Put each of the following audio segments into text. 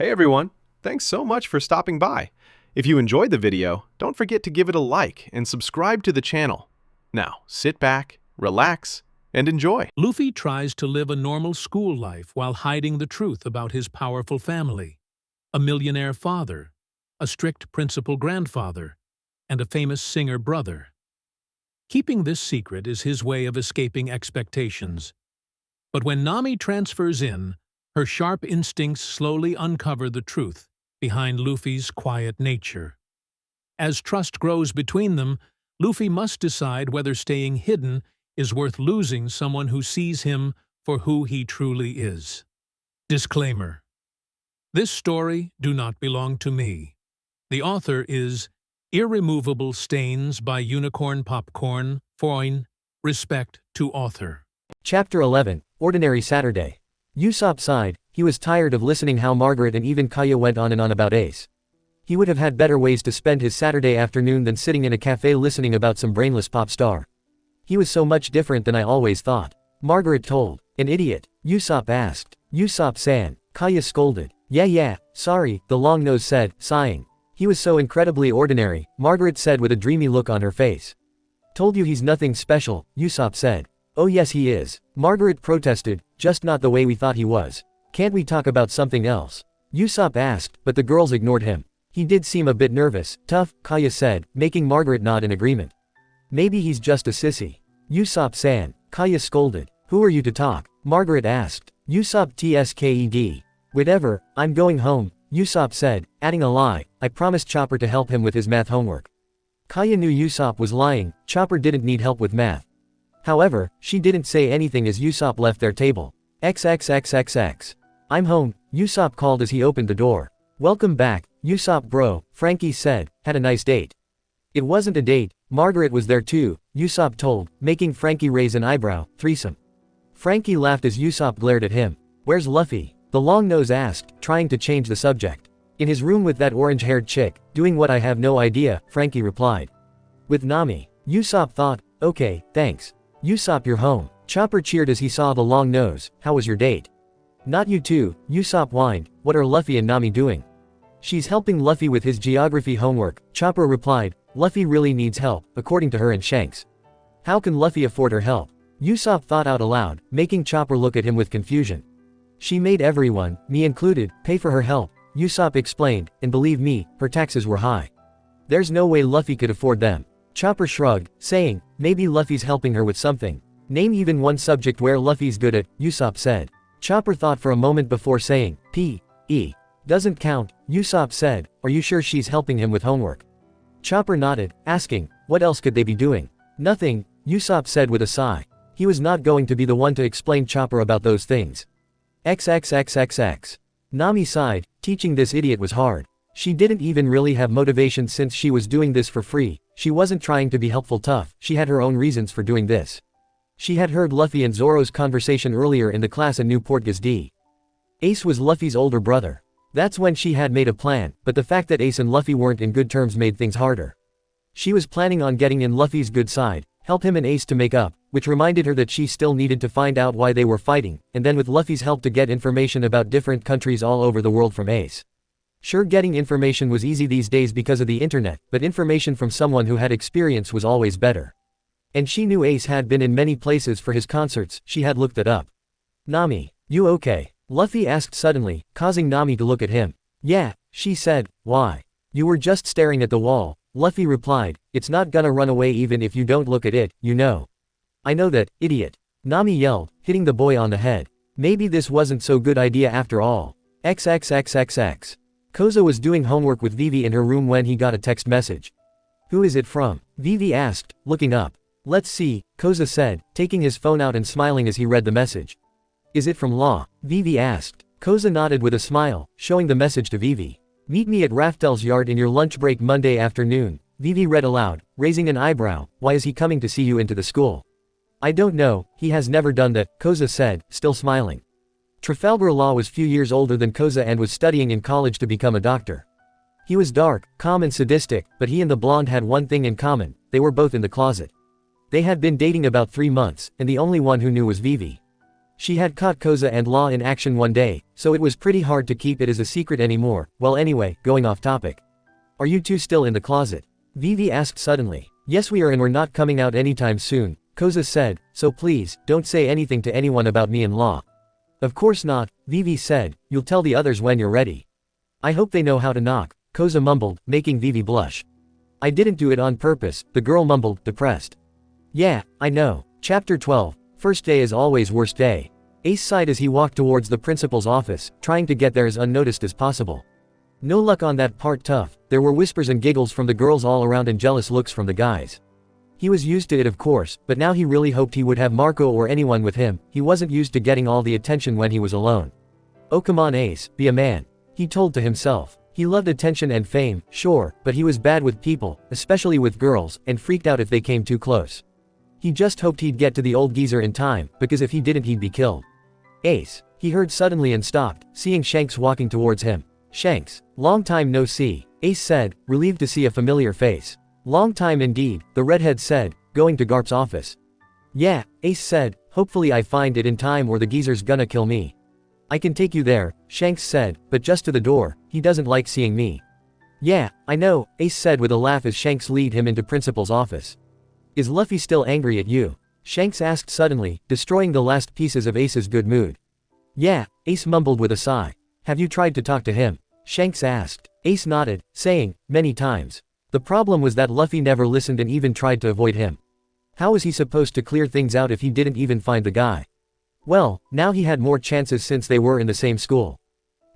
Hey everyone, thanks so much for stopping by. If you enjoyed the video, don't forget to give it a like and subscribe to the channel. Now, sit back, relax, and enjoy. Luffy tries to live a normal school life while hiding the truth about his powerful family. A millionaire father, a strict principal grandfather, and a famous singer brother. Keeping this secret is his way of escaping expectations. But when Nami transfers in, her sharp instincts slowly uncover the truth behind Luffy's quiet nature. As trust grows between them, Luffy must decide whether staying hidden is worth losing someone who sees him for who he truly is. Disclaimer: this story do not belong to me. The author is Irremovable Stains by Unicorn Popcorn. Foin. Respect to author. Chapter 11, Ordinary Saturday. Usopp sighed. He was tired of listening how Margaret and even Kaya went on and on about Ace. He would have had better ways to spend his Saturday afternoon than sitting in a cafe listening about some brainless pop star. He was so much different than I always thought. Margaret told. An idiot, Usopp asked. Usopp-san, Kaya scolded. Yeah, sorry, the long nose said, sighing. He was so incredibly ordinary, Margaret said with a dreamy look on her face. Told you he's nothing special, Usopp said. Oh yes he is, Margaret protested, just not the way we thought he was. Can't we talk about something else? Usopp asked, but the girls ignored him. He did seem a bit nervous, tough, Kaya said, making Margaret nod in agreement. Maybe he's just a sissy. Usopp-san, Kaya scolded. Who are you to talk? Margaret asked. Usopp tsked. Whatever, I'm going home, Usopp said, adding a lie, I promised Chopper to help him with his math homework. Kaya knew Usopp was lying, Chopper didn't need help with math. However, she didn't say anything as Usopp left their table. XXXXX. I'm home, Usopp called as he opened the door. Welcome back, Usopp bro, Frankie said, had a nice date. It wasn't a date, Margaret was there too, Usopp told, making Frankie raise an eyebrow, threesome. Frankie laughed as Usopp glared at him. Where's Luffy? The long nose asked, trying to change the subject. In his room with that orange-haired chick, doing what I have no idea, Frankie replied. With Nami. Usopp thought, okay, thanks. Usopp you're home. Chopper cheered as he saw the long nose. How was your date? Not you too, Usopp whined. What are Luffy and Nami doing? She's helping Luffy with his geography homework, Chopper replied. Luffy really needs help, according to her and Shanks. How can Luffy afford her help? Usopp thought out aloud, making Chopper look at him with confusion. She made everyone, me included, pay for her help, Usopp explained, and believe me, her taxes were high. There's no way Luffy could afford them. Chopper shrugged, saying, maybe Luffy's helping her with something. Name even one subject where Luffy's good at, Usopp said. Chopper thought for a moment before saying, P.E. Doesn't count, Usopp said, are you sure she's helping him with homework? Chopper nodded, asking, what else could they be doing? Nothing, Usopp said with a sigh. He was not going to be the one to explain Chopper about those things. XXXXX. Nami sighed, teaching this idiot was hard. She didn't even really have motivation since she was doing this for free. She wasn't trying to be helpful tough, she had her own reasons for doing this. She had heard Luffy and Zoro's conversation earlier in the class and knew Portgas D. Ace was Luffy's older brother. That's when she had made a plan, but the fact that Ace and Luffy weren't in good terms made things harder. She was planning on getting in Luffy's good side, help him and Ace to make up, which reminded her that she still needed to find out why they were fighting, and then with Luffy's help to get information about different countries all over the world from Ace. Sure, getting information was easy these days because of the internet, but information from someone who had experience was always better. And she knew Ace had been in many places for his concerts, she had looked it up. Nami, you okay? Luffy asked suddenly, causing Nami to look at him. Yeah, she said, why? You were just staring at the wall, Luffy replied, it's not gonna run away even if you don't look at it, you know. I know that, idiot. Nami yelled, hitting the boy on the head. Maybe this wasn't so good idea after all. XXXXX. Koza was doing homework with Vivi in her room when he got a text message. Who is it from? Vivi asked, looking up. Let's see, Koza said, taking his phone out and smiling as he read the message. Is it from Law? Vivi asked. Koza nodded with a smile, showing the message to Vivi. Meet me at Raftel's yard in your lunch break Monday afternoon, Vivi read aloud, raising an eyebrow. Why is he coming to see you into the school? I don't know, he has never done that, Koza said, still smiling. Trafalgar Law was few years older than Koza and was studying in college to become a doctor. He was dark, calm and sadistic, but he and the blonde had one thing in common, they were both in the closet. They had been dating about 3 months, and the only one who knew was Vivi. She had caught Koza and Law in action one day, so it was pretty hard to keep it as a secret anymore. Well anyway, going off topic. Are you two still in the closet? Vivi asked suddenly. Yes we are and we're not coming out anytime soon, Koza said, so please, don't say anything to anyone about me and Law. Of course not, Vivi said, you'll tell the others when you're ready. I hope they know how to knock, Koza mumbled, making Vivi blush. I didn't do it on purpose, the girl mumbled, depressed. Yeah, I know. Chapter 12, First day is always worst day. Ace sighed as he walked towards the principal's office, trying to get there as unnoticed as possible. No luck on that part tough, there were whispers and giggles from the girls all around and jealous looks from the guys. He was used to it of course, but now he really hoped he would have Marco or anyone with him. He wasn't used to getting all the attention when he was alone. Oh come on Ace, be a man, he told to himself. He loved attention and fame, sure, but he was bad with people, especially with girls, and freaked out if they came too close. He just hoped he'd get to the old geezer in time, because if he didn't he'd be killed. Ace, he heard suddenly and stopped, seeing Shanks walking towards him. Shanks, long time no see, Ace said, relieved to see a familiar face. Long time indeed, the redhead said, going to Garp's office. Yeah, Ace said, hopefully I find it in time or the geezer's gonna kill me. I can take you there, Shanks said, but just to the door, he doesn't like seeing me. Yeah, I know, Ace said with a laugh as Shanks lead him into principal's office. Is Luffy still angry at you? Shanks asked suddenly, destroying the last pieces of Ace's good mood. Yeah, Ace mumbled with a sigh. Have you tried to talk to him? Shanks asked. Ace nodded, saying, many times. The problem was that Luffy never listened and even tried to avoid him. How was he supposed to clear things out if he didn't even find the guy? Well, now he had more chances since they were in the same school.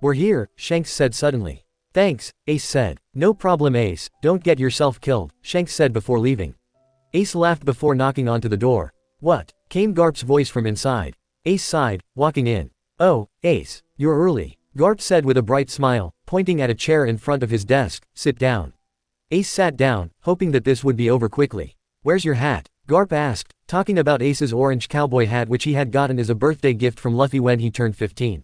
We're here, Shanks said suddenly. Thanks, Ace said. No problem Ace, don't get yourself killed, Shanks said before leaving. Ace laughed before knocking onto the door. What? Came Garp's voice from inside. Ace sighed, walking in. Oh, Ace, you're early, Garp said with a bright smile, pointing at a chair in front of his desk. Sit down. Ace sat down, hoping that this would be over quickly. Where's your hat? Garp asked, talking about Ace's orange cowboy hat which he had gotten as a birthday gift from Luffy when he turned 15.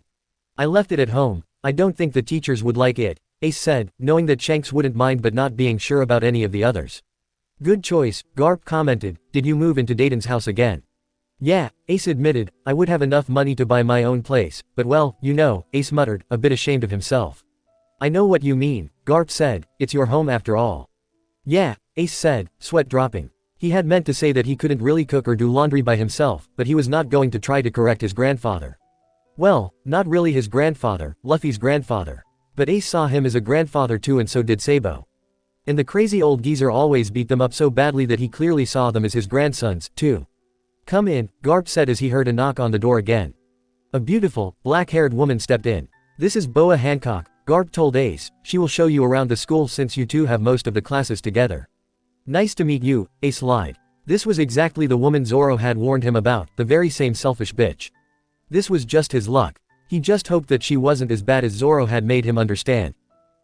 I left it at home, I don't think the teachers would like it, Ace said, knowing that Shanks wouldn't mind but not being sure about any of the others. Good choice, Garp commented. Did you move into Dayton's house again? Yeah, Ace admitted, I would have enough money to buy my own place, but well, you know, Ace muttered, a bit ashamed of himself. I know what you mean, Garp said, it's your home after all. Yeah, Ace said, sweat dropping. He had meant to say that he couldn't really cook or do laundry by himself, but he was not going to try to correct his grandfather. Well, not really his grandfather, Luffy's grandfather. But Ace saw him as a grandfather too and so did Sabo. And the crazy old geezer always beat them up so badly that he clearly saw them as his grandsons, too. Come in, Garp said as he heard a knock on the door again. A beautiful, black-haired woman stepped in. This is Boa Hancock, Garp told Ace, she will show you around the school since you two have most of the classes together. Nice to meet you, Ace lied. This was exactly the woman Zoro had warned him about, the very same selfish bitch. This was just his luck. He just hoped that she wasn't as bad as Zoro had made him understand.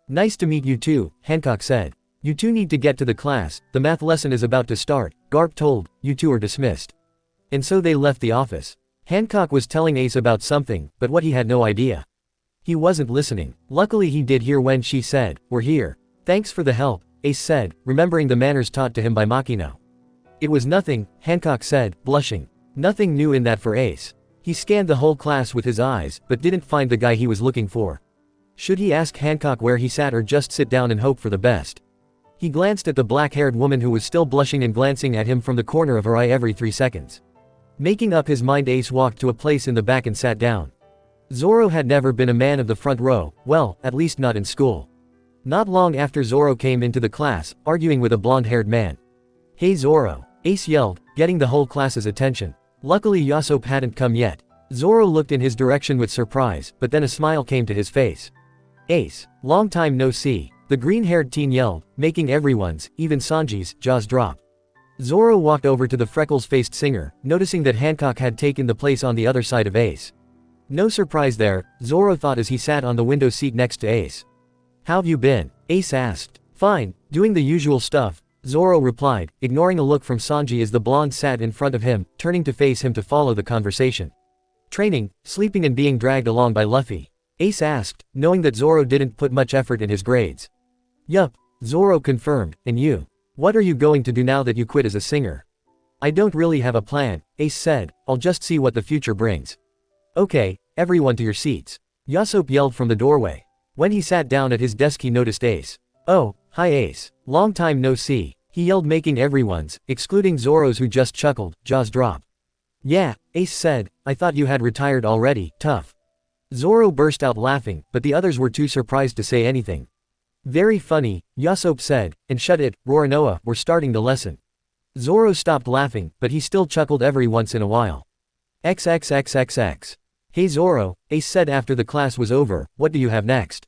Nice to meet you too, Hancock said. You two need to get to the class, the math lesson is about to start, Garp told, you two are dismissed. And so they left the office. Hancock was telling Ace about something, but what he had no idea. He wasn't listening. Luckily he did hear when she said, we're here. Thanks for the help, Ace said, remembering the manners taught to him by Makino. It was nothing, Hancock said, blushing. Nothing new in that for Ace. He scanned the whole class with his eyes, but didn't find the guy he was looking for. Should he ask Hancock where he sat or just sit down and hope for the best? He glanced at the black-haired woman who was still blushing and glancing at him from the corner of her eye every 3 seconds. Making up his mind, Ace walked to a place in the back and sat down. Zoro had never been a man of the front row, well, at least not in school. Not long after Zoro came into the class, arguing with a blonde-haired man. Hey Zoro, Ace yelled, getting the whole class's attention. Luckily Yasop hadn't come yet. Zoro looked in his direction with surprise, but then a smile came to his face. Ace, long time no see, the green-haired teen yelled, making everyone's, even Sanji's, jaws drop. Zoro walked over to the freckles-faced singer, noticing that Hancock had taken the place on the other side of Ace. No surprise there, Zoro thought as he sat on the window seat next to Ace. How've you been? Ace asked. Fine, doing the usual stuff, Zoro replied, ignoring a look from Sanji as the blonde sat in front of him, turning to face him to follow the conversation. Training, sleeping and being dragged along by Luffy? Ace asked, knowing that Zoro didn't put much effort in his grades. Yup, Zoro confirmed, and you? What are you going to do now that you quit as a singer? I don't really have a plan, Ace said, I'll just see what the future brings. Okay, everyone to your seats. Yasopp yelled from the doorway. When he sat down at his desk he noticed Ace. Oh, hi Ace. Long time no see, he yelled, making everyone's, excluding Zoro's who just chuckled, jaws drop. Yeah, Ace said, I thought you had retired already, tough. Zoro burst out laughing, but the others were too surprised to say anything. Very funny, Yasopp said, and shut it, Roronoa, we're starting the lesson. Zoro stopped laughing, but he still chuckled every once in a while. XXXXX. Hey Zoro, Ace said after the class was over, what do you have next?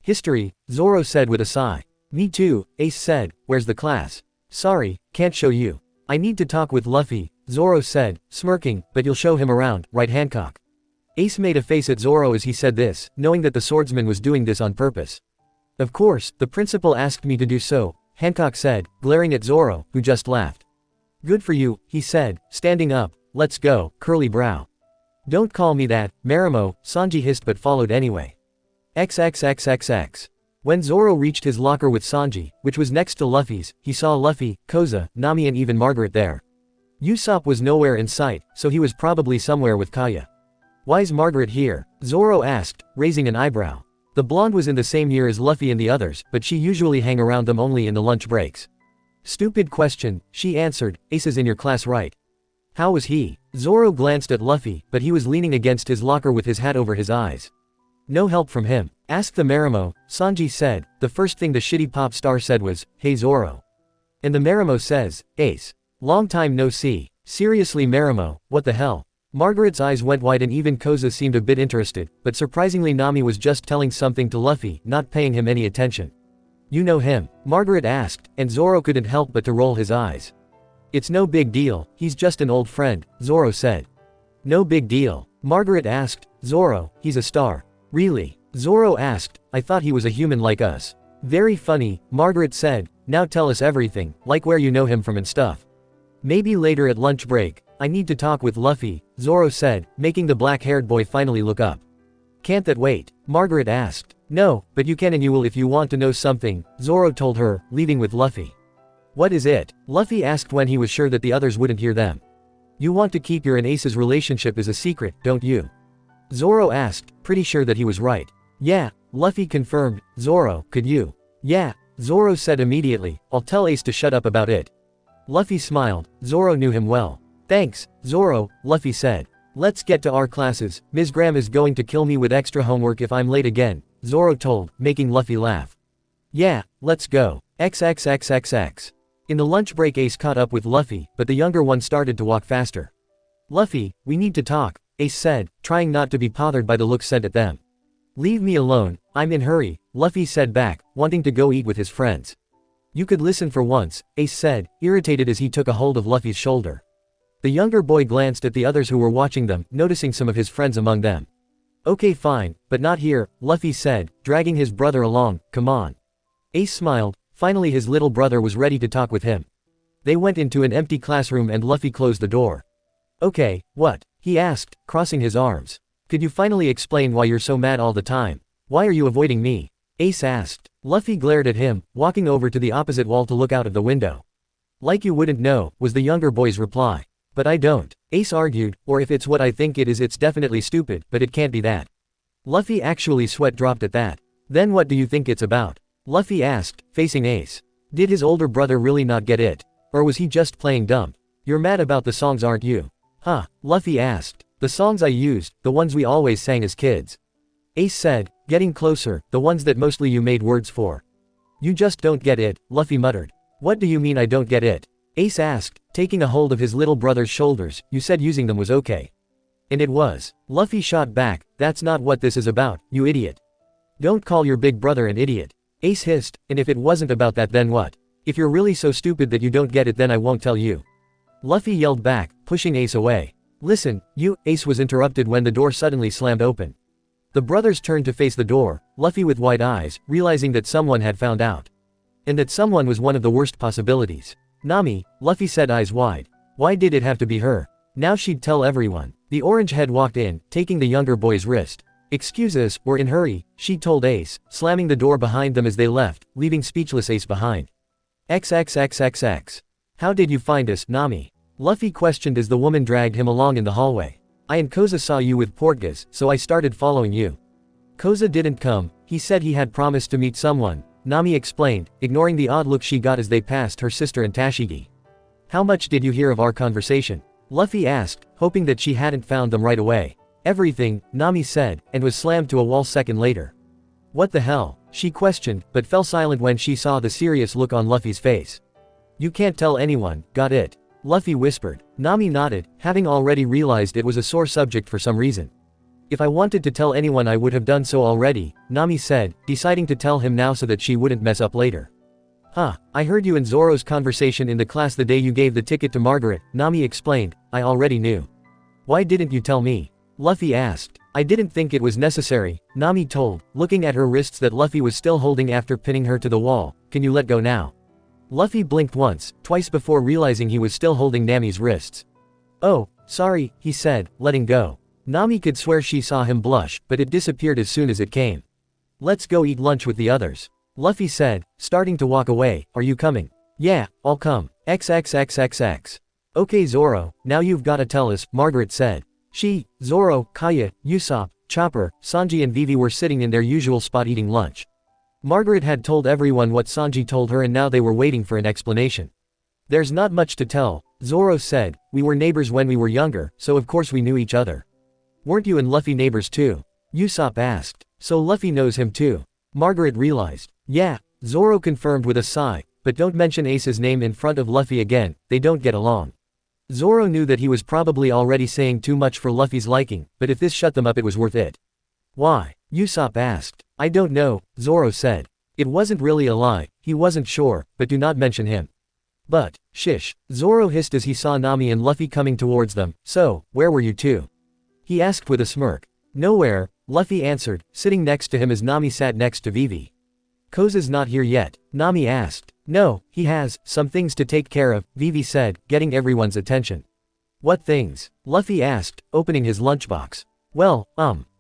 History, Zoro said with a sigh. Me too, Ace said, where's the class? Sorry, can't show you. I need to talk with Luffy, Zoro said, smirking, but you'll show him around, right Hancock? Ace made a face at Zoro as he said this, knowing that the swordsman was doing this on purpose. Of course, the principal asked me to do so, Hancock said, glaring at Zoro, who just laughed. Good for you, he said, standing up, let's go, curly brow. Don't call me that, Marimo, Sanji hissed but followed anyway. XXXXX. When Zoro reached his locker with Sanji, which was next to Luffy's, he saw Luffy, Koza, Nami and even Margaret there. Usopp was nowhere in sight, so he was probably somewhere with Kaya. Why's Margaret here? Zoro asked, raising an eyebrow. The blonde was in the same year as Luffy and the others, but she usually hang around them only in the lunch breaks. Stupid question, she answered, Ace is in your class right? How was he? Zoro glanced at Luffy, but he was leaning against his locker with his hat over his eyes. No help from him. Ask the Marimo, Sanji said. The first thing the shitty pop star said was, hey Zoro. And the Marimo says, Ace. Long time no see. Seriously Marimo, what the hell? Margaret's eyes went wide and even Koza seemed a bit interested, but surprisingly Nami was just telling something to Luffy, not paying him any attention. You know him? Margaret asked, and Zoro couldn't help but to roll his eyes. It's no big deal, he's just an old friend, Zoro said. No big deal. Margaret asked, Zoro, he's a star. Really? Zoro asked, I thought he was a human like us. Very funny, Margaret said, now tell us everything, like where you know him from and stuff. Maybe later at lunch break. I need to talk with Luffy, Zoro said, making the black-haired boy finally look up. Can't that wait? Margaret asked. No, but you can and you will if you want to know something, Zoro told her, leaving with Luffy. What is it? Luffy asked when he was sure that the others wouldn't hear them. You want to keep your and Ace's relationship as a secret, don't you? Zoro asked, pretty sure that he was right. Yeah, Luffy confirmed. Zoro, could you? Yeah, Zoro said immediately, I'll tell Ace to shut up about it. Luffy smiled, Zoro knew him well. Thanks, Zoro, Luffy said. Let's get to our classes, Ms. Graham is going to kill me with extra homework if I'm late again, Zoro told, making Luffy laugh. Yeah, let's go. XXXXX. In the lunch break Ace caught up with Luffy, but the younger one started to walk faster. Luffy, we need to talk, Ace said, trying not to be bothered by the looks sent at them. Leave me alone, I'm in hurry, Luffy said back, wanting to go eat with his friends. You could listen for once, Ace said, irritated as he took a hold of Luffy's shoulder. The younger boy glanced at the others who were watching them, noticing some of his friends among them. Okay fine, but not here, Luffy said, dragging his brother along, come on. Ace smiled, finally his little brother was ready to talk with him. They went into an empty classroom and Luffy closed the door. Okay, what? He asked, crossing his arms. Could you finally explain why you're so mad all the time? Why are you avoiding me? Ace asked. Luffy glared at him, walking over to the opposite wall to look out of the window. Like you wouldn't know, was the younger boy's reply. But I don't, Ace argued, or if it's what I think it is it's definitely stupid, but it can't be that. Luffy actually sweat dropped at that. Then what do you think it's about? Luffy asked, facing Ace. Did his older brother really not get it? Or was he just playing dumb? You're mad about the songs aren't you? Huh, Luffy asked. The songs I used, the ones we always sang as kids. Ace said, getting closer, the ones that mostly you made words for. You just don't get it, Luffy muttered. What do you mean I don't get it? Ace asked, taking a hold of his little brother's shoulders, you said using them was okay. And it was. Luffy shot back, that's not what this is about, you idiot. Don't call your big brother an idiot. Ace hissed, and if it wasn't about that then what? If you're really so stupid that you don't get it then I won't tell you. Luffy yelled back, pushing Ace away. Listen, you, Ace was interrupted when the door suddenly slammed open. The brothers turned to face the door, Luffy with wide eyes, realizing that someone had found out. And that someone was one of the worst possibilities. Nami, Luffy said eyes wide. Why did it have to be her? Now she'd tell everyone. The orange head walked in, taking the younger boy's wrist. Excuse us, we're in hurry, she told Ace, slamming the door behind them as they left, leaving speechless Ace behind. XXXXX. How did you find us, Nami? Luffy questioned as the woman dragged him along in the hallway. I and Koza saw you with Portgas, so I started following you. Koza didn't come, he said he had promised to meet someone, Nami explained, ignoring the odd look she got as they passed her sister and Tashigi. How much did you hear of our conversation? Luffy asked, hoping that she hadn't found them right away. Everything, Nami said, and was slammed to a wall second later. What the hell? She questioned, but fell silent when she saw the serious look on Luffy's face. You can't tell anyone, got it? Luffy whispered. Nami nodded, having already realized it was a sore subject for some reason. If I wanted to tell anyone I would have done so already, Nami said, deciding to tell him now so that she wouldn't mess up later. Huh, I heard you and Zoro's conversation in the class the day you gave the ticket to Margaret, Nami explained, I already knew. Why didn't you tell me? Luffy asked. I didn't think it was necessary, Nami told, looking at her wrists that Luffy was still holding after pinning her to the wall. Can you let go now? Luffy blinked once, twice before realizing he was still holding Nami's wrists. Oh, sorry, he said, letting go. Nami could swear she saw him blush, but it disappeared as soon as it came. Let's go eat lunch with the others. Luffy said, starting to walk away. Are you coming? Yeah, I'll come. XXXXX. Okay Zoro, now you've gotta tell us, Margaret said. She, Zoro, Kaya, Usopp, Chopper, Sanji and Vivi were sitting in their usual spot eating lunch. Margaret had told everyone what Sanji told her and now they were waiting for an explanation. There's not much to tell, Zoro said, we were neighbors when we were younger, so of course we knew each other. Weren't you and Luffy neighbors too? Usopp asked. So Luffy knows him too. Margaret realized. Yeah, Zoro confirmed with a sigh, but don't mention Ace's name in front of Luffy again, they don't get along. Zoro knew that he was probably already saying too much for Luffy's liking, but if this shut them up it was worth it. Why? Usopp asked. I don't know, Zoro said. It wasn't really a lie, he wasn't sure, but do not mention him. But, shish, Zoro hissed as he saw Nami and Luffy coming towards them. So, where were you two? He asked with a smirk. Nowhere, Luffy answered, sitting next to him as Nami sat next to Vivi. Koza's not here yet, Nami asked. No, he has some things to take care of, Vivi said, getting everyone's attention. What things? Luffy asked, opening his lunchbox. Well,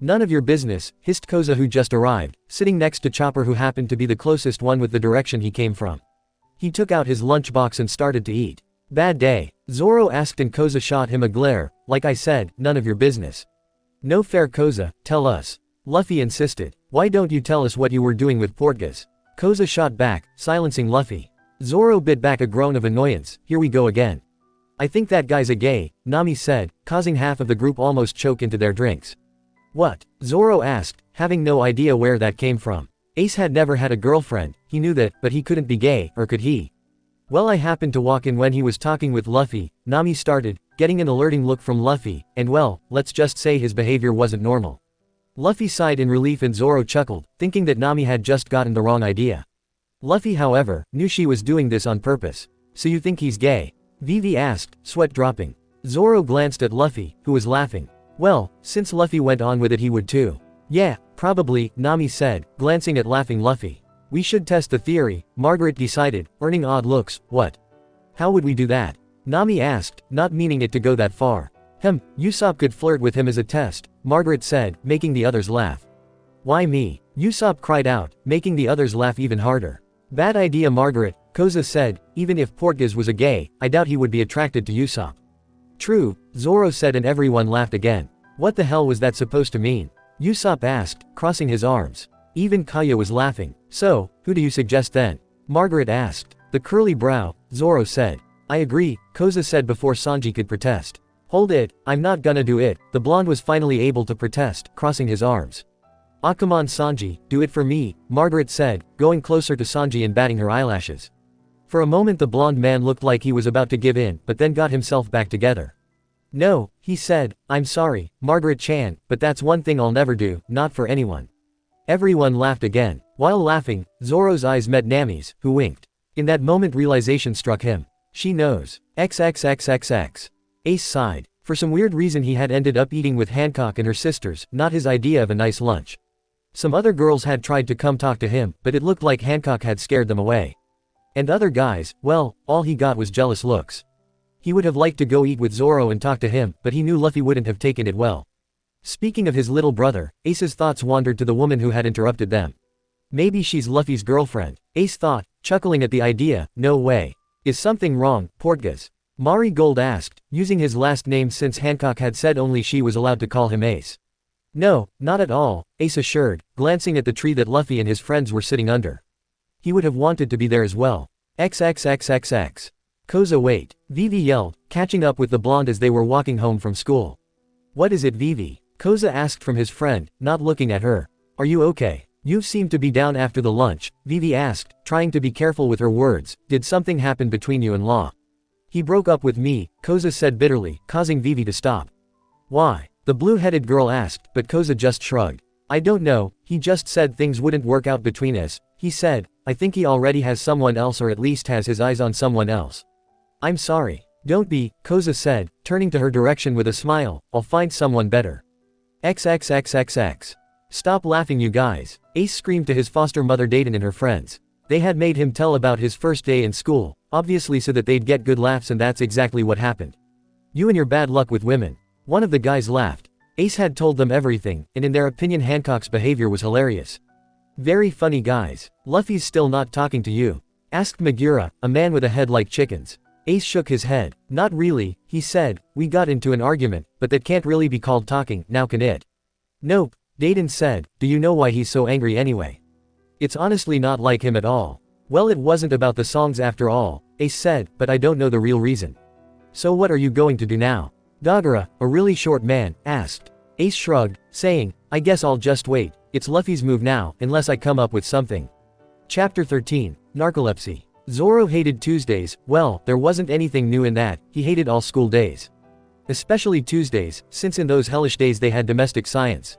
none of your business, hissed Koza who just arrived, sitting next to Chopper who happened to be the closest one with the direction he came from. He took out his lunchbox and started to eat. Bad day? Zoro asked and Koza shot him a glare. Like I said, none of your business. No fair Koza, tell us. Luffy insisted. Why don't you tell us what you were doing with Portgas? Koza shot back, silencing Luffy. Zoro bit back a groan of annoyance. Here we go again. I think that guy's a gay, Nami said, causing half of the group almost choke into their drinks. What? Zoro asked, having no idea where that came from. Ace had never had a girlfriend, he knew that, but he couldn't be gay, or could he? Well, I happened to walk in when he was talking with Luffy, Nami started, getting an alerting look from Luffy, and well, let's just say his behavior wasn't normal. Luffy sighed in relief and Zoro chuckled, thinking that Nami had just gotten the wrong idea. Luffy, however, knew she was doing this on purpose. So you think he's gay? Vivi asked, sweat dropping. Zoro glanced at Luffy, who was laughing. Well, since Luffy went on with it he would too. Yeah, probably, Nami said, glancing at laughing Luffy. We should test the theory, Margaret decided, earning odd looks. What? How would we do that? Nami asked, not meaning it to go that far. Usopp could flirt with him as a test, Margaret said, making the others laugh. Why me? Usopp cried out, making the others laugh even harder. Bad idea Margaret, Koza said, even if Portgas was a gay, I doubt he would be attracted to Usopp. True, Zoro said and everyone laughed again. What the hell was that supposed to mean? Usopp asked, crossing his arms. Even Kaya was laughing. So, who do you suggest then? Margaret asked. The curly brow, Zoro said. I agree, Koza said before Sanji could protest. Hold it, I'm not gonna do it, the blonde was finally able to protest, crossing his arms. Ah come on Sanji, do it for me, Margaret said, going closer to Sanji and batting her eyelashes. For a moment the blonde man looked like he was about to give in, but then got himself back together. No, he said, I'm sorry, Margaret-chan, but that's one thing I'll never do, not for anyone. Everyone laughed again. While laughing, Zoro's eyes met Nami's, who winked. In that moment realization struck him. She knows. XXXXX. Ace sighed. For some weird reason he had ended up eating with Hancock and her sisters, not his idea of a nice lunch. Some other girls had tried to come talk to him, but it looked like Hancock had scared them away. And other guys, well, all he got was jealous looks. He would have liked to go eat with Zoro and talk to him, but he knew Luffy wouldn't have taken it well. Speaking of his little brother, Ace's thoughts wandered to the woman who had interrupted them. Maybe she's Luffy's girlfriend, Ace thought, chuckling at the idea. No way. Is something wrong, Portgas? Marigold asked, using his last name since Hancock had said only she was allowed to call him Ace. No, not at all, Ace assured, glancing at the tree that Luffy and his friends were sitting under. He would have wanted to be there as well. XXXXX. Koza wait, Vivi yelled, catching up with the blonde as they were walking home from school. What is it, Vivi? Koza asked from his friend, not looking at her. Are you okay? You seem to be down after the lunch, Vivi asked, trying to be careful with her words. Did something happen between you and Law? He broke up with me, Koza said bitterly, causing Vivi to stop. Why? The blue-headed girl asked, but Koza just shrugged. I don't know, he just said things wouldn't work out between us. He said, I think he already has someone else or at least has his eyes on someone else. I'm sorry. Don't be, Koza said, turning to her direction with a smile. I'll find someone better. XXXXX. Stop laughing you guys, Ace screamed to his foster mother Dayton and her friends. They had made him tell about his first day in school, obviously so that they'd get good laughs, and that's exactly what happened. You and your bad luck with women. One of the guys laughed. Ace had told them everything, and in their opinion Hancock's behavior was hilarious. Very funny guys. Luffy's still not talking to you? Asked Megura, a man with a head like chickens. Ace shook his head. Not really, he said, we got into an argument, but that can't really be called talking, now can it? Nope, Dayton said, do you know why he's so angry anyway? It's honestly not like him at all. Well, it wasn't about the songs after all, Ace said, but I don't know the real reason. So what are you going to do now? Dagara, a really short man, asked. Ace shrugged, saying, I guess I'll just wait. It's Luffy's move now, unless I come up with something. Chapter 13, Narcolepsy. Zoro hated Tuesdays. Well, there wasn't anything new in that, he hated all school days. Especially Tuesdays, since in those hellish days they had domestic science.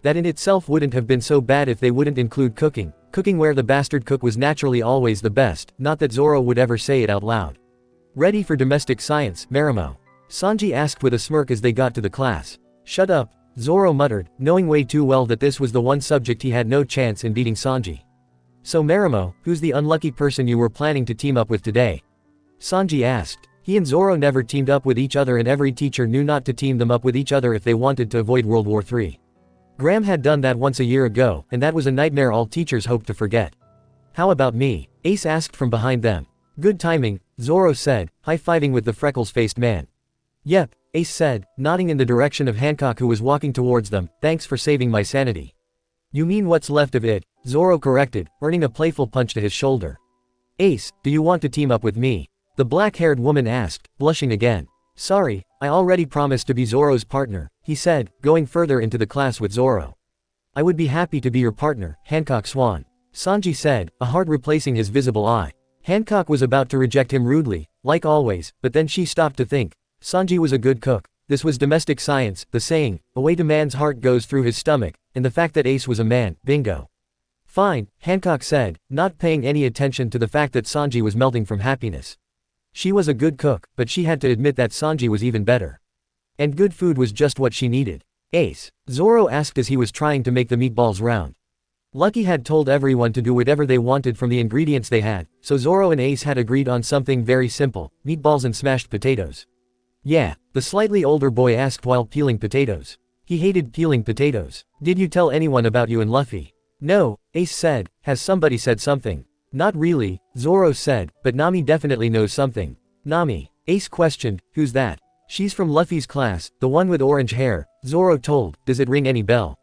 That in itself wouldn't have been so bad if they wouldn't include cooking where the bastard cook was naturally always the best, not that Zoro would ever say it out loud. Ready for domestic science, Marimo? Sanji asked with a smirk as they got to the class. Shut up, Zoro muttered, knowing way too well that this was the one subject he had no chance in beating Sanji. So Marimo, who's the unlucky person you were planning to team up with today? Sanji asked. He and Zoro never teamed up with each other, and every teacher knew not to team them up with each other if they wanted to avoid World War III. Graham had done that once a year ago, and that was a nightmare all teachers hoped to forget. How about me? Ace asked from behind them. Good timing, Zoro said, high-fiving with the freckles-faced man. Yep, Ace said, nodding in the direction of Hancock who was walking towards them. Thanks for saving my sanity. You mean what's left of it, Zoro corrected, earning a playful punch to his shoulder. Ace, do you want to team up with me? The black-haired woman asked, blushing again. Sorry, I already promised to be Zoro's partner, he said, going further into the class with Zoro. I would be happy to be your partner, Hancock Swan. Sanji said, a heart replacing his visible eye. Hancock was about to reject him rudely, like always, but then she stopped to think. Sanji was a good cook. This was domestic science, the saying, a way to man's heart goes through his stomach, and the fact that Ace was a man, bingo. Fine, Hancock said, not paying any attention to the fact that Sanji was melting from happiness. She was a good cook, but she had to admit that Sanji was even better. And good food was just what she needed. Ace, Zoro asked as he was trying to make the meatballs round. Lucky had told everyone to do whatever they wanted from the ingredients they had, so Zoro and Ace had agreed on something very simple, meatballs and smashed potatoes. Yeah, the slightly older boy asked while peeling potatoes. He hated peeling potatoes. Did you tell anyone about you and Luffy? No, Ace said. Has somebody said something? Not really, Zoro said, but Nami definitely knows something. Nami, Ace questioned, who's that? She's from Luffy's class, the one with orange hair, Zoro told. Does it ring any bell?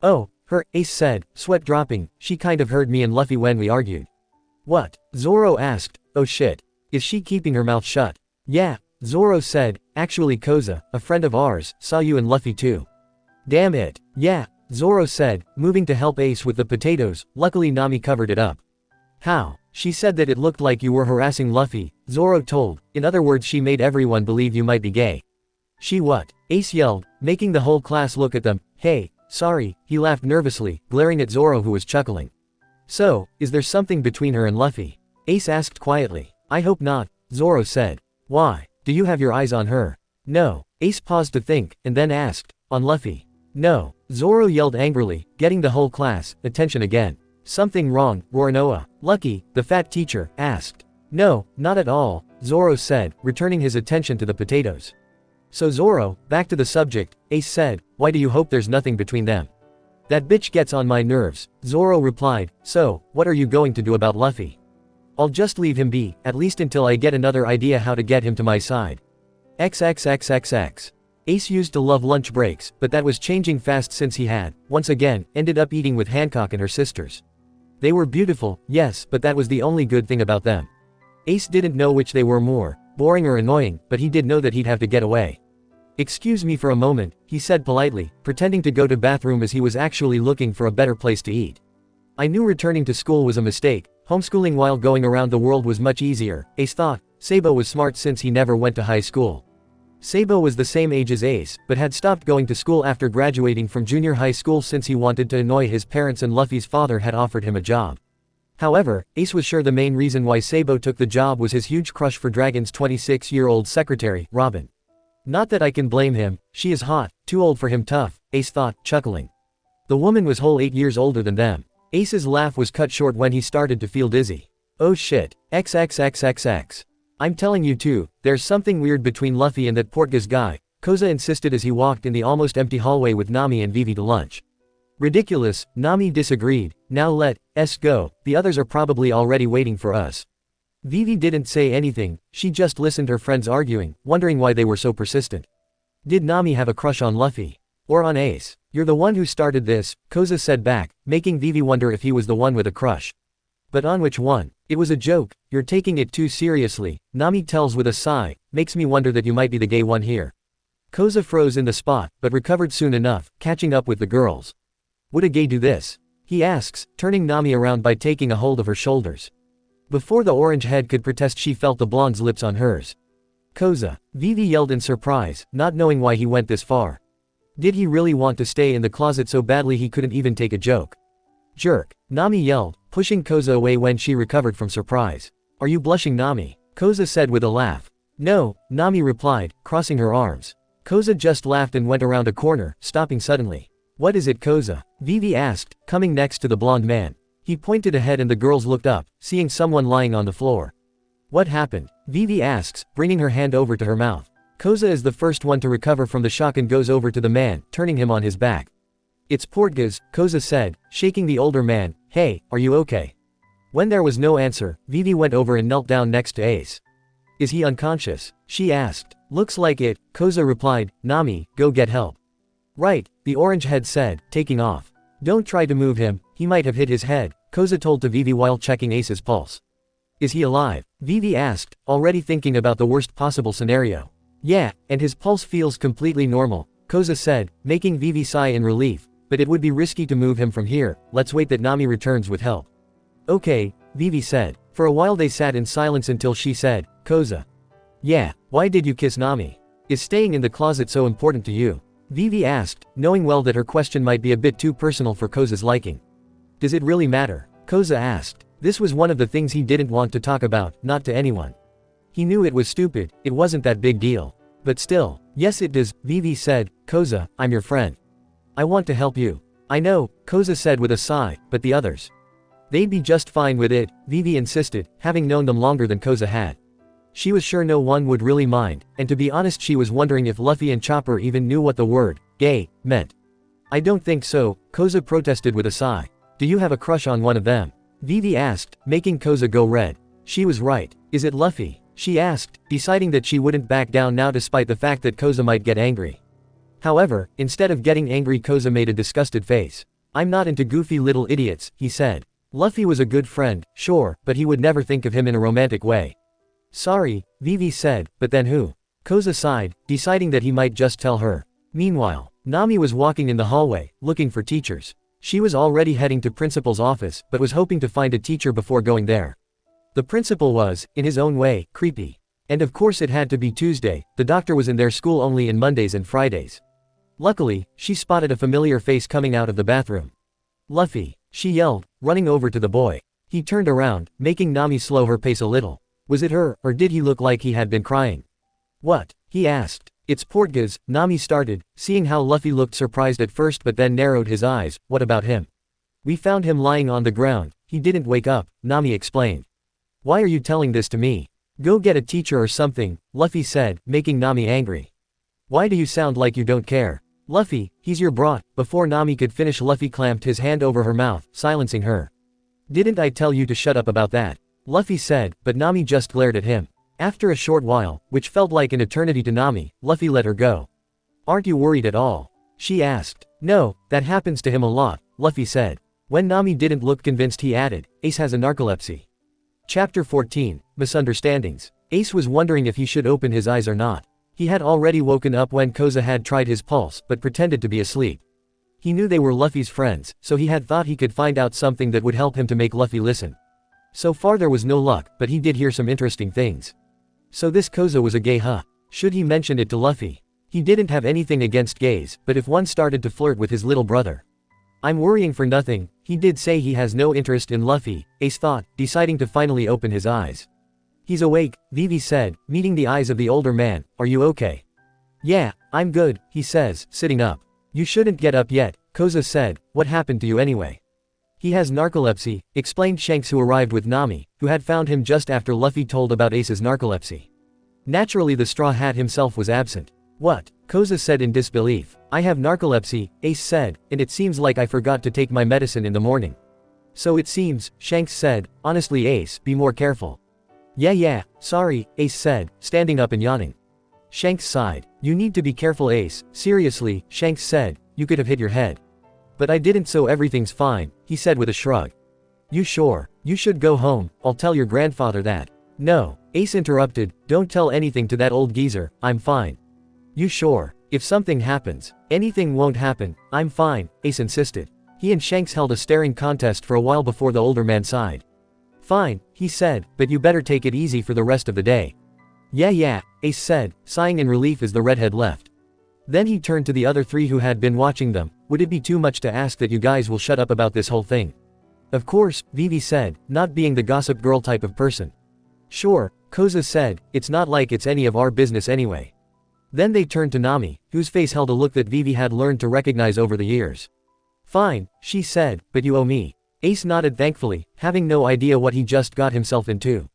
Oh, her, Ace said, sweat dropping. She kind of heard me and Luffy when we argued. What? Zoro asked. Oh shit. Is she keeping her mouth shut? Yeah, Zoro said, actually Koza, a friend of ours, saw you and Luffy too. Damn it. Yeah, Zoro said, moving to help Ace with the potatoes. Luckily Nami covered it up. How? She said that it looked like you were harassing Luffy, Zoro told. In other words, she made everyone believe you might be gay. She what? Ace yelled, making the whole class look at them. Hey, sorry, he laughed nervously, glaring at Zoro who was chuckling. So, is there something between her and Luffy? Ace asked quietly. I hope not, Zoro said. Why? Do you have your eyes on her? No. Ace paused to think, and then asked. On Luffy? No. Zoro yelled angrily, getting the whole class attention again. Something wrong, Roronoa? Lucky, the fat teacher, asked. No, not at all, Zoro said, returning his attention to the potatoes. So Zoro, back to the subject, Ace said, why do you hope there's nothing between them? That bitch gets on my nerves, Zoro replied. So, what are you going to do about Luffy? I'll just leave him be, at least until I get another idea how to get him to my side. XXXXX. Ace used to love lunch breaks, but that was changing fast since he had, once again, ended up eating with Hancock and her sisters. They were beautiful, yes, but that was the only good thing about them. Ace didn't know which they were more, boring or annoying, but he did know that he'd have to get away. Excuse me for a moment, he said politely, pretending to go to bathroom as he was actually looking for a better place to eat. I knew returning to school was a mistake. Homeschooling while going around the world was much easier, Ace thought. Sabo was smart since he never went to high school. Sabo was the same age as Ace, but had stopped going to school after graduating from junior high school since he wanted to annoy his parents and Luffy's father had offered him a job. However, Ace was sure the main reason why Sabo took the job was his huge crush for Dragon's 26-year-old secretary, Robin. Not that I can blame him, she is hot, too old for him tough, Ace thought, chuckling. The woman was whole 8 years older than them. Ace's laugh was cut short when he started to feel dizzy. Oh shit, XXXXX. I'm telling you too, there's something weird between Luffy and that Portgas guy, Koza insisted as he walked in the almost empty hallway with Nami and Vivi to lunch. Ridiculous, Nami disagreed, now let's go, the others are probably already waiting for us. Vivi didn't say anything, she just listened her friends arguing, wondering why they were so persistent. Did Nami have a crush on Luffy? Or on Ace? You're the one who started this, Koza said back, making Vivi wonder if he was the one with a crush. But on which one? It was a joke, you're taking it too seriously, Nami tells with a sigh, makes me wonder that you might be the gay one here. Koza froze in the spot, but recovered soon enough, catching up with the girls. Would a gay do this? He asks, turning Nami around by taking a hold of her shoulders. Before the orange head could protest she felt the blonde's lips on hers. Koza, Vivi yelled in surprise, not knowing why he went this far. Did he really want to stay in the closet so badly he couldn't even take a joke? Jerk, Nami yelled, pushing Koza away when she recovered from surprise. Are you blushing, Nami? Koza said with a laugh. No, Nami replied, crossing her arms. Koza just laughed and went around a corner, stopping suddenly. What is it, Koza? Vivi asked, coming next to the blonde man. He pointed ahead and the girls looked up, seeing someone lying on the floor. What happened? Vivi asks, bringing her hand over to her mouth. Koza is the first one to recover from the shock and goes over to the man, turning him on his back. It's Portgas, Koza said, shaking the older man. Hey, are you okay? When there was no answer, Vivi went over and knelt down next to Ace. Is he unconscious? She asked. Looks like it, Koza replied. Nami, go get help. Right, the orange head said, taking off. Don't try to move him, he might have hit his head, Koza told to Vivi while checking Ace's pulse. Is he alive? Vivi asked, already thinking about the worst possible scenario. Yeah, and his pulse feels completely normal, Koza said, making Vivi sigh in relief, but it would be risky to move him from here, let's wait that Nami returns with help. Okay, Vivi said. For a while they sat in silence until she said, Koza. Yeah, why did you kiss Nami? Is staying in the closet so important to you? Vivi asked, knowing well that her question might be a bit too personal for Koza's liking. Does it really matter? Koza asked. This was one of the things he didn't want to talk about, not to anyone. He knew it was stupid, it wasn't that big deal. But still, yes it does, Vivi said. Koza, I'm your friend. I want to help you. I know, Koza said with a sigh, but the others. They'd be just fine with it, Vivi insisted, having known them longer than Koza had. She was sure no one would really mind, and to be honest she was wondering if Luffy and Chopper even knew what the word, gay, meant. I don't think so, Koza protested with a sigh. Do you have a crush on one of them? Vivi asked, making Koza go red. She was right. Is it Luffy? She asked, deciding that she wouldn't back down now despite the fact that Koza might get angry. However, instead of getting angry Koza made a disgusted face. I'm not into goofy little idiots, he said. Luffy was a good friend, sure, but he would never think of him in a romantic way. Sorry, Vivi said, but then who? Koza sighed, deciding that he might just tell her. Meanwhile, Nami was walking in the hallway, looking for teachers. She was already heading to principal's office, but was hoping to find a teacher before going there. The principal was, in his own way, creepy. And of course it had to be Tuesday, the doctor was in their school only on Mondays and Fridays. Luckily, she spotted a familiar face coming out of the bathroom. Luffy, she yelled, running over to the boy. He turned around, making Nami slow her pace a little. Was it her, or did he look like he had been crying? What? He asked. It's Portgas, Nami started, seeing how Luffy looked surprised at first but then narrowed his eyes. What about him? We found him lying on the ground, he didn't wake up, Nami explained. Why are you telling this to me? Go get a teacher or something, Luffy said, making Nami angry. Why do you sound like you don't care? Luffy, he's your brat. Before Nami could finish Luffy clamped his hand over her mouth, silencing her. Didn't I tell you to shut up about that? Luffy said, but Nami just glared at him. After a short while, which felt like an eternity to Nami, Luffy let her go. Aren't you worried at all? She asked. No, that happens to him a lot, Luffy said. When Nami didn't look convinced he added, Ace has a narcolepsy. Chapter 14, Misunderstandings. Ace was wondering if he should open his eyes or not. He had already woken up when Koza had tried his pulse but pretended to be asleep. He knew they were Luffy's friends, so he had thought he could find out something that would help him to make Luffy listen. So far there was no luck, but he did hear some interesting things. So this Koza was a gay, huh? Should he mention it to Luffy? He didn't have anything against gays, but if one started to flirt with his little brother. I'm worrying for nothing, he did say he has no interest in Luffy, Ace thought, deciding to finally open his eyes. He's awake, Vivi said, meeting the eyes of the older man. Are you okay? Yeah, I'm good, he says, sitting up. You shouldn't get up yet, Koza said. What happened to you anyway? He has narcolepsy, explained Shanks, who arrived with Nami, who had found him just after Luffy told about Ace's narcolepsy. Naturally the Straw Hat himself was absent. What? Koza said in disbelief. I have narcolepsy, Ace said, and it seems like I forgot to take my medicine in the morning. So it seems, Shanks said. Honestly Ace, be more careful. Yeah, sorry, Ace said, standing up and yawning. Shanks sighed. You need to be careful Ace, seriously, Shanks said, you could have hit your head. But I didn't, so everything's fine, he said with a shrug. You sure? You should go home, I'll tell your grandfather that. No, Ace interrupted, don't tell anything to that old geezer, I'm fine. You sure? If something happens, anything won't happen, I'm fine, Ace insisted. He and Shanks held a staring contest for a while before the older man sighed. Fine, he said, but you better take it easy for the rest of the day. Yeah, Ace said, sighing in relief as the redhead left. Then he turned to the other three who had been watching them. Would it be too much to ask that you guys will shut up about this whole thing? Of course, Vivi said, not being the gossip girl type of person. Sure, Koza said, it's not like it's any of our business anyway. Then they turned to Nami, whose face held a look that Vivi had learned to recognize over the years. Fine, she said, but you owe me. Ace nodded thankfully, having no idea what he just got himself into.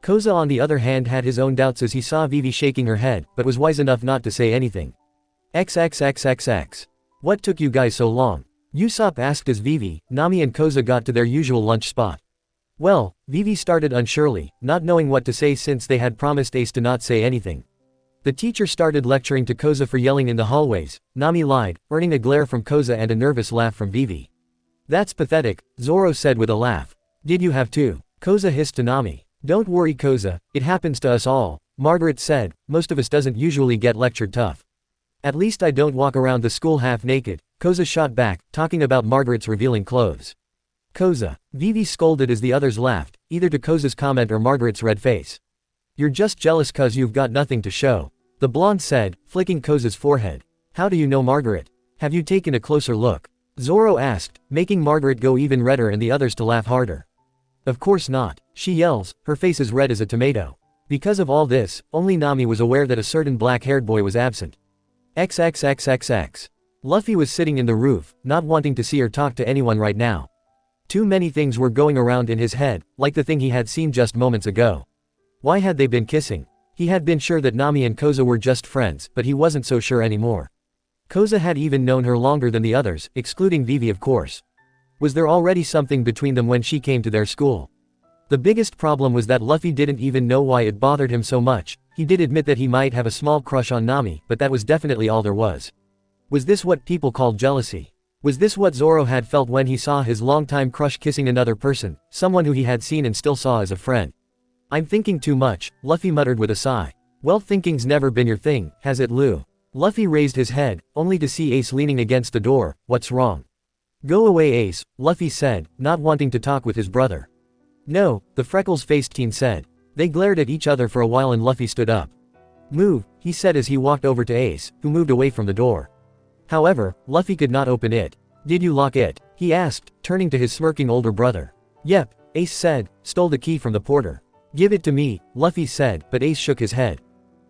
Koza on the other hand had his own doubts as he saw Vivi shaking her head, but was wise enough not to say anything. XXXXX. What took you guys so long? Usopp asked as Vivi, Nami and Koza got to their usual lunch spot. Well, Vivi started unsurely, not knowing what to say since they had promised Ace to not say anything. The teacher started lecturing to Koza for yelling in the hallways. Nami lied, earning a glare from Koza and a nervous laugh from Vivi. That's pathetic, Zoro said with a laugh. Did you have to? Koza hissed to Nami. Don't worry Koza, it happens to us all, Margaret said, most of us doesn't usually get lectured tough. At least I don't walk around the school half naked, Koza shot back, talking about Margaret's revealing clothes. Koza, Vivi scolded as the others laughed, either to Koza's comment or Margaret's red face. You're just jealous cause you've got nothing to show, the blonde said, flicking Koza's forehead. How do you know Margaret? Have you taken a closer look? Zoro asked, making Margaret go even redder and the others to laugh harder. Of course not, she yells, her face as red as a tomato. Because of all this, only Nami was aware that a certain black-haired boy was absent. XXXXX. Luffy was sitting in the roof, not wanting to see or talk to anyone right now. Too many things were going around in his head, like the thing he had seen just moments ago. Why had they been kissing? He had been sure that Nami and Koza were just friends, but he wasn't so sure anymore. Koza had even known her longer than the others, excluding Vivi of course. Was there already something between them when she came to their school? The biggest problem was that Luffy didn't even know why it bothered him so much. He did admit that he might have a small crush on Nami, but that was definitely all there was. Was this what people called jealousy? Was this what Zoro had felt when he saw his longtime crush kissing another person, someone who he had seen and still saw as a friend? I'm thinking too much, Luffy muttered with a sigh. Well, thinking's never been your thing, has it, Lu? Luffy raised his head, only to see Ace leaning against the door. What's wrong? Go away Ace, Luffy said, not wanting to talk with his brother. No, the freckles-faced teen said. They glared at each other for a while and Luffy stood up. Move, he said as he walked over to Ace, who moved away from the door. However, Luffy could not open it. Did you lock it? He asked, turning to his smirking older brother. Yep, Ace said, stole the key from the porter. Give it to me, Luffy said, but Ace shook his head.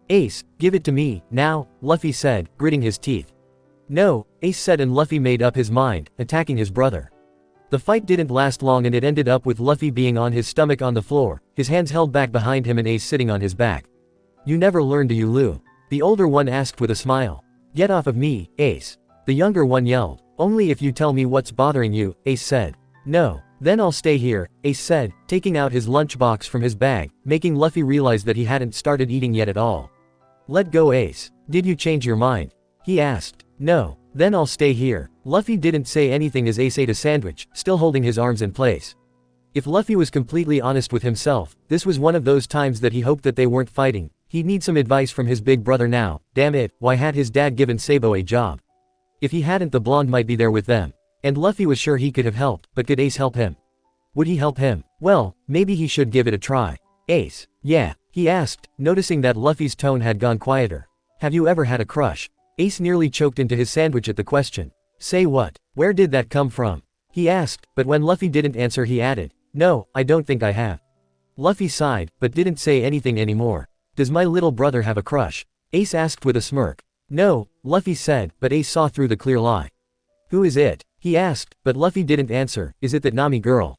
Ace, give it to me, now, Luffy said, gritting his teeth. No, Ace said and Luffy made up his mind, attacking his brother. The fight didn't last long and it ended up with Luffy being on his stomach on the floor, his hands held back behind him and Ace sitting on his back. You never learn, do you, Lu? The older one asked with a smile. Get off of me, Ace. The younger one yelled. Only if you tell me what's bothering you, Ace said. No, Then I'll stay here, Ace said, taking out his lunchbox from his bag, making Luffy realize that he hadn't started eating yet at all. Let go, Ace. Did you change your mind? He asked. No. Then I'll stay here. Luffy didn't say anything as Ace ate a sandwich, still holding his arms in place. If Luffy was completely honest with himself, this was one of those times that he hoped that they weren't fighting. He'd need some advice from his big brother now. Damn it, why had his dad given Sabo a job? If he hadn't, the blonde might be there with them. And Luffy was sure he could have helped, but could Ace help him? Would he help him? Well, maybe he should give it a try. Ace. Yeah, he asked, noticing that Luffy's tone had gone quieter. Have you ever had a crush? Ace nearly choked into his sandwich at the question. Say what? Where did that come from? He asked, but when Luffy didn't answer he added. No, I don't think I have. Luffy sighed, but didn't say anything anymore. Does my little brother have a crush? Ace asked with a smirk. No, Luffy said, but Ace saw through the clear lie. Who is it? He asked, but Luffy didn't answer. Is it that Nami girl?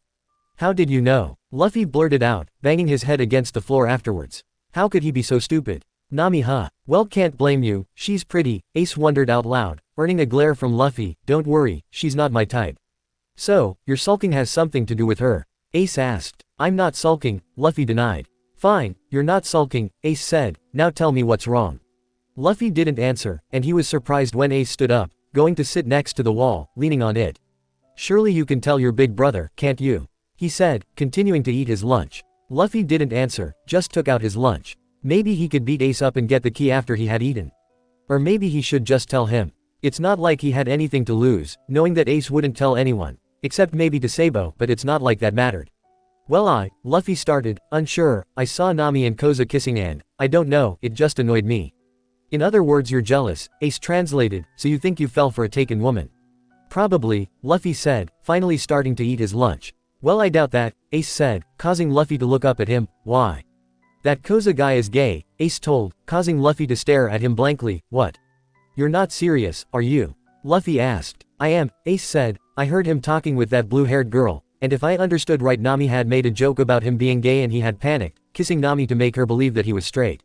How did you know? Luffy blurted out, banging his head against the floor afterwards. How could he be so stupid? Nami, huh? Well, can't blame you, she's pretty, Ace wondered out loud, earning a glare from Luffy. Don't worry, she's not my type. So, your sulking has something to do with her? Ace asked. I'm not sulking, Luffy denied. Fine, you're not sulking, Ace said, now tell me what's wrong. Luffy didn't answer, and he was surprised when Ace stood up, going to sit next to the wall, leaning on it. Surely you can tell your big brother, can't you? He said, continuing to eat his lunch. Luffy didn't answer, just took out his lunch. Maybe he could beat Ace up and get the key after he had eaten. Or maybe he should just tell him. It's not like he had anything to lose, knowing that Ace wouldn't tell anyone. Except maybe to Sabo, but it's not like that mattered. Well, Luffy started, unsure, I saw Nami and Koza kissing and, I don't know, it just annoyed me. In other words, you're jealous, Ace translated, so you think you fell for a taken woman. Probably, Luffy said, finally starting to eat his lunch. Well, I doubt that, Ace said, causing Luffy to look up at him. Why? That Koza guy is gay, Ace told, causing Luffy to stare at him blankly. What? You're not serious, are you? Luffy asked. I am, Ace said, I heard him talking with that blue-haired girl, and if I understood right, Nami had made a joke about him being gay and he had panicked, kissing Nami to make her believe that he was straight.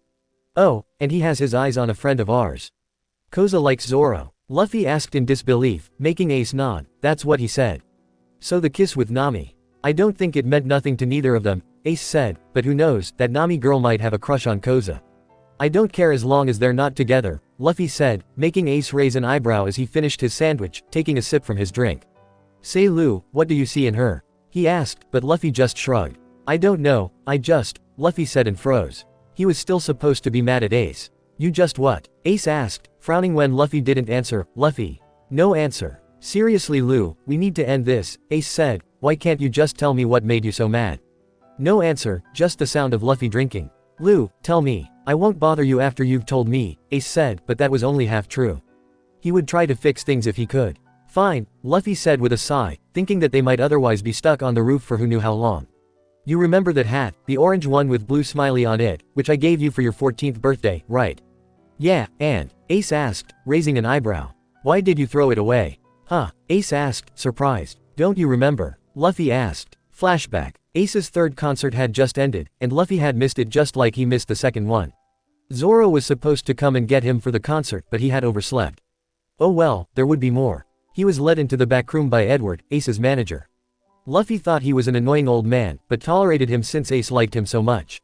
Oh, and he has his eyes on a friend of ours. Koza likes Zoro. Luffy asked in disbelief, making Ace nod. That's what he said. So the kiss with Nami. I don't think it meant nothing to neither of them, Ace said, but who knows, that Nami girl might have a crush on Koza. I don't care as long as they're not together, Luffy said, making Ace raise an eyebrow as he finished his sandwich, taking a sip from his drink. Say Lu, what do you see in her? He asked, but Luffy just shrugged. I don't know, Luffy said and froze. He was still supposed to be mad at Ace. You just what? Ace asked, frowning when Luffy didn't answer. Luffy. No answer. Seriously Lu, we need to end this, Ace said, why can't you just tell me what made you so mad? No answer, just the sound of Luffy drinking. Lu, tell me. I won't bother you after you've told me, Ace said, but that was only half true. He would try to fix things if he could. Fine, Luffy said with a sigh, thinking that they might otherwise be stuck on the roof for who knew how long. You remember that hat, the orange one with blue smiley on it, which I gave you for your 14th birthday, right? Yeah, and, Ace asked, raising an eyebrow. Why did you throw it away? Huh, Ace asked, surprised. Don't you remember? Luffy asked. Flashback. Ace's third concert had just ended, and Luffy had missed it just like he missed the second one. Zoro was supposed to come and get him for the concert, but he had overslept. Oh well, there would be more. He was led into the back room by Edward, Ace's manager. Luffy thought he was an annoying old man, but tolerated him since Ace liked him so much.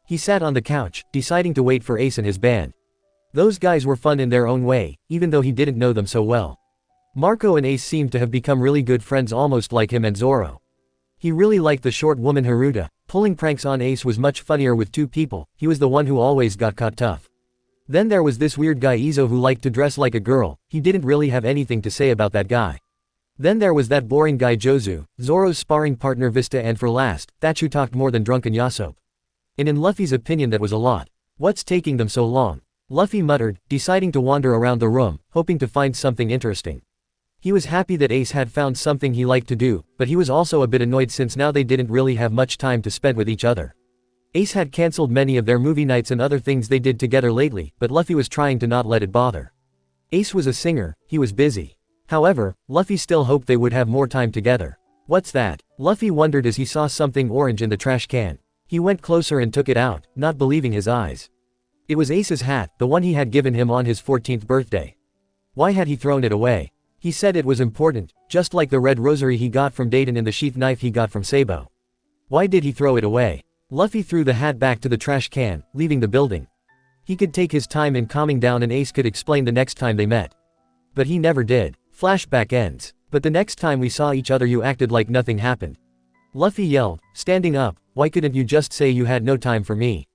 He sat on the couch, deciding to wait for Ace and his band. Those guys were fun in their own way, even though he didn't know them so well. Marco and Ace seemed to have become really good friends, almost like him and Zoro. He really liked the short woman Haruta. Pulling pranks on Ace was much funnier with two people. He was the one who always got caught tough. Then there was this weird guy Izo who liked to dress like a girl. He didn't really have anything to say about that guy. Then there was that boring guy Jozu, Zoro's sparring partner Vista, and for last, Thatch, talked more than drunken Yasop. And in Luffy's opinion that was a lot. What's taking them so long? Luffy muttered, deciding to wander around the room, hoping to find something interesting. He was happy that Ace had found something he liked to do, but he was also a bit annoyed since now they didn't really have much time to spend with each other. Ace had cancelled many of their movie nights and other things they did together lately, but Luffy was trying to not let it bother. Ace was a singer, he was busy. However, Luffy still hoped they would have more time together. What's that? Luffy wondered as he saw something orange in the trash can. He went closer and took it out, not believing his eyes. It was Ace's hat, the one he had given him on his 14th birthday. Why had he thrown it away? He said it was important, just like the red rosary he got from Dayton and the sheath knife he got from Sabo. Why did he throw it away? Luffy threw the hat back to the trash can, leaving the building. He could take his time in calming down and Ace could explain the next time they met. But he never did. Flashback ends. But the next time we saw each other you acted like nothing happened. Luffy yelled, standing up, why couldn't you just say you had no time for me?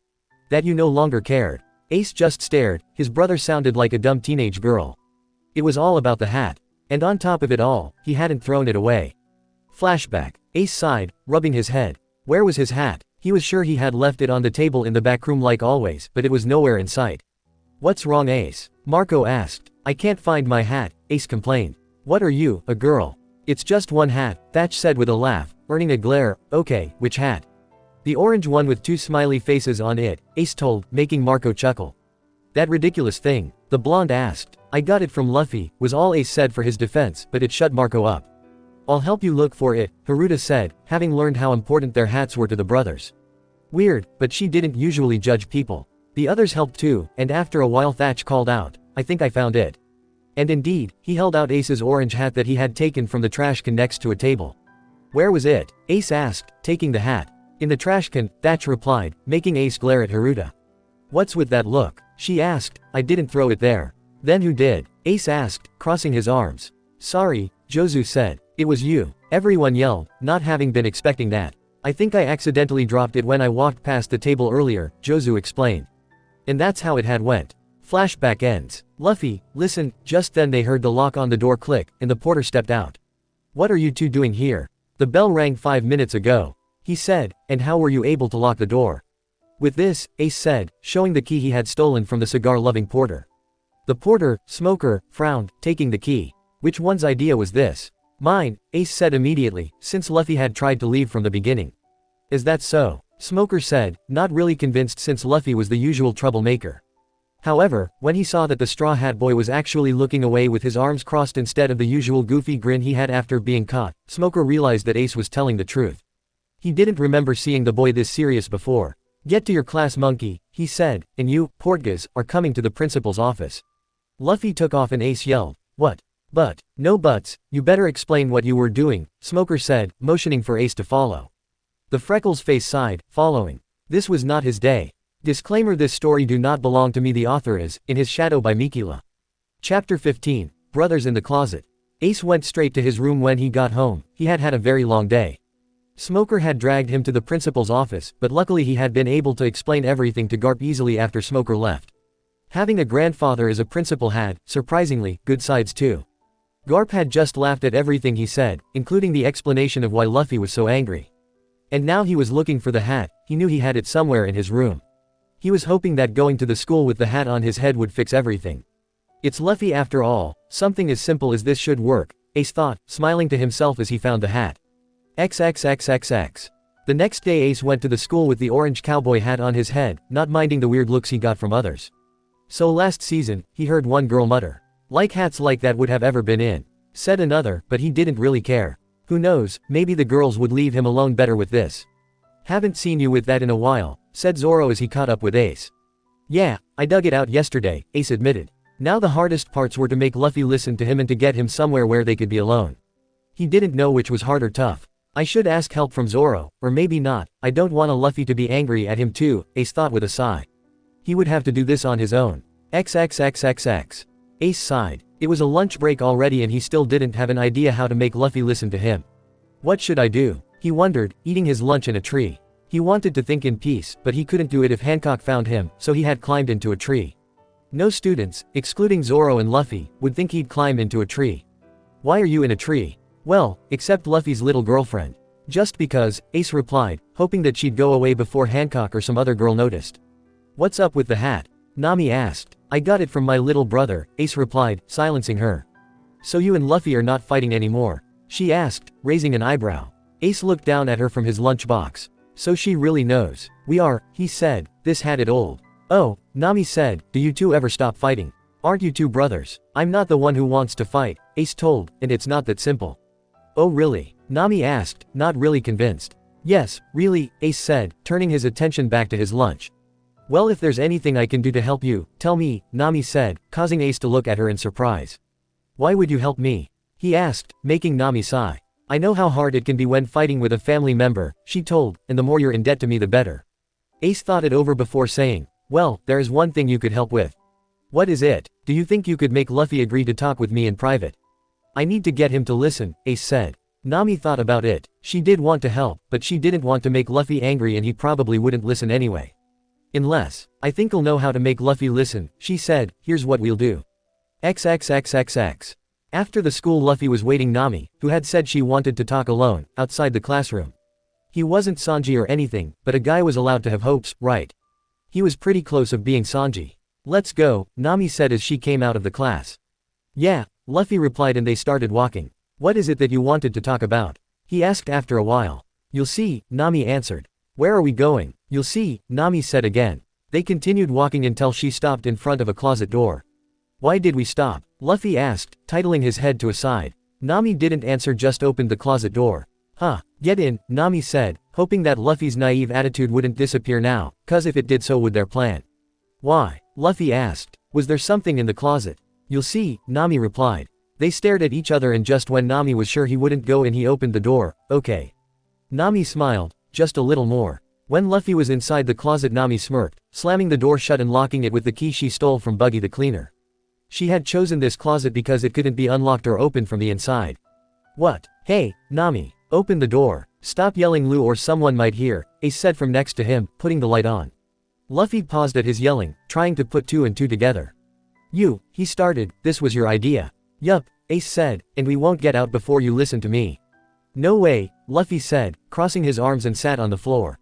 That you no longer cared. Ace just stared, his brother sounded like a dumb teenage girl. It was all about the hat. And on top of it all, he hadn't thrown it away. Flashback. Ace sighed, rubbing his head. Where was his hat? He was sure he had left it on the table in the back room like always, but it was nowhere in sight. What's wrong, Ace? Marco asked. I can't find my hat, Ace complained. What are you, a girl? It's just one hat, Thatch said with a laugh, earning a glare. Okay, which hat? The orange one with 2 smiley faces on it, Ace told, making Marco chuckle. That ridiculous thing, the blonde asked. I got it from Luffy, was all Ace said for his defense, but it shut Marco up. I'll help you look for it, Haruta said, having learned how important their hats were to the brothers. Weird, but she didn't usually judge people. The others helped too, and after a while Thatch called out, I think I found it. And indeed, he held out Ace's orange hat that he had taken from the trash can next to a table. Where was it? Ace asked, taking the hat. In the trash can, Thatch replied, making Ace glare at Haruta. What's with that look? She asked. I didn't throw it there. Then who did? Ace asked, crossing his arms. Sorry, Jozu said. It was you. Everyone yelled, not having been expecting that. I think I accidentally dropped it when I walked past the table earlier, Jozu explained. And that's how it had went. Flashback ends. Luffy, listen, just then they heard the lock on the door click, and the porter stepped out. What are you two doing here? The bell rang 5 minutes ago. He said, and how were you able to lock the door? With this, Ace said, showing the key he had stolen from the cigar-loving porter. The porter, Smoker, frowned, taking the key. Which one's idea was this? Mine, Ace said immediately, since Luffy had tried to leave from the beginning. Is that so? Smoker said, not really convinced since Luffy was the usual troublemaker. However, when he saw that the Straw Hat Boy was actually looking away with his arms crossed instead of the usual goofy grin he had after being caught, Smoker realized that Ace was telling the truth. He didn't remember seeing the boy this serious before. Get to your class, monkey, he said, and you, Portgas, are coming to the principal's office. Luffy took off and Ace yelled, what? But, no buts, you better explain what you were doing, Smoker said, motioning for Ace to follow. The Freckles face sighed, following. This was not his day. Disclaimer: this story do not belong to me. The author is, In His Shadow by Mikila. Chapter 15, Brothers in the Closet. Ace went straight to his room when he got home. He had had a very long day. Smoker had dragged him to the principal's office, but luckily he had been able to explain everything to Garp easily after Smoker left. Having a grandfather as a principal had, surprisingly, good sides too. Garp had just laughed at everything he said, including the explanation of why Luffy was so angry. And now he was looking for the hat. He knew he had it somewhere in his room. He was hoping that going to the school with the hat on his head would fix everything. It's Luffy after all, something as simple as this should work, Ace thought, smiling to himself as he found the hat. XXXXX. The next day Ace went to the school with the orange cowboy hat on his head, not minding the weird looks he got from others. So last season, he heard one girl mutter, like hats like that would have ever been in. Said another, but he didn't really care. Who knows, maybe the girls would leave him alone better with this. Haven't seen you with that in a while, said Zoro as he caught up with Ace. Yeah, I dug it out yesterday, Ace admitted. Now the hardest parts were to make Luffy listen to him and to get him somewhere where they could be alone. He didn't know which was hard or tough. I should ask help from Zoro, or maybe not. I don't want a Luffy to be angry at him too, Ace thought with a sigh. He would have to do this on his own. XXXXX. Ace sighed. It was a lunch break already and he still didn't have an idea how to make Luffy listen to him. What should I do? He wondered, eating his lunch in a tree. He wanted to think in peace, but he couldn't do it if Hancock found him, so he had climbed into a tree. No students, excluding Zoro and Luffy, would think he'd climb into a tree. Why are you in a tree? Well, except Luffy's little girlfriend. Just because, Ace replied, hoping that she'd go away before Hancock or some other girl noticed. What's up with the hat? Nami asked. I got it from my little brother, Ace replied, silencing her. So you and Luffy are not fighting anymore? She asked, raising an eyebrow. Ace looked down at her from his lunchbox. So she really knows. We are, he said, this hat it old. Oh, Nami said, do you two ever stop fighting? Aren't you two brothers? I'm not the one who wants to fight, Ace told, and it's not that simple. Oh really? Nami asked, not really convinced. Yes, really, Ace said, turning his attention back to his lunch. Well, if there's anything I can do to help you, tell me, Nami said, causing Ace to look at her in surprise. Why would you help me? He asked, making Nami sigh. I know how hard it can be when fighting with a family member, she told, and the more you're in debt to me the better. Ace thought it over before saying, well, there is one thing you could help with. What is it? Do you think you could make Luffy agree to talk with me in private? I need to get him to listen, Ace said. Nami thought about it. She did want to help, but she didn't want to make Luffy angry and he probably wouldn't listen anyway. Unless, I think I'll know how to make Luffy listen, she said. Here's what we'll do. XXXXX. After the school, Luffy was waiting Nami, who had said she wanted to talk alone, outside the classroom. He wasn't Sanji or anything, but a guy was allowed to have hopes, right? He was pretty close of being Sanji. Let's go, Nami said as she came out of the class. Yeah, Luffy replied and they started walking. What is it that you wanted to talk about? He asked after a while. You'll see, Nami answered. Where are we going? You'll see, Nami said again. They continued walking until she stopped in front of a closet door. Why did we stop? Luffy asked, titling his head to a side. Nami didn't answer, just opened the closet door. Huh, get in, Nami said, hoping that Luffy's naive attitude wouldn't disappear now, cause if it did so would their plan. Why? Luffy asked. Was there something in the closet? You'll see, Nami replied. They stared at each other and just when Nami was sure he wouldn't go in he opened the door. Okay. Nami smiled, just a little more. When Luffy was inside the closet, Nami smirked, slamming the door shut and locking it with the key she stole from Buggy the Cleaner. She had chosen this closet because it couldn't be unlocked or opened from the inside. What? Hey, Nami, open the door. Stop yelling, Lou, or someone might hear, Ace said from next to him, putting the light on. Luffy paused at his yelling, trying to put two and two together. You, he started, this was your idea. Yup, Ace said, and we won't get out before you listen to me. No way, Luffy said, crossing his arms and sat on the floor.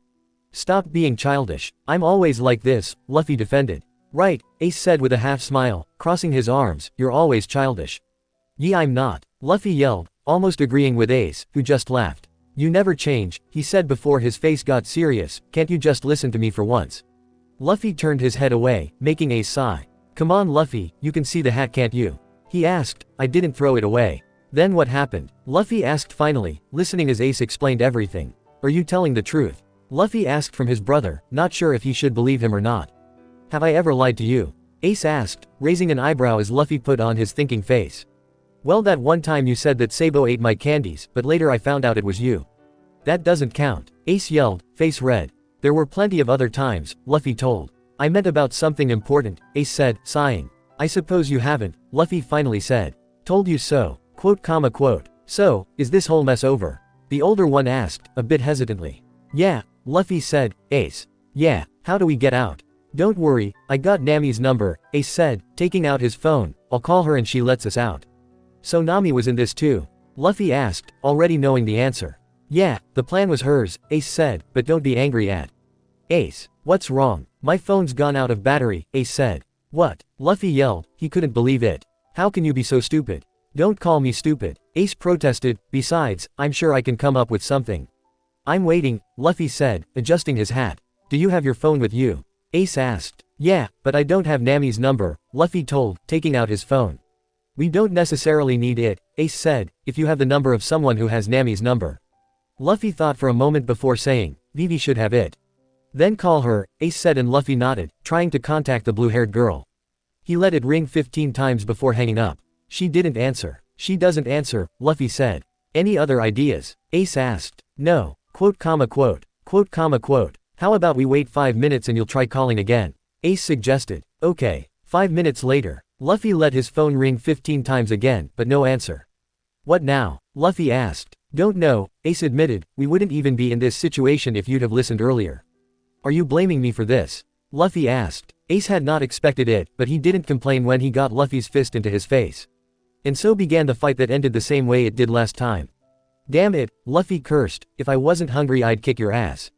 Stop being childish, I'm always like this, Luffy defended. Right, Ace said with a half smile, crossing his arms, you're always childish. Yeah, I'm not, Luffy yelled, almost agreeing with Ace, who just laughed. You never change, he said before his face got serious, can't you just listen to me for once? Luffy turned his head away, making Ace sigh. Come on Luffy, you can see the hat, can't you? He asked. I didn't throw it away. Then what happened? Luffy asked finally, listening as Ace explained everything. Are you telling the truth? Luffy asked from his brother, not sure if he should believe him or not. Have I ever lied to you? Ace asked, raising an eyebrow as Luffy put on his thinking face. Well, that one time you said that Sabo ate my candies, but later I found out it was you. That doesn't count, Ace yelled, face red. There were plenty of other times, Luffy told. I meant about something important, Ace said, sighing. I suppose you haven't, Luffy finally said. Told you so, quote. So, is this whole mess over? The older one asked, a bit hesitantly. Yeah, Luffy said. Ace. Yeah, how do we get out? Don't worry, I got Nami's number, Ace said, taking out his phone. I'll call her and she lets us out. So Nami was in this too? Luffy asked, already knowing the answer. Yeah, the plan was hers, Ace said, but don't be angry at Ace. What's wrong? My phone's gone out of battery, Ace said. What? Luffy yelled, he couldn't believe it. How can you be so stupid? Don't call me stupid, Ace protested, besides, I'm sure I can come up with something. I'm waiting, Luffy said, adjusting his hat. Do you have your phone with you? Ace asked. Yeah, but I don't have Nami's number, Luffy told, taking out his phone. We don't necessarily need it, Ace said, if you have the number of someone who has Nami's number. Luffy thought for a moment before saying, Vivi should have it. Then call her, Ace said, and Luffy nodded, trying to contact the blue-haired girl. He let it ring 15 times before hanging up. She didn't answer. She doesn't answer, Luffy said. Any other ideas? Ace asked. No, quote. How about we wait 5 minutes and you'll try calling again? Ace suggested. Okay. 5 minutes later, Luffy let his phone ring 15 times again, but no answer. What now? Luffy asked. Don't know, Ace admitted, we wouldn't even be in this situation if you'd have listened earlier. Are you blaming me for this? Luffy asked. Ace had not expected it, but he didn't complain when he got Luffy's fist into his face. And so began the fight that ended the same way it did last time. Damn it, Luffy cursed, if I wasn't hungry I'd kick your ass.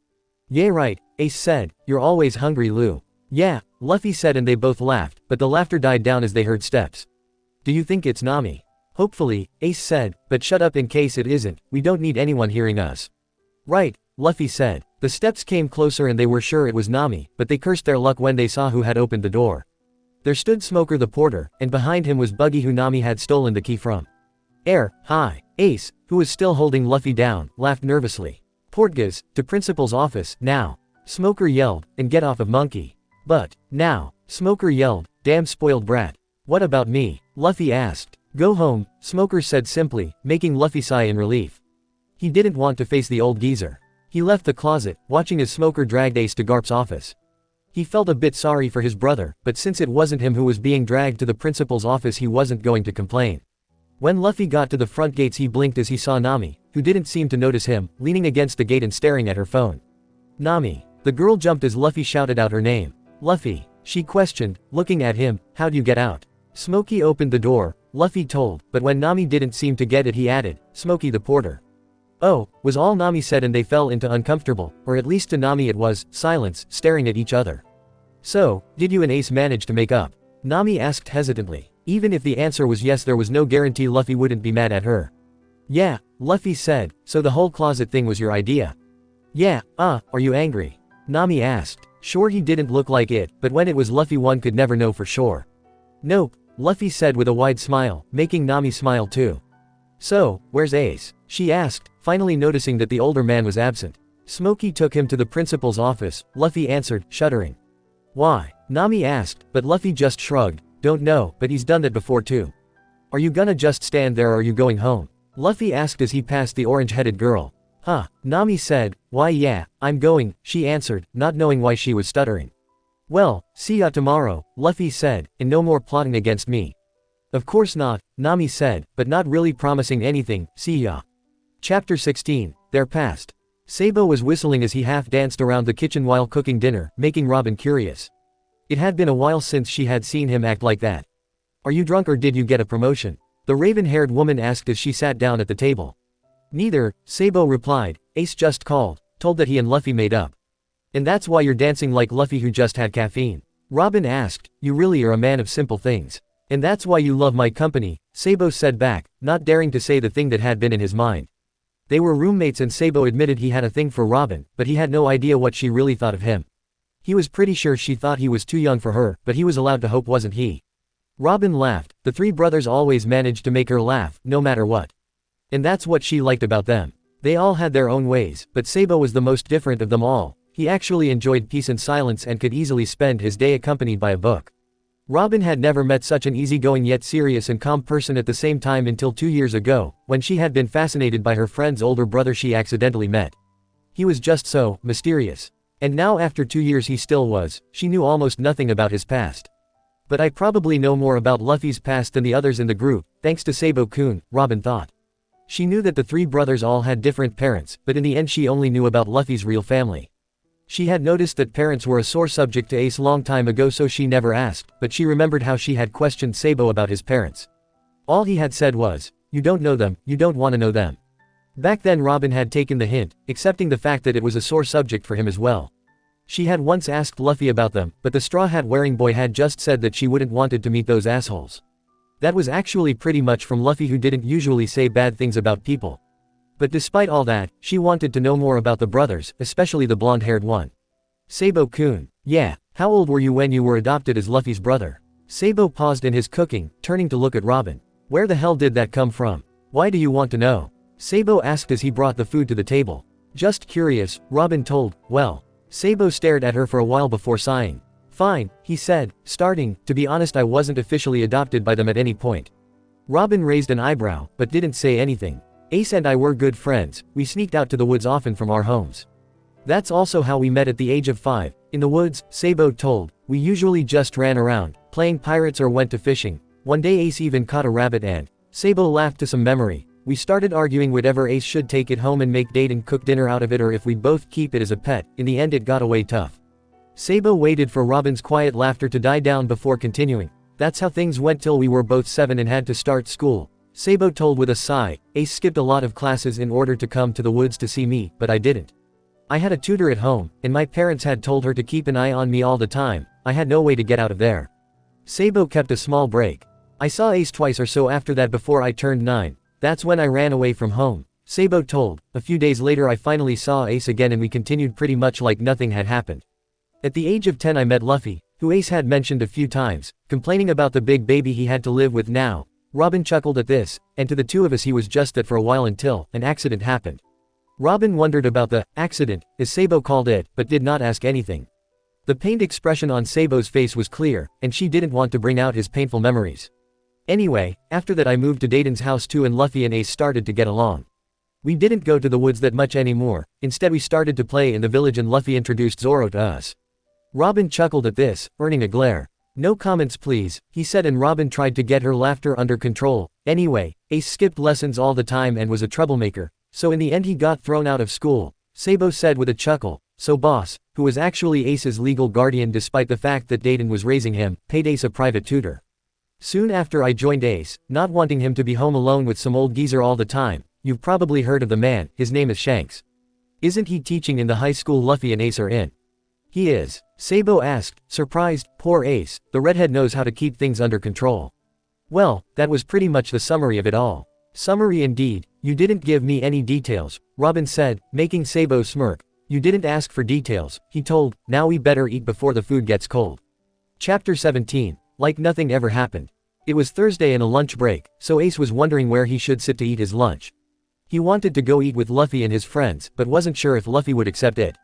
Yeah right, Ace said, you're always hungry, Lou. Yeah, Luffy said, and they both laughed, but the laughter died down as they heard steps. Do you think it's Nami? Hopefully, Ace said, but shut up in case it isn't, we don't need anyone hearing us. Right, Luffy said. The steps came closer and they were sure it was Nami, but they cursed their luck when they saw who had opened the door. There stood Smoker the porter, and behind him was Buggy, who Nami had stolen the key from. Hi. Ace, who was still holding Luffy down, laughed nervously. Portgas, to principal's office, now. Smoker yelled, and get off of Monkey. But, now, Smoker yelled, damn spoiled brat. What about me? Luffy asked. Go home, Smoker said simply, making Luffy sigh in relief. He didn't want to face the old geezer. He left the closet, watching as Smoker dragged Ace to Garp's office. He felt a bit sorry for his brother, but since it wasn't him who was being dragged to the principal's office, he wasn't going to complain. When Luffy got to the front gates, he blinked as he saw Nami, who didn't seem to notice him, leaning against the gate and staring at her phone. Nami. The girl jumped as Luffy shouted out her name. Luffy. She questioned, looking at him, how'd you get out? Smokey opened the door, Luffy told, but when Nami didn't seem to get it, he added, Smokey the porter. Oh, was all Nami said, and they fell into uncomfortable, or at least to Nami it was, silence, staring at each other. So, did you and Ace manage to make up? Nami asked hesitantly. Even if the answer was yes, there was no guarantee Luffy wouldn't be mad at her. Yeah, Luffy said, so the whole closet thing was your idea? Yeah, are you angry? Nami asked. Sure, he didn't look like it, but when it was Luffy one could never know for sure. Nope, Luffy said with a wide smile, making Nami smile too. So, where's Ace? She asked, finally noticing that the older man was absent. Smokey took him to the principal's office, Luffy answered, shuddering. Why? Nami asked, but Luffy just shrugged, don't know, but he's done that before too. Are you gonna just stand there or are you going home? Luffy asked as he passed the orange-headed girl. Huh, Nami said, why yeah, I'm going, she answered, not knowing why she was stuttering. Well, see ya tomorrow, Luffy said, and no more plotting against me. Of course not, Nami said, but not really promising anything, see ya. Chapter 16, Their Past. Sabo was whistling as he half-danced around the kitchen while cooking dinner, making Robin curious. It had been a while since she had seen him act like that. Are you drunk or did you get a promotion? The raven-haired woman asked as she sat down at the table. Neither, Sabo replied, Ace just called, told that he and Luffy made up. And that's why you're dancing like Luffy who just had caffeine? Robin asked, you really are a man of simple things. And that's why you love my company, Sabo said back, not daring to say the thing that had been in his mind. They were roommates and Sabo admitted he had a thing for Robin, but he had no idea what she really thought of him. He was pretty sure she thought he was too young for her, but he was allowed to hope, wasn't he? Robin laughed. The three brothers always managed to make her laugh, no matter what. And that's what she liked about them. They all had their own ways, but Sabo was the most different of them all. He actually enjoyed peace and silence and could easily spend his day accompanied by a book. Robin had never met such an easygoing yet serious and calm person at the same time until 2 years ago, when she had been fascinated by her friend's older brother she accidentally met. He was just so mysterious. And now after 2 years he still was. She knew almost nothing about his past. But I probably know more about Luffy's past than the others in the group, thanks to Sabo-kun, Robin thought. She knew that the three brothers all had different parents, but in the end she only knew about Luffy's real family. She had noticed that parents were a sore subject to Ace long time ago, so she never asked, but she remembered how she had questioned Sabo about his parents. All he had said was, you don't know them, you don't want to know them. Back then Robin had taken the hint, accepting the fact that it was a sore subject for him as well. She had once asked Luffy about them, but the straw hat wearing boy had just said that she wouldn't wanted to meet those assholes. That was actually pretty much from Luffy, who didn't usually say bad things about people. But despite all that, she wanted to know more about the brothers, especially the blonde-haired one. Sabo-kun. Yeah, how old were you when you were adopted as Luffy's brother? Sabo paused in his cooking, turning to look at Robin. Where the hell did that come from? Why do you want to know? Sabo asked as he brought the food to the table. Just curious, Robin told. Well. Sabo stared at her for a while before sighing. Fine, he said, to be honest, I wasn't officially adopted by them at any point. Robin raised an eyebrow, but didn't say anything. Ace and I were good friends, we sneaked out to the woods often from our homes. That's also how we met at the age of 5, in the woods, Sabo told. We usually just ran around, playing pirates or went to fishing. One day Ace even caught a rabbit and, Sabo laughed to some memory. We started arguing whether Ace should take it home and make date and cook dinner out of it, or if we'd both keep it as a pet. In the end it got away tough. Sabo waited for Robin's quiet laughter to die down before continuing. That's how things went till we were both 7 and had to start school. Sabo told with a sigh. Ace skipped a lot of classes in order to come to the woods to see me, but I didn't. I had a tutor at home, and my parents had told her to keep an eye on me all the time. I had no way to get out of there. Sabo kept a small break. I saw Ace twice or so after that before I turned 9. That's when I ran away from home. Sabo told. A few days later I finally saw Ace again and we continued pretty much like nothing had happened. At the age of 10 I met Luffy, who Ace had mentioned a few times, complaining about the big baby he had to live with now. Robin chuckled at this, and to the two of us he was just that for a while until an accident happened. Robin wondered about the accident, as Sabo called it, but did not ask anything. The pained expression on Sabo's face was clear, and she didn't want to bring out his painful memories. Anyway, after that I moved to Dayton's house too and Luffy and Ace started to get along. We didn't go to the woods that much anymore, instead we started to play in the village and Luffy introduced Zoro to us. Robin chuckled at this, earning a glare. No comments please, he said and Robin tried to get her laughter under control. Anyway, Ace skipped lessons all the time and was a troublemaker, so in the end he got thrown out of school. Sabo said with a chuckle, so boss, who was actually Ace's legal guardian despite the fact that Dayton was raising him, paid Ace a private tutor. Soon after I joined Ace, not wanting him to be home alone with some old geezer all the time. You've probably heard of the man, his name is Shanks. Isn't he teaching in the high school Luffy and Ace are in? He is, Sabo asked, surprised. Poor Ace, the redhead knows how to keep things under control. Well, that was pretty much the summary of it all. Summary indeed, you didn't give me any details, Robin said, making Sabo smirk. You didn't ask for details, he told, now we better eat before the food gets cold. Chapter 17, like nothing ever happened. It was Thursday and a lunch break, so Ace was wondering where he should sit to eat his lunch. He wanted to go eat with Luffy and his friends, but wasn't sure if Luffy would accept it.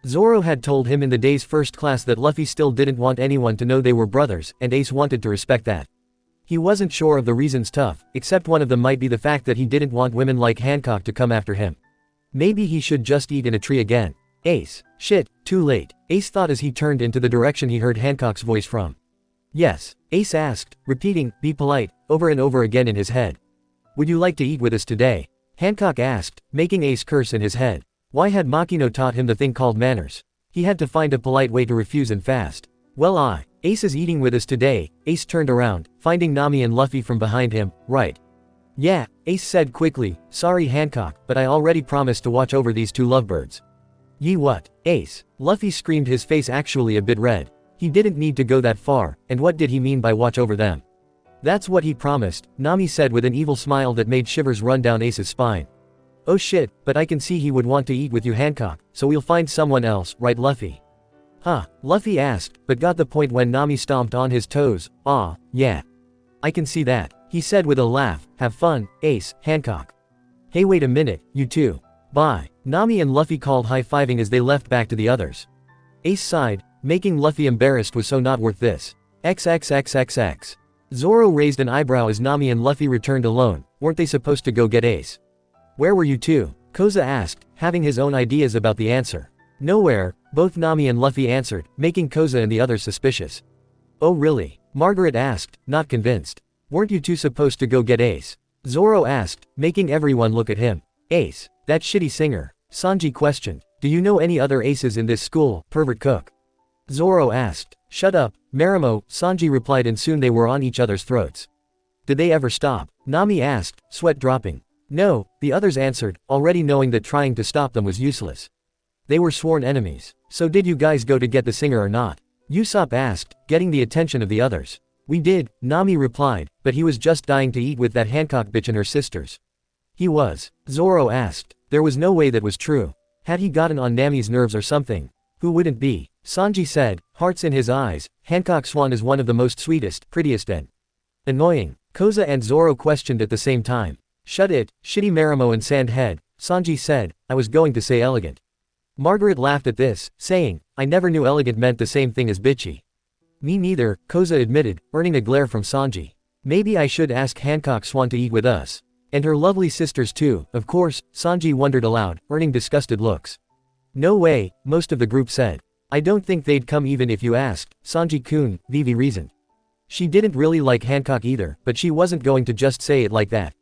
Zoro had told him in the day's first class that Luffy still didn't want anyone to know they were brothers, and Ace wanted to respect that. He wasn't sure of the reasons tough, except one of them might be the fact that he didn't want women like Hancock to come after him. Maybe he should just eat in a tree again. Ace. Shit, too late, Ace thought as he turned into the direction he heard Hancock's voice from. Yes, Ace asked, repeating, be polite, over and over again in his head. Would you like to eat with us today? Hancock asked, making Ace curse in his head. Why had Makino taught him the thing called manners? He had to find a polite way to refuse and fast. Well Ace is eating with us today. Ace turned around, finding Nami and Luffy from behind him. Right. Yeah, Ace said quickly, sorry Hancock, but I already promised to watch over these two lovebirds. Ye what? Ace. Luffy screamed, his face actually a bit red. He didn't need to go that far, and what did he mean by watch over them? That's what he promised, Nami said with an evil smile that made shivers run down Ace's spine. Oh shit, but I can see he would want to eat with you Hancock, so we'll find someone else, right Luffy? Huh, Luffy asked, but got the point when Nami stomped on his toes. Yeah. I can see that, he said with a laugh, have fun, Ace, Hancock. Hey wait a minute, you two. Bye. Nami and Luffy called high-fiving as they left back to the others. Ace sighed, making Luffy embarrassed was so not worth this. XXXXX. Zoro raised an eyebrow as Nami and Luffy returned alone. Weren't they supposed to go get Ace? Where were you two? Koza asked, having his own ideas about the answer. Nowhere, both Nami and Luffy answered, making Koza and the others suspicious. Oh really? Margaret asked, not convinced. Weren't you two supposed to go get Ace? Zoro asked, making everyone look at him. Ace, that shitty singer. Sanji questioned. Do you know any other aces in this school, pervert cook? Zoro asked. Shut up, Marimo, Sanji replied, and soon they were on each other's throats. Did they ever stop? Nami asked, sweat dropping. No, the others answered, already knowing that trying to stop them was useless. They were sworn enemies. So did you guys go to get the singer or not? Usopp asked, getting the attention of the others. We did, Nami replied, but he was just dying to eat with that Hancock bitch and her sisters. He was? Zoro asked. There was no way that was true. Had he gotten on Nami's nerves or something? Who wouldn't be? Sanji said, hearts in his eyes. Hancock Swan is one of the most sweetest, prettiest and annoying. Koza and Zoro questioned at the same time. Shut it, shitty Marimo and Sandhead, Sanji said, I was going to say elegant. Margaret laughed at this, saying, I never knew elegant meant the same thing as bitchy. Me neither, Koza admitted, earning a glare from Sanji. Maybe I should ask Hancock Swan to eat with us. And her lovely sisters too, of course, Sanji wondered aloud, earning disgusted looks. No way, most of the group said. I don't think they'd come even if you asked, Sanji-kun, Vivi reasoned. She didn't really like Hancock either, but she wasn't going to just say it like that.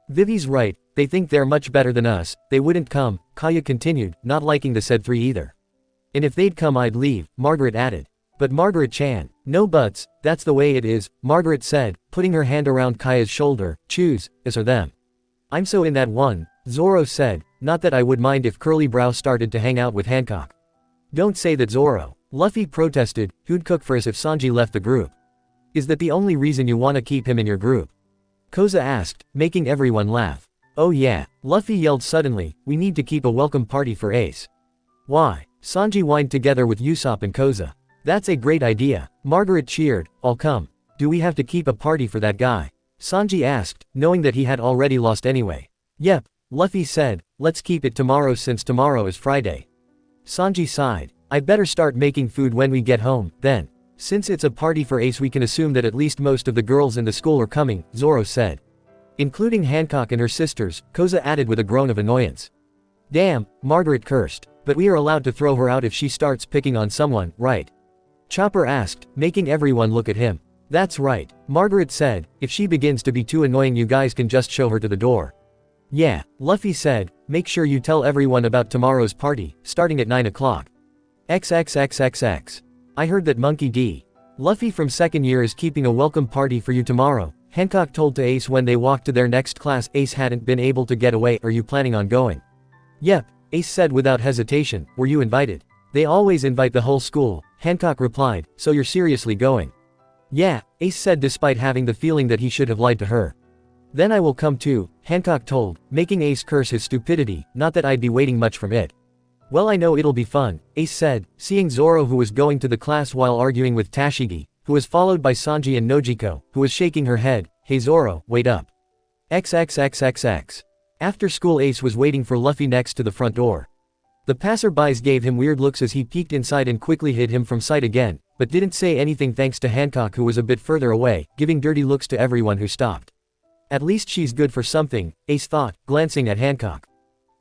Vivi's right, they think they're much better than us, they wouldn't come, Kaya continued, not liking the said three either. And if they'd come I'd leave, Margaret added. But Margaret-chan, no buts, that's the way it is, Margaret said, putting her hand around Kaya's shoulder, choose, us or them. I'm so in that one, Zoro said, not that I would mind if Curly Brow started to hang out with Hancock. Don't say that Zoro. Luffy protested, who'd cook for us if Sanji left the group? Is that the only reason you want to keep him in your group? Koza asked, making everyone laugh. Oh yeah, Luffy yelled suddenly, we need to keep a welcome party for Ace. Why? Sanji whined together with Usopp and Koza. That's a great idea. Margaret cheered, I'll come. Do we have to keep a party for that guy? Sanji asked, knowing that he had already lost anyway. Yep, Luffy said, let's keep it tomorrow since tomorrow is Friday. Sanji sighed. I'd better start making food when we get home, then. Since it's a party for Ace, we can assume that at least most of the girls in the school are coming, Zoro said. Including Hancock and her sisters, Koza added with a groan of annoyance. Damn, Margaret cursed. But we are allowed to throw her out if she starts picking on someone, right? Chopper asked, making everyone look at him. That's right, Margaret said, if she begins to be too annoying you guys can just show her to the door. Yeah, Luffy said, make sure you tell everyone about tomorrow's party, starting at 9 o'clock. XXXXX. I heard that Monkey D. Luffy from second year is keeping a welcome party for you tomorrow, Hancock told to Ace when they walked to their next class. Ace hadn't been able to get away. Are you planning on going? Yep, Ace said without hesitation. Were you invited? They always invite the whole school, Hancock replied, so you're seriously going? Yeah, Ace said despite having the feeling that he should have lied to her. Then I will come too, Hancock told, making Ace curse his stupidity, not that I'd be waiting much from it. Well, I know it'll be fun, Ace said, seeing Zoro, who was going to the class while arguing with Tashigi, who was followed by Sanji and Nojiko, who was shaking her head. Hey Zoro, wait up. XXXXX. After school, Ace was waiting for Luffy next to the front door. The passerbys gave him weird looks as he peeked inside and quickly hid him from sight again, but didn't say anything thanks to Hancock, who was a bit further away, giving dirty looks to everyone who stopped. At least she's good for something, Ace thought, glancing at Hancock.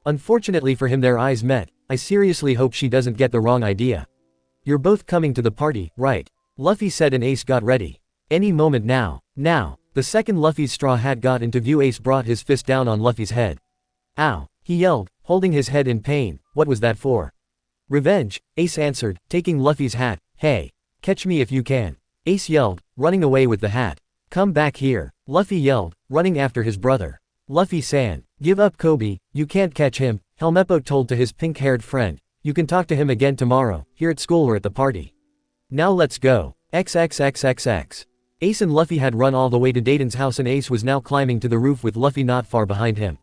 Unfortunately for him, their eyes met. I seriously hope she doesn't get the wrong idea. You're both coming to the party, right? Luffy said, and Ace got ready. Any moment now. Now. The second Luffy's straw hat got into view, Ace brought his fist down on Luffy's head. Ow, he yelled, holding his head in pain. What was that for? Revenge, Ace answered, taking Luffy's hat. Hey, catch me if you can, Ace yelled, running away with the hat. Come back here, Luffy yelled, running after his brother. Luffy-san, give up Kobe, you can't catch him, Helmeppo told to his pink-haired friend. You can talk to him again tomorrow, here at school or at the party. Now let's go. XXXXX. Ace and Luffy had run all the way to Dayton's house, and Ace was now climbing to the roof with Luffy not far behind him.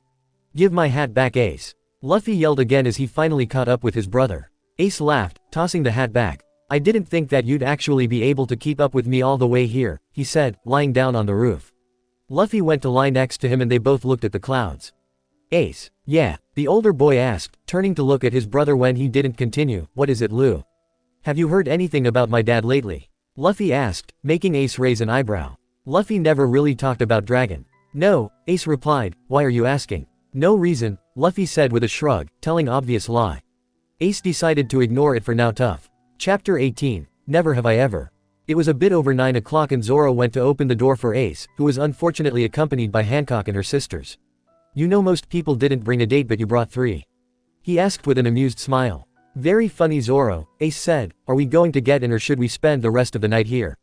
Give my hat back, Ace. Luffy yelled again as he finally caught up with his brother. Ace laughed, tossing the hat back. I didn't think that you'd actually be able to keep up with me all the way here, he said, lying down on the roof. Luffy went to lie next to him and they both looked at the clouds. Ace, yeah, the older boy asked, turning to look at his brother when he didn't continue. What is it, Lou? Have you heard anything about my dad lately? Luffy asked, making Ace raise an eyebrow. Luffy never really talked about Dragon. No, Ace replied. Why are you asking? No reason, Luffy said with a shrug, telling obvious lie. Ace decided to ignore it for now. Tough. Chapter 18. Never have I ever. It was a bit over 9 o'clock and Zoro went to open the door for Ace, who was unfortunately accompanied by Hancock and her sisters. You know, most people didn't bring a date, but you brought 3. He asked with an amused smile. Very funny, Zoro, Ace said. Are we going to get in or should we spend the rest of the night here?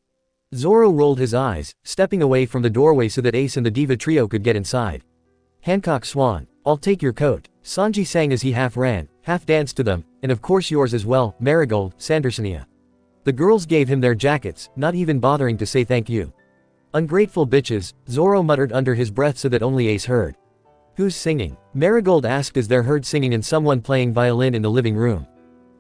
Zoro rolled his eyes, stepping away from the doorway so that Ace and the Diva trio could get inside. Hancock Swan, I'll take your coat, Sanji sang as he half ran, half danced to them, and of course yours as well, Marigold, Sandersonia. The girls gave him their jackets, not even bothering to say thank you. Ungrateful bitches, Zoro muttered under his breath so that only Ace heard. Who's singing? Marigold asked as they heard singing and someone playing violin in the living room.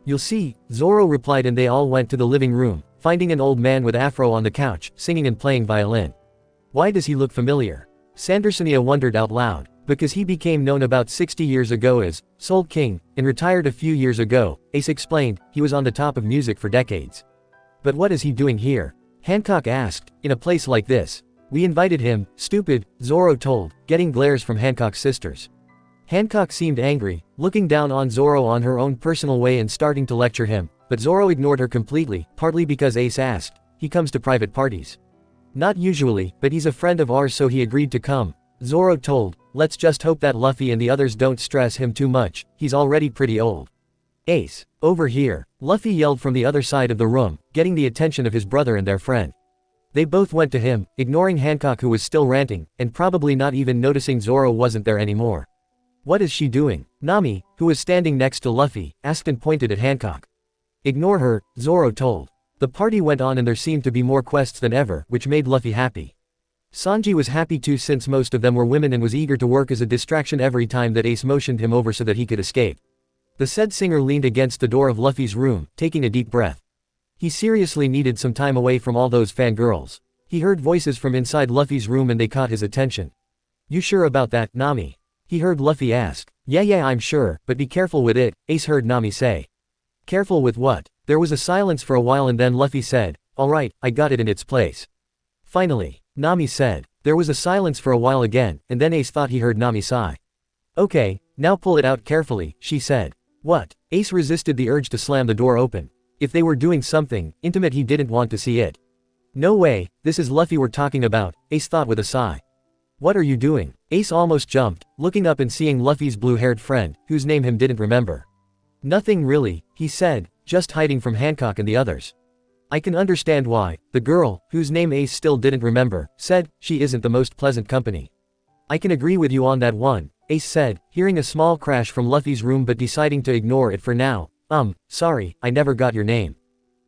You'll see, Zoro replied, and they all went to the living room, finding an old man with afro on the couch, singing and playing violin. Why does he look familiar? Sandersonia wondered out loud. Because he became known about 60 years ago as Soul King, and retired a few years ago, Ace explained. He was on the top of music for decades. But what is he doing here? Hancock asked, in a place like this. We invited him, stupid, Zoro told, getting glares from Hancock's sisters. Hancock seemed angry, looking down on Zoro on her own personal way and starting to lecture him, but Zoro ignored her completely, partly because Ace asked. He comes to private parties. Not usually, but he's a friend of ours so he agreed to come, Zoro told. Let's just hope that Luffy and the others don't stress him too much, he's already pretty old. Ace, over here, Luffy yelled from the other side of the room, getting the attention of his brother and their friend. They both went to him, ignoring Hancock who was still ranting, and probably not even noticing Zoro wasn't there anymore. What is she doing? Nami, who was standing next to Luffy, asked and pointed at Hancock. Ignore her, Zoro told. The party went on and there seemed to be more quests than ever, which made Luffy happy. Sanji was happy too since most of them were women and was eager to work as a distraction every time that Ace motioned him over so that he could escape. The said singer leaned against the door of Luffy's room, taking a deep breath. He seriously needed some time away from all those fangirls. He heard voices from inside Luffy's room and they caught his attention. You sure about that, Nami? He heard Luffy ask. Yeah, I'm sure, but be careful with it, Ace heard Nami say. Careful with what? There was a silence for a while and then Luffy said, Alright, I got it in its place. Finally, Nami said. There was a silence for a while again, and then Ace thought he heard Nami sigh. Okay, now pull it out carefully, she said. What? Ace resisted the urge to slam the door open. If they were doing something intimate, he didn't want to see it. No way, this is Luffy we're talking about, Ace thought with a sigh. What are you doing? Ace almost jumped, looking up and seeing Luffy's blue-haired friend, whose name him didn't remember. Nothing really, he said, just hiding from Hancock and the others. I can understand why, the girl, whose name Ace still didn't remember, said, she isn't the most pleasant company. I can agree with you on that one, Ace said, hearing a small crash from Luffy's room but deciding to ignore it for now. Sorry, I never got your name.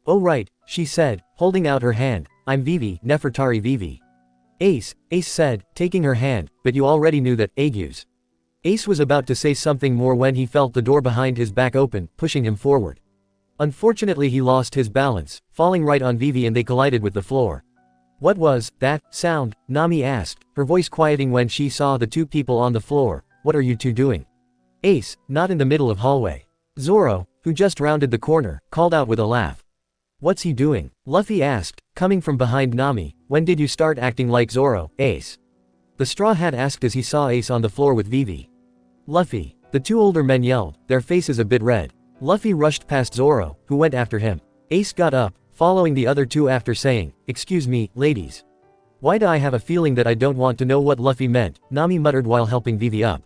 Oh right, she said, holding out her hand, I'm Vivi, Nefertari Vivi. Ace said, taking her hand, but you already knew that, Aegis. Ace was about to say something more when he felt the door behind his back open, pushing him forward. Unfortunately he lost his balance, falling right on Vivi and they collided with the floor. What was that sound? Nami asked, her voice quieting when she saw the two people on the floor. What are you two doing? Ace, not in the middle of hallway. Zoro, who just rounded the corner, called out with a laugh. What's he doing? Luffy asked, coming from behind Nami. When did you start acting like Zoro, Ace? The Straw Hat asked as he saw Ace on the floor with Vivi. Luffy. The two older men yelled, their faces a bit red. Luffy rushed past Zoro, who went after him. Ace got up, following the other two after saying, excuse me, ladies. Why do I have a feeling that I don't want to know what Luffy meant, Nami muttered while helping Vivi up.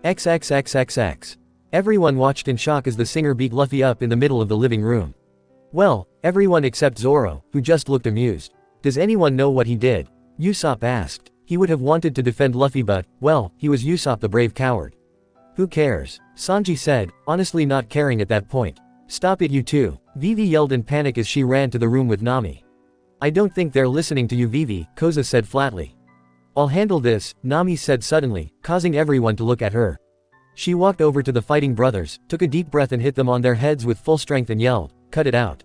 XXXXX. Everyone watched in shock as the singer beat Luffy up in the middle of the living room. Well, everyone except Zoro, who just looked amused. Does anyone know what he did? Usopp asked. He would have wanted to defend Luffy but, well, he was Usopp the brave coward. Who cares? Sanji said, honestly not caring at that point. Stop it you two, Vivi yelled in panic as she ran to the room with Nami. I don't think they're listening to you Vivi, Koza said flatly. I'll handle this, Nami said suddenly, causing everyone to look at her. She walked over to the fighting brothers, took a deep breath and hit them on their heads with full strength and yelled, cut it out.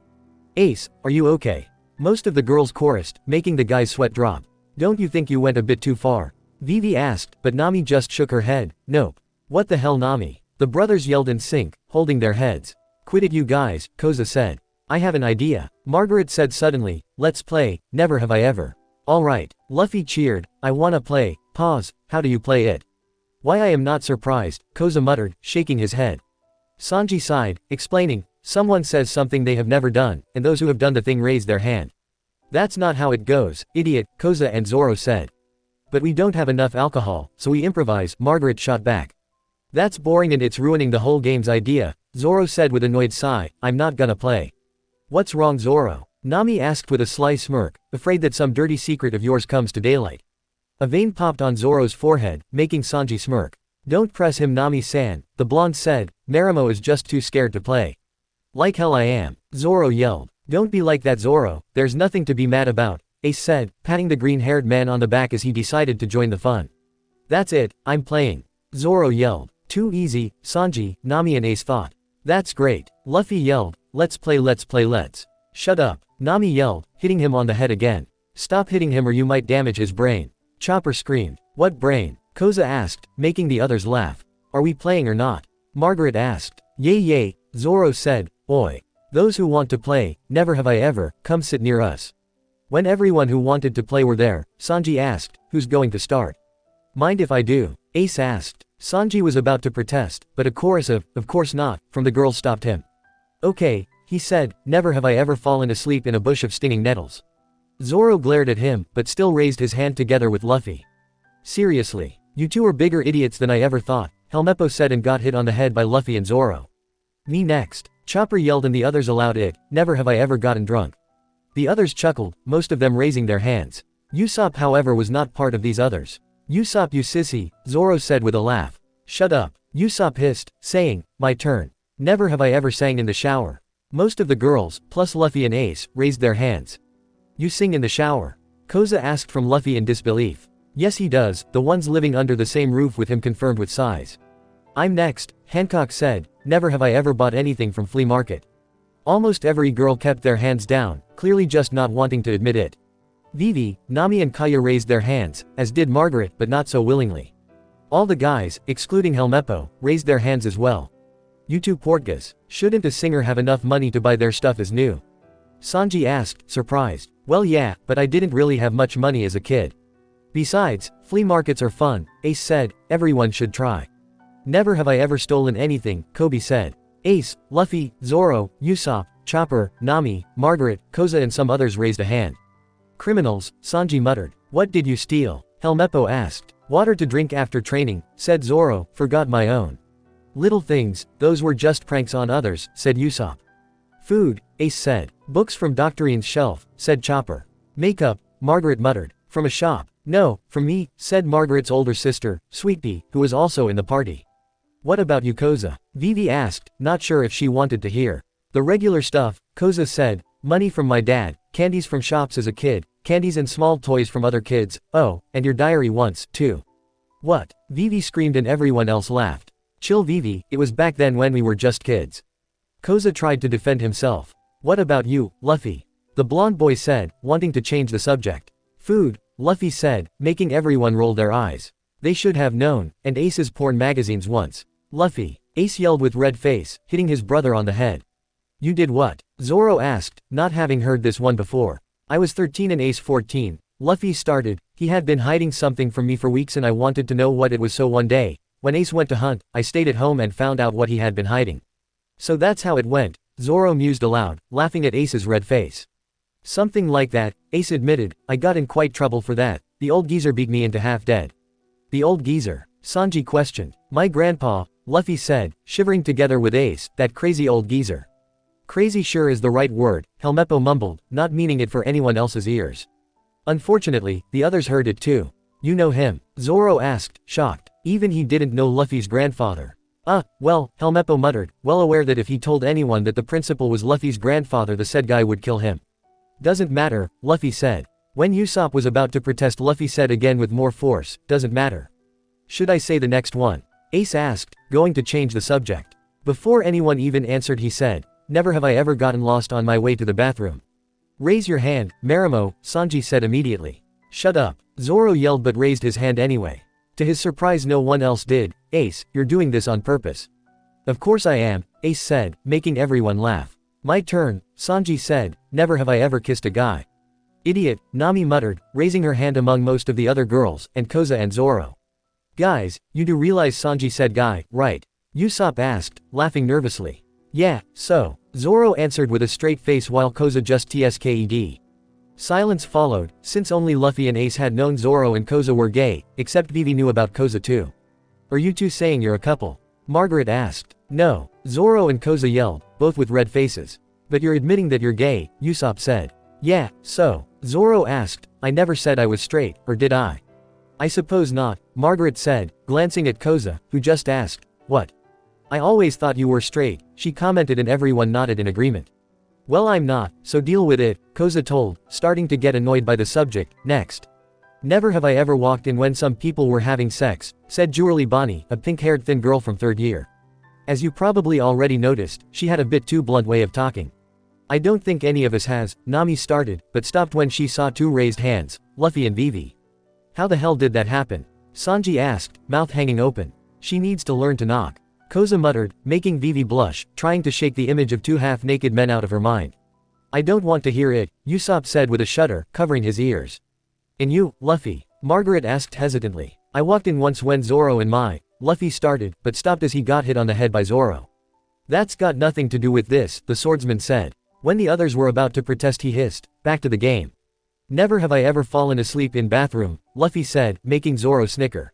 Ace, are you okay? Most of the girls chorused, making the guys' sweat drop. Don't you think you went a bit too far? Vivi asked, but Nami just shook her head. Nope. What the hell Nami? The brothers yelled in sync, holding their heads. Quit it you guys, Koza said. I have an idea. Margaret said suddenly, let's play, never have I ever. Alright. Luffy cheered, I wanna play. Pause, how do you play it? Why I am not surprised, Koza muttered, shaking his head. Sanji sighed, explaining, someone says something they have never done, and those who have done the thing raise their hand. That's not how it goes, idiot, Koza and Zoro said. But we don't have enough alcohol, so we improvise, Margaret shot back. That's boring and it's ruining the whole game's idea, Zoro said with annoyed sigh, I'm not gonna play. What's wrong Zoro? Nami asked with a sly smirk, afraid that some dirty secret of yours comes to daylight. A vein popped on Zoro's forehead, making Sanji smirk. Don't press him Nami-san, the blonde said, Marimo is just too scared to play. Like hell I am, Zoro yelled. Don't be like that Zoro, there's nothing to be mad about, Ace said, patting the green-haired man on the back as he decided to join the fun. That's it, I'm playing. Zoro yelled. Too easy, Sanji, Nami and Ace thought. That's great. Luffy yelled, let's play let's. Shut up, Nami yelled, hitting him on the head again. Stop hitting him or you might damage his brain. Chopper screamed. What brain? Koza asked, making the others laugh. Are we playing or not? Margaret asked. Yay, Zoro said, oi. Those who want to play, never have I ever, come sit near us. When everyone who wanted to play were there, Sanji asked, who's going to start? Mind if I do? Ace asked. Sanji was about to protest, but a chorus of course not, from the girls stopped him. Okay, he said, never have I ever fallen asleep in a bush of stinging nettles. Zoro glared at him, but still raised his hand together with Luffy. Seriously, you two are bigger idiots than I ever thought, Helmeppo said and got hit on the head by Luffy and Zoro. Me next, Chopper yelled and the others allowed it, never have I ever gotten drunk. The others chuckled, most of them raising their hands. Usopp however was not part of these others. Usopp you sissy, Zoro said with a laugh. Shut up, Usopp hissed, saying, my turn. Never have I ever sang in the shower. Most of the girls, plus Luffy and Ace, raised their hands. You sing in the shower? Koza asked from Luffy in disbelief. Yes he does, the ones living under the same roof with him confirmed with sighs. I'm next, Hancock said, never have I ever bought anything from flea market. Almost every girl kept their hands down, clearly just not wanting to admit it. Vivi, Nami and Kaya raised their hands, as did Margaret but not so willingly. All the guys, excluding Helmeppo, raised their hands as well. You two portgas, shouldn't a singer have enough money to buy their stuff as new? Sanji asked, surprised. Well yeah, but I didn't really have much money as a kid. Besides, flea markets are fun, Ace said, everyone should try. Never have I ever stolen anything, Kobe said. Ace, Luffy, Zoro, Usopp, Chopper, Nami, Margaret, Koza and some others raised a hand. Criminals, Sanji muttered. What did you steal? Helmeppo asked. Water to drink after training, said Zoro, forgot my own. Little things, those were just pranks on others, said Usopp. Food, Ace said. Books from Doctorine's shelf, said Chopper. Makeup, Margaret muttered. From a shop. No, from me, said Margaret's older sister, Sweet Pea, who was also in the party. What about you, Koza? Vivi asked, not sure if she wanted to hear. The regular stuff, Koza said. Money from my dad, candies from shops as a kid, candies and small toys from other kids, oh, and your diary once, too. What? Vivi screamed and everyone else laughed. Chill Vivi, it was back then when we were just kids. Koza tried to defend himself. What about you, Luffy? The blonde boy said, wanting to change the subject. Food, Luffy said, making everyone roll their eyes. They should have known, and Ace's porn magazines once. Luffy, Ace yelled with red face, hitting his brother on the head. You did what? Zoro asked, not having heard this one before. I was 13 and Ace 14. Luffy started, he had been hiding something from me for weeks and I wanted to know what it was, so one day, when Ace went to hunt, I stayed at home and found out what he had been hiding. So that's how it went, Zoro mused aloud, laughing at Ace's red face. Something like that, Ace admitted, I got in quite trouble for that, the old geezer beat me into half dead. The old geezer? Sanji questioned. My grandpa, Luffy said, shivering together with Ace, that crazy old geezer. Crazy sure is the right word, Helmeppo mumbled, not meaning it for anyone else's ears. Unfortunately, the others heard it too. You know him? Zoro asked, shocked. Even he didn't know Luffy's grandfather. Well, Helmeppo muttered, well aware that if he told anyone that the principal was Luffy's grandfather the said guy would kill him. Doesn't matter, Luffy said. When Usopp was about to protest, Luffy said again with more force, doesn't matter. Should I say the next one? Ace asked, going to change the subject. Before anyone even answered he said, never have I ever gotten lost on my way to the bathroom. Raise your hand, Marimo, Sanji said immediately. Shut up, Zoro yelled but raised his hand anyway. To his surprise no one else did. Ace, you're doing this on purpose. Of course I am, Ace said, making everyone laugh. My turn, Sanji said, never have I ever kissed a guy. Idiot, Nami muttered, raising her hand among most of the other girls, and Koza and Zoro. Guys, you do realize Sanji said guy, right? Usopp asked, laughing nervously. Yeah, so, Zoro answered with a straight face while Koza just tsked. Silence followed, since only Luffy and Ace had known Zoro and Koza were gay, except Vivi knew about Koza too. Are you two saying you're a couple? Margaret asked. No, Zoro and Koza yelled, both with red faces. But you're admitting that you're gay, Usopp said. Yeah, so, Zoro asked, I never said I was straight, or did I? I suppose not, Margaret said, glancing at Koza, who just asked, what? I always thought you were straight, she commented and everyone nodded in agreement. Well I'm not, so deal with it, Koza told, starting to get annoyed by the subject. Next. Never have I ever walked in when some people were having sex, said Jewelry Bonnie, a pink-haired thin girl from 3rd year. As you probably already noticed, she had a bit too blunt way of talking. I don't think any of us has, Nami started, but stopped when she saw two raised hands, Luffy and Vivi. How the hell did that happen? Sanji asked, mouth hanging open. She needs to learn to knock. Koza muttered, making Vivi blush, trying to shake the image of two half-naked men out of her mind. I don't want to hear it, Usopp said with a shudder, covering his ears. And you, Luffy? Margaret asked hesitantly. I walked in once when Zoro and Luffy started, but stopped as he got hit on the head by Zoro. That's got nothing to do with this, the swordsman said. When the others were about to protest he hissed, back to the game. Never have I ever fallen asleep in bathroom, Luffy said, making Zoro snicker.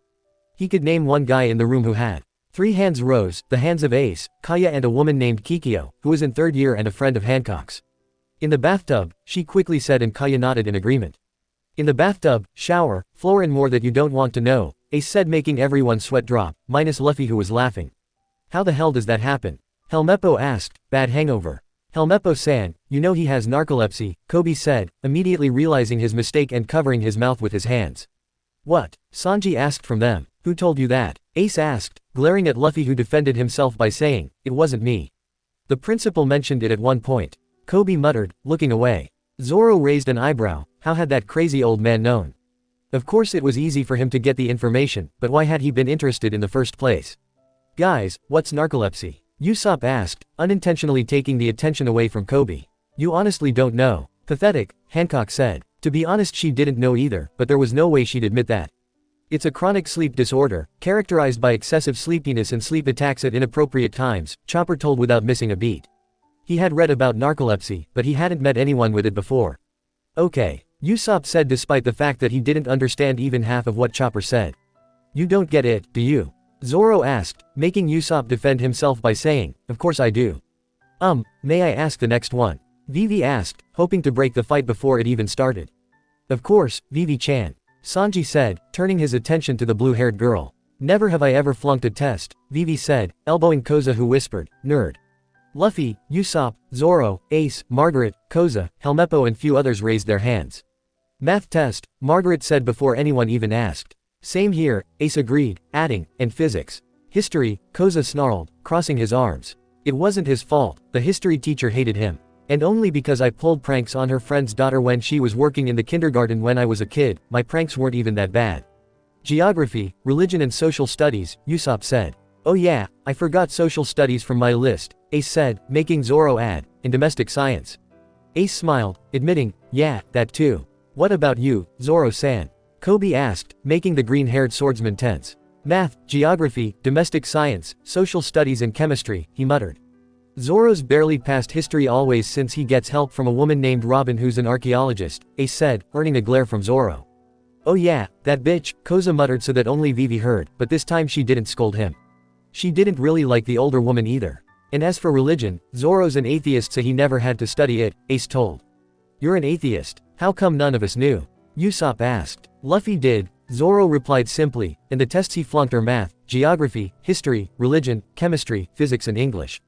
He could name one guy in the room who had. 3 hands rose, the hands of Ace, Kaya and a woman named Kikyo, who was in 3rd year and a friend of Hancock's. In the bathtub, she quickly said and Kaya nodded in agreement. In the bathtub, shower, floor and more that you don't want to know, Ace said making everyone sweat drop, minus Luffy who was laughing. How the hell does that happen? Helmeppo asked, bad hangover. Helmeppo-san, you know he has narcolepsy, Kobe said, immediately realizing his mistake and covering his mouth with his hands. What? Sanji asked from them. Who told you that? Ace asked, glaring at Luffy who defended himself by saying, it wasn't me. The principal mentioned it at one point. Kobe muttered, looking away. Zoro raised an eyebrow, how had that crazy old man known? Of course it was easy for him to get the information, but why had he been interested in the first place? Guys, what's narcolepsy? Usopp asked, unintentionally taking the attention away from Kobe. You honestly don't know. Pathetic, Hancock said. To be honest, she didn't know either, but there was no way she'd admit that. It's a chronic sleep disorder, characterized by excessive sleepiness and sleep attacks at inappropriate times, Chopper told without missing a beat. He had read about narcolepsy, but he hadn't met anyone with it before. Okay, Usopp said despite the fact that he didn't understand even half of what Chopper said. You don't get it, do you? Zoro asked, making Usopp defend himself by saying, of course I do. May I ask the next one? Vivi asked, hoping to break the fight before it even started. Of course, Vivi-chan. Sanji said, turning his attention to the blue-haired girl. Never have I ever flunked a test, Vivi said, elbowing Koza, who whispered, nerd. Luffy, Usopp, Zoro, Ace, Margaret, Koza, Helmeppo and few others raised their hands. Math test, Margaret said before anyone even asked. Same here, Ace agreed, adding, and physics. History, Koza snarled, crossing his arms. It wasn't his fault, the history teacher hated him. And only because I pulled pranks on her friend's daughter when she was working in the kindergarten when I was a kid, my pranks weren't even that bad. Geography, religion and social studies, Usopp said. Oh yeah, I forgot social studies from my list, Ace said, making Zoro add, and domestic science. Ace smiled, admitting, yeah, that too. What about you, Zoro-san? Kobe asked, making the green-haired swordsman tense. Math, geography, domestic science, social studies and chemistry, he muttered. Zoro's barely passed history always since he gets help from a woman named Robin who's an archaeologist, Ace said, earning a glare from Zoro. Oh yeah, that bitch, Koza muttered so that only Vivi heard, but this time she didn't scold him. She didn't really like the older woman either. And as for religion, Zoro's an atheist so he never had to study it, Ace told. You're an atheist, how come none of us knew? Usopp asked. Luffy did, Zoro replied simply, and the tests he flunked are math, geography, history, religion, chemistry, physics and English.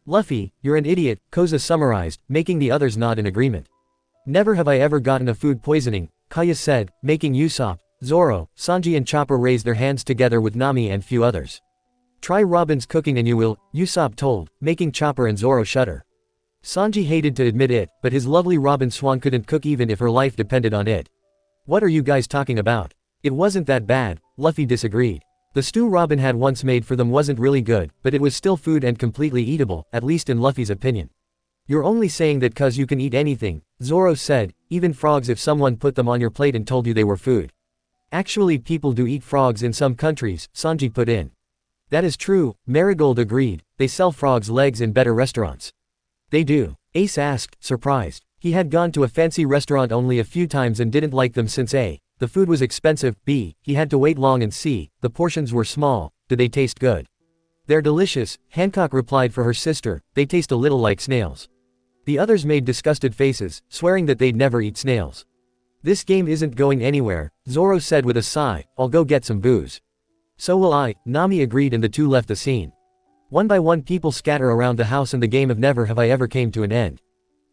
Luffy, you're an idiot, Koza summarized, making the others nod in agreement. Never have I ever gotten a food poisoning, Kaya said, making Usopp, Zoro, Sanji and Chopper raise their hands together with Nami and few others. Try Robin's cooking and you will, Usopp told, making Chopper and Zoro shudder. Sanji hated to admit it, but his lovely Robin Swan couldn't cook even if her life depended on it. What are you guys talking about? It wasn't that bad, Luffy disagreed. The stew Robin had once made for them wasn't really good, but it was still food and completely eatable, at least in Luffy's opinion. You're only saying that 'cause you can eat anything, Zoro said, even frogs if someone put them on your plate and told you they were food. Actually people do eat frogs in some countries, Sanji put in. That is true, Marigold agreed, they sell frogs' legs in better restaurants. They do? Ace asked, surprised. He had gone to a fancy restaurant only a few times and didn't like them since A. The food was expensive, B. He had to wait long and C. The portions were small, do they taste good? They're delicious, Hancock replied for her sister, they taste a little like snails. The others made disgusted faces, swearing that they'd never eat snails. This game isn't going anywhere, Zoro said with a sigh, I'll go get some booze. So will I, Nami agreed and the two left the scene. One by one people scatter around the house and the game of Never Have I Ever came to an end.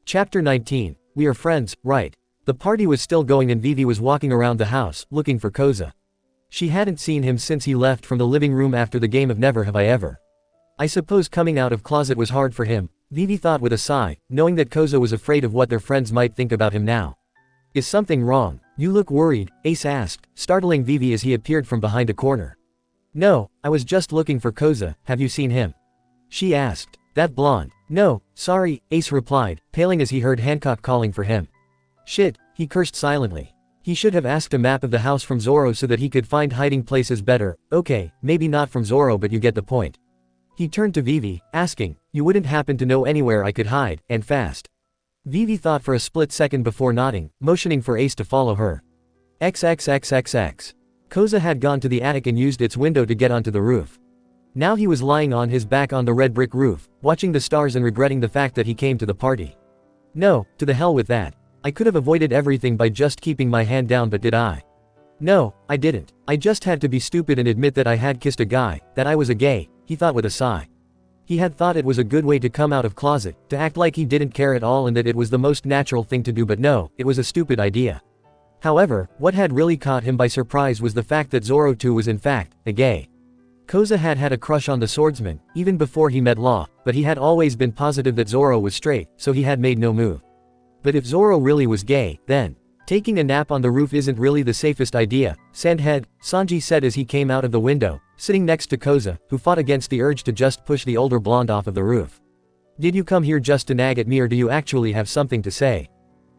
Chapter 19, We are friends, right? The party was still going and Vivi was walking around the house, looking for Koza. She hadn't seen him since he left from the living room after the game of Never Have I Ever. I suppose coming out of closet was hard for him, Vivi thought with a sigh, knowing that Koza was afraid of what their friends might think about him now. Is something wrong? You look worried, Ace asked, startling Vivi as he appeared from behind a corner. No, I was just looking for Koza, have you seen him? She asked. That blonde? No, sorry, Ace replied, paling as he heard Hancock calling for him. Shit, he cursed silently. He should have asked a map of the house from Zoro so that he could find hiding places better, okay, maybe not from Zoro but you get the point. He turned to Vivi, asking, you wouldn't happen to know anywhere I could hide, and fast. Vivi thought for a split second before nodding, motioning for Ace to follow her. XXXXX. Koza had gone to the attic and used its window to get onto the roof. Now he was lying on his back on the red brick roof, watching the stars and regretting the fact that he came to the party. No, to the hell with that. I could have avoided everything by just keeping my hand down but did I? No, I didn't. I just had to be stupid and admit that I had kissed a guy, that I was a gay, he thought with a sigh. He had thought it was a good way to come out of closet, to act like he didn't care at all and that it was the most natural thing to do but no, it was a stupid idea. However, what had really caught him by surprise was the fact that Zoro too was in fact, a gay. Koza had had a crush on the swordsman, even before he met Law, but he had always been positive that Zoro was straight, so he had made no move. But if Zoro really was gay, then taking a nap on the roof isn't really the safest idea, Sandhead, Sanji said as he came out of the window, sitting next to Koza, who fought against the urge to just push the older blonde off of the roof. Did you come here just to nag at me or do you actually have something to say?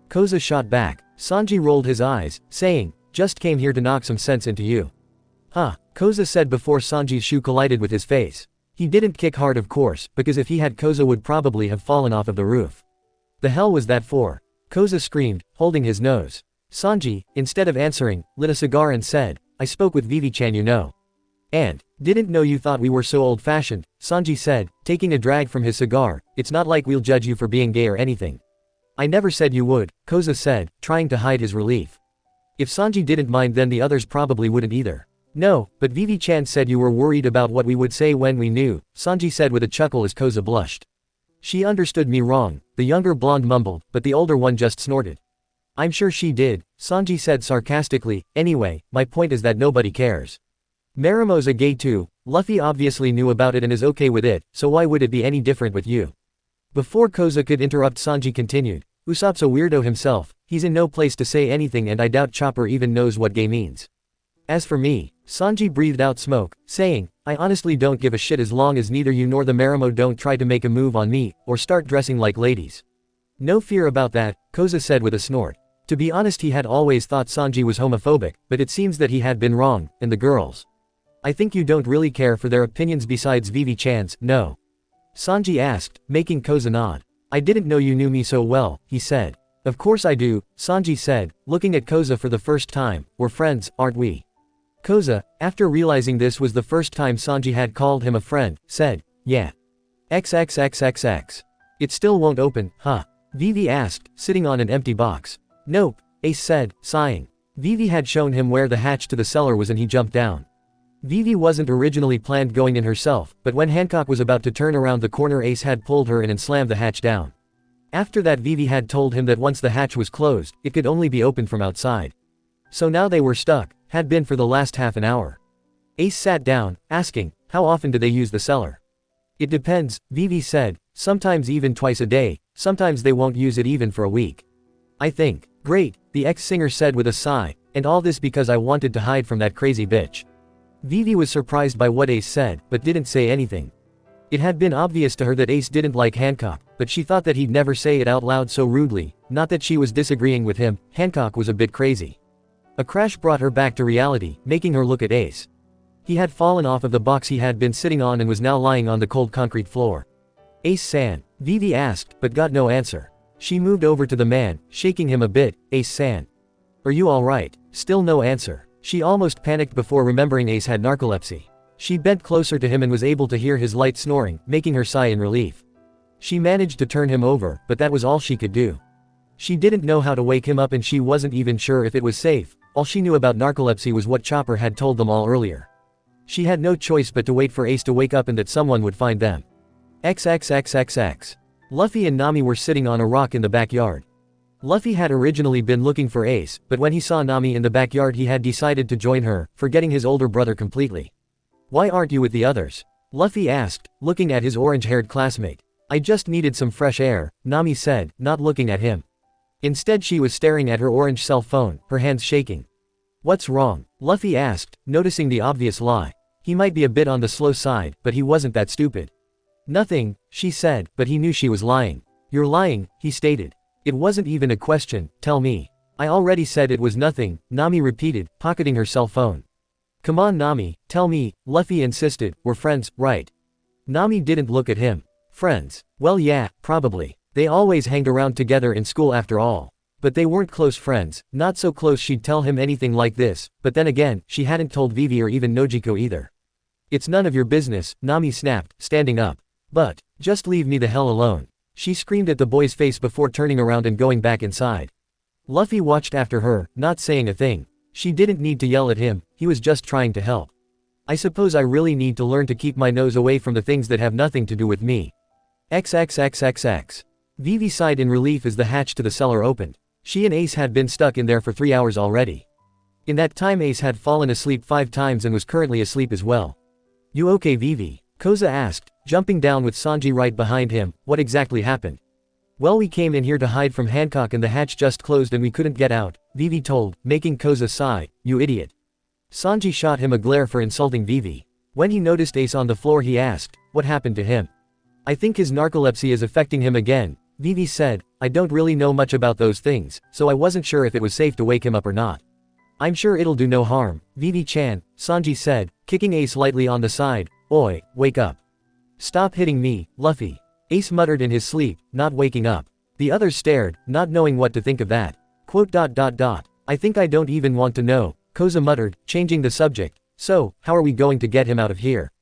Koza shot back. Sanji rolled his eyes, saying, just came here to knock some sense into you. Huh, Koza said before Sanji's shoe collided with his face. He didn't kick hard of course, because if he had Koza would probably have fallen off of the roof. The hell was that for? Koza screamed, holding his nose. Sanji, instead of answering, lit a cigar and said, I spoke with Vivi-chan you know. And, didn't know you thought we were so old-fashioned, Sanji said, taking a drag from his cigar, it's not like we'll judge you for being gay or anything. I never said you would, Koza said, trying to hide his relief. If Sanji didn't mind then the others probably wouldn't either. No, but Vivi-chan said you were worried about what we would say when we knew, Sanji said with a chuckle as Koza blushed. She understood me wrong, the younger blonde mumbled, but the older one just snorted. I'm sure she did, Sanji said sarcastically, anyway, my point is that nobody cares. Marimo's a gay too, Luffy obviously knew about it and is okay with it, so why would it be any different with you? Before Koza could interrupt Sanji continued, Usopp's a weirdo himself, he's in no place to say anything and I doubt Chopper even knows what gay means. As for me, Sanji breathed out smoke, saying, I honestly don't give a shit as long as neither you nor the Marimo don't try to make a move on me, or start dressing like ladies. No fear about that, Koza said with a snort. To be honest he had always thought Sanji was homophobic, but it seems that he had been wrong, and the girls. I think you don't really care for their opinions besides Vivi-chan's, no? Sanji asked, making Koza nod. I didn't know you knew me so well, he said. Of course I do, Sanji said, looking at Koza for the first time, we're friends, aren't we? Koza, after realizing this was the first time Sanji had called him a friend, said, yeah. XXXXX. It still won't open, huh? Vivi asked, sitting on an empty box. Nope, Ace said, sighing. Vivi had shown him where the hatch to the cellar was and he jumped down. Vivi wasn't originally planned going in herself, but when Hancock was about to turn around the corner Ace had pulled her in and slammed the hatch down. After that Vivi had told him that once the hatch was closed, it could only be opened from outside. So now they were stuck, had been for the last half an hour. Ace sat down, asking, how often do they use the cellar? It depends, Vivi said, sometimes even twice a day, sometimes they won't use it even for a week. I think. Great, the ex-singer said with a sigh, and all this because I wanted to hide from that crazy bitch. Vivi was surprised by what Ace said, but didn't say anything. It had been obvious to her that Ace didn't like Hancock, but she thought that he'd never say it out loud so rudely, not that she was disagreeing with him, Hancock was a bit crazy. A crash brought her back to reality, making her look at Ace. He had fallen off of the box he had been sitting on and was now lying on the cold concrete floor. Ace-san, Vivi asked, but got no answer. She moved over to the man, shaking him a bit, Ace-san. Are you alright? Still no answer. She almost panicked before remembering Ace had narcolepsy. She bent closer to him and was able to hear his light snoring, making her sigh in relief. She managed to turn him over, but that was all she could do. She didn't know how to wake him up and she wasn't even sure if it was safe. All she knew about narcolepsy was what Chopper had told them all earlier. She had no choice but to wait for Ace to wake up and that someone would find them. XXXXX. Luffy and Nami were sitting on a rock in the backyard. Luffy had originally been looking for Ace, but when he saw Nami in the backyard he had decided to join her, forgetting his older brother completely. Why aren't you with the others? Luffy asked, looking at his orange-haired classmate. I just needed some fresh air, Nami said, not looking at him. Instead she was staring at her orange cell phone, her hands shaking. What's wrong? Luffy asked, noticing the obvious lie. He might be a bit on the slow side, but he wasn't that stupid. Nothing, she said, but he knew she was lying. You're lying, he stated. It wasn't even a question, tell me. I already said it was nothing, Nami repeated, pocketing her cell phone. Come on Nami, tell me, Luffy insisted, we're friends, right? Nami didn't look at him. Friends? Well yeah, probably. They always hanged around together in school after all. But they weren't close friends, not so close she'd tell him anything like this, but then again, she hadn't told Vivi or even Nojiko either. It's none of your business, Nami snapped, standing up. But, just leave me the hell alone. She screamed at the boy's face before turning around and going back inside. Luffy watched after her, not saying a thing. She didn't need to yell at him, he was just trying to help. I suppose I really need to learn to keep my nose away from the things that have nothing to do with me. XXXXX. Vivi sighed in relief as the hatch to the cellar opened. She and Ace had been stuck in there for 3 hours already. In that time Ace had fallen asleep 5 times and was currently asleep as well. You okay Vivi? Koza asked, jumping down with Sanji right behind him. What exactly happened? Well we came in here to hide from Hancock and the hatch just closed and we couldn't get out, Vivi told, making Koza sigh. You idiot. Sanji shot him a glare for insulting Vivi. When he noticed Ace on the floor he asked, what happened to him? I think his narcolepsy is affecting him again, Vivi said. I don't really know much about those things, so I wasn't sure if it was safe to wake him up or not. I'm sure it'll do no harm, Vivi-chan, Sanji said, kicking Ace lightly on the side. Oi, wake up. Stop hitting me, Luffy. Ace muttered in his sleep, not waking up. The others stared, not knowing what to think of that. I think I don't even want to know, Koza muttered, changing the subject. So, how are we going to get him out of here?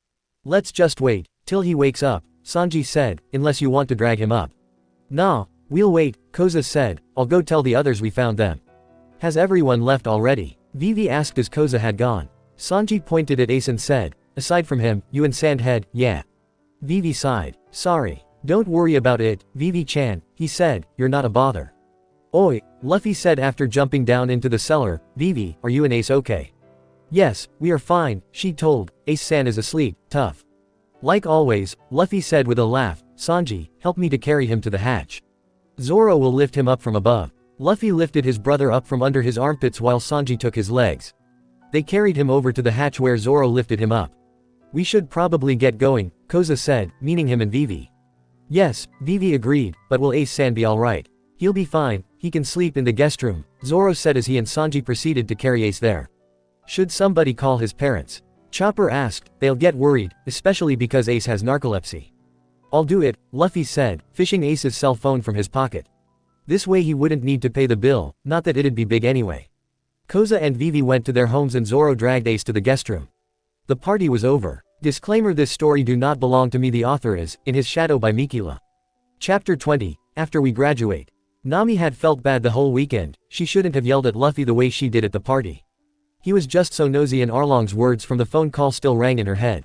Let's just wait till he wakes up, Sanji said, unless you want to drag him up. Nah, we'll wait, Koza said. I'll go tell the others we found them. Has everyone left already? Vivi asked as Koza had gone. Sanji pointed at Ace and said, aside from him, you and Sandhead, yeah. Vivi sighed. Sorry. Don't worry about it, Vivi-chan, he said, you're not a bother. Oi, Luffy said after jumping down into the cellar. Vivi, are you and Ace okay? Yes, we are fine, she told. Ace-san is asleep, tough. Like always, Luffy said with a laugh. Sanji, help me to carry him to the hatch. Zoro will lift him up from above. Luffy lifted his brother up from under his armpits while Sanji took his legs. They carried him over to the hatch where Zoro lifted him up. We should probably get going, Koza said, meaning him and Vivi. Yes, Vivi agreed, but will Ace-san be alright? He'll be fine, he can sleep in the guest room, Zoro said as he and Sanji proceeded to carry Ace there. Should somebody call his parents? Chopper asked. They'll get worried, especially because Ace has narcolepsy. I'll do it, Luffy said, fishing Ace's cell phone from his pocket. This way he wouldn't need to pay the bill, not that it'd be big anyway. Koza and Vivi went to their homes and Zoro dragged Ace to the guest room. The party was over. Disclaimer: this story do not belong to me. The author is In His Shadow by Mikila. Chapter 20. After we graduate. Nami had felt bad the whole weekend. She shouldn't have yelled at Luffy the way she did at the party. He was just so nosy, and Arlong's words from the phone call still rang in her head.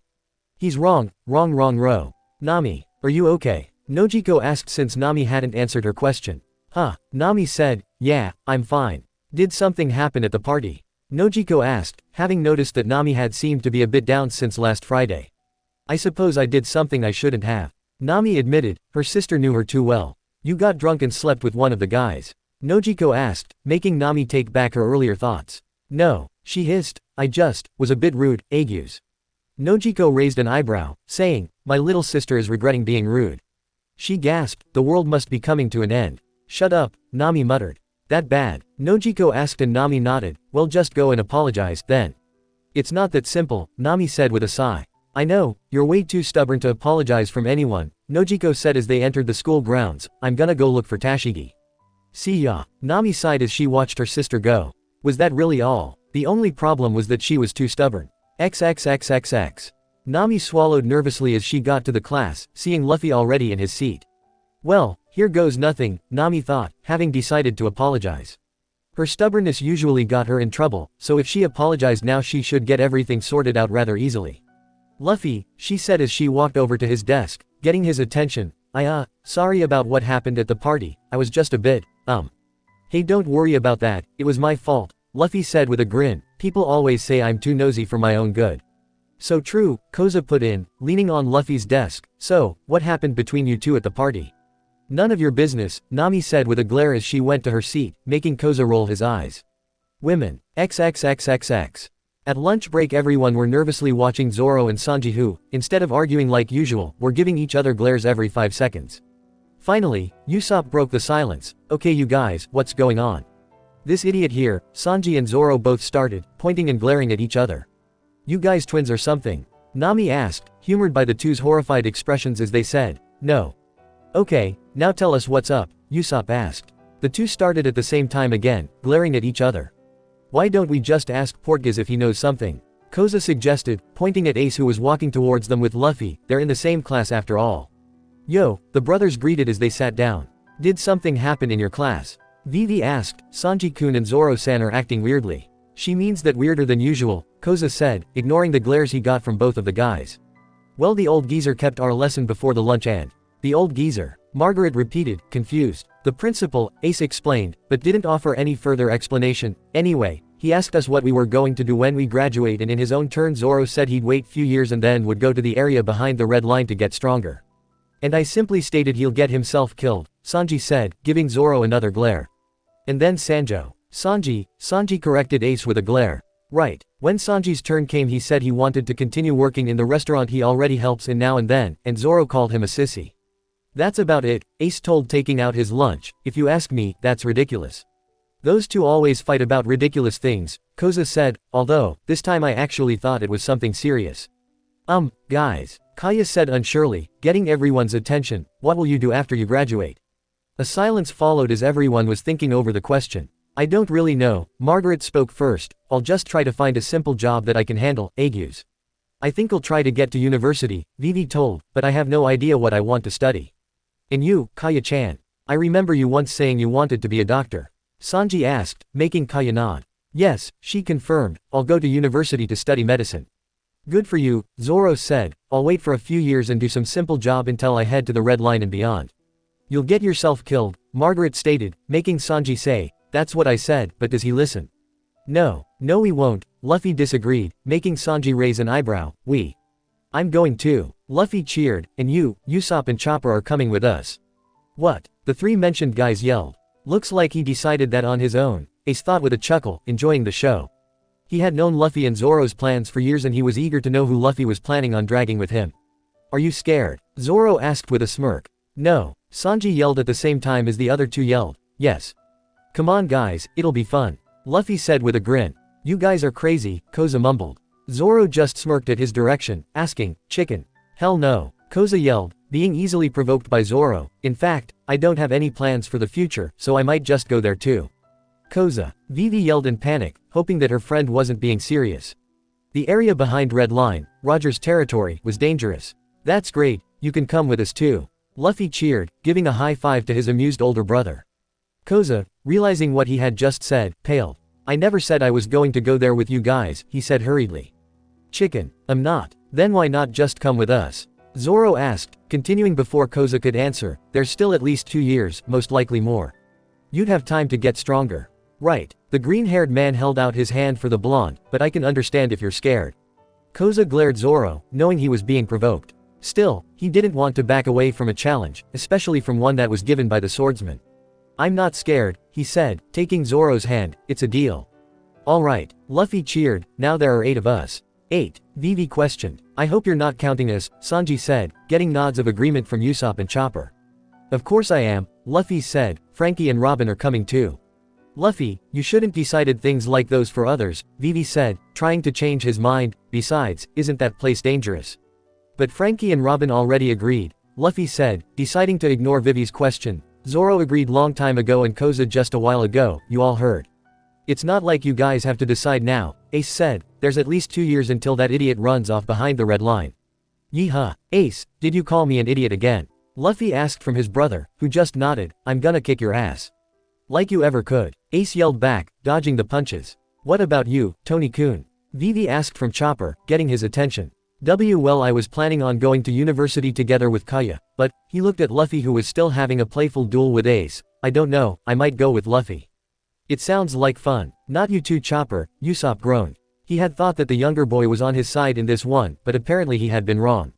He's wrong, ro. Nami, are you okay? Nojiko asked since Nami hadn't answered her question. Huh, Nami said, yeah, I'm fine. Did something happen at the party? Nojiko asked, having noticed that Nami had seemed to be a bit down since last Friday. I suppose I did something I shouldn't have. Nami admitted, her sister knew her too well. You got drunk and slept with one of the guys? Nojiko asked, making Nami take back her earlier thoughts. No, she hissed, I just was a bit rude, agues. Nojiko raised an eyebrow, saying, my little sister is regretting being rude. She gasped, the world must be coming to an end. Shut up, Nami muttered. That bad? Nojiko asked and Nami nodded. Well, just go and apologize, then. It's not that simple, Nami said with a sigh. I know, you're way too stubborn to apologize from anyone, Nojiko said as they entered the school grounds. I'm gonna go look for Tashigi. See ya. Nami sighed as she watched her sister go. Was that really all? The only problem was that she was too stubborn. XXXXX. Nami swallowed nervously as she got to the class, seeing Luffy already in his seat. Well, here goes nothing, Nami thought, having decided to apologize. Her stubbornness usually got her in trouble, so if she apologized now she should get everything sorted out rather easily. Luffy, she said as she walked over to his desk, getting his attention. Sorry about what happened at the party, I was just a bit, Hey, don't worry about that, it was my fault, Luffy said with a grin. People always say I'm too nosy for my own good. So true, Koza put in, leaning on Luffy's desk. So, what happened between you two at the party? None of your business, Nami said with a glare as she went to her seat, making Koza roll his eyes. Women. XXXXX. At lunch break everyone were nervously watching Zoro and Sanji who, instead of arguing like usual, were giving each other glares every 5 seconds. Finally, Usopp broke the silence. Okay you guys, what's going on? This idiot here, Sanji and Zoro both started, pointing and glaring at each other. You guys twins or something? Nami asked, humored by the two's horrified expressions as they said, no. Okay, now tell us what's up, Usopp asked. The two started at the same time again, glaring at each other. Why don't we just ask Portgas if he knows something? Koza suggested, pointing at Ace who was walking towards them with Luffy. They're in the same class after all. Yo, the brothers greeted as they sat down. Did something happen in your class? Vivi asked. Sanji-kun and Zoro-san are acting weirdly. She means that weirder than usual, Koza said, ignoring the glares he got from both of the guys. Well, the old geezer kept our lesson before the lunch and. The old geezer, Margaret repeated, confused. The principal, Ace explained, but didn't offer any further explanation. Anyway, he asked us what we were going to do when we graduate, and in his own turn Zoro said he'd wait few years and then would go to the area behind the red line to get stronger. And I simply stated he'll get himself killed, Sanji said, giving Zoro another glare. And then Sanji corrected Ace with a glare. Right. When Sanji's turn came he said he wanted to continue working in the restaurant he already helps in now and then, and Zoro called him a sissy. That's about it, Ace told, taking out his lunch. If you ask me, that's ridiculous. Those two always fight about ridiculous things, Koza said, although, this time I actually thought it was something serious. Guys, Kaya said unsurely, getting everyone's attention, what will you do after you graduate? A silence followed as everyone was thinking over the question. I don't really know, Margaret spoke first, I'll just try to find a simple job that I can handle, Agues. I think I'll try to get to university, Vivi told, but I have no idea what I want to study. And you, Kaya-chan? I remember you once saying you wanted to be a doctor. Sanji asked, making Kaya nod. Yes, she confirmed, I'll go to university to study medicine. Good for you, Zoro said, I'll wait for a few years and do some simple job until I head to the Red Line and beyond. You'll get yourself killed, Margaret stated, making Sanji say, that's what I said, but does he listen? No, he won't, Luffy disagreed, making Sanji raise an eyebrow. I'm going too. Luffy cheered, and you, Usopp and Chopper are coming with us. What? The three mentioned guys yelled. Looks like he decided that on his own, Ace thought with a chuckle, enjoying the show. He had known Luffy and Zoro's plans for years and he was eager to know who Luffy was planning on dragging with him. Are you scared? Zoro asked with a smirk. No, Sanji yelled at the same time as the other two yelled, yes. Come on guys, it'll be fun. Luffy said with a grin. You guys are crazy, Koza mumbled. Zoro just smirked at his direction, asking, chicken? Hell no, Koza yelled, being easily provoked by Zoro. In fact, I don't have any plans for the future, so I might just go there too. Koza. Vivi yelled in panic, hoping that her friend wasn't being serious. The area behind Red Line, Roger's territory, was dangerous. That's great, you can come with us too. Luffy cheered, giving a high five to his amused older brother. Koza, realizing what he had just said, paled. I never said I was going to go there with you guys, he said hurriedly. Chicken, I'm not. Then why not just come with us? Zoro asked, continuing before Koza could answer, there's still at least 2 years, most likely more. You'd have time to get stronger. Right, the green-haired man held out his hand for the blonde, but I can understand if you're scared. Koza glared Zoro, knowing he was being provoked. Still, he didn't want to back away from a challenge, especially from one that was given by the swordsman. I'm not scared, he said, taking Zoro's hand, it's a deal. Alright, Luffy cheered, now there are 8 of us. 8, Vivi questioned. I hope you're not counting us, Sanji said, getting nods of agreement from Usopp and Chopper. Of course I am, Luffy said, Frankie and Robin are coming too. Luffy, you shouldn't decided things like those for others, Vivi said, trying to change his mind, besides, isn't that place dangerous? But Frankie and Robin already agreed, Luffy said, deciding to ignore Vivi's question. Zoro agreed long time ago and Koza just a while ago, you all heard. It's not like you guys have to decide now, Ace said, there's at least 2 years until that idiot runs off behind the Red Line. Yeehaw, Ace, did you call me an idiot again? Luffy asked from his brother, who just nodded, I'm gonna kick your ass. Like you ever could, Ace yelled back, dodging the punches. What about you, Tony-kun? Vivi asked from Chopper, getting his attention. Well, I was planning on going to university together with Kaya, but, he looked at Luffy who was still having a playful duel with Ace. I don't know, I might go with Luffy. It sounds like fun. Not you too, Chopper, Usopp groaned. He had thought that the younger boy was on his side in this one, but apparently he had been wrong.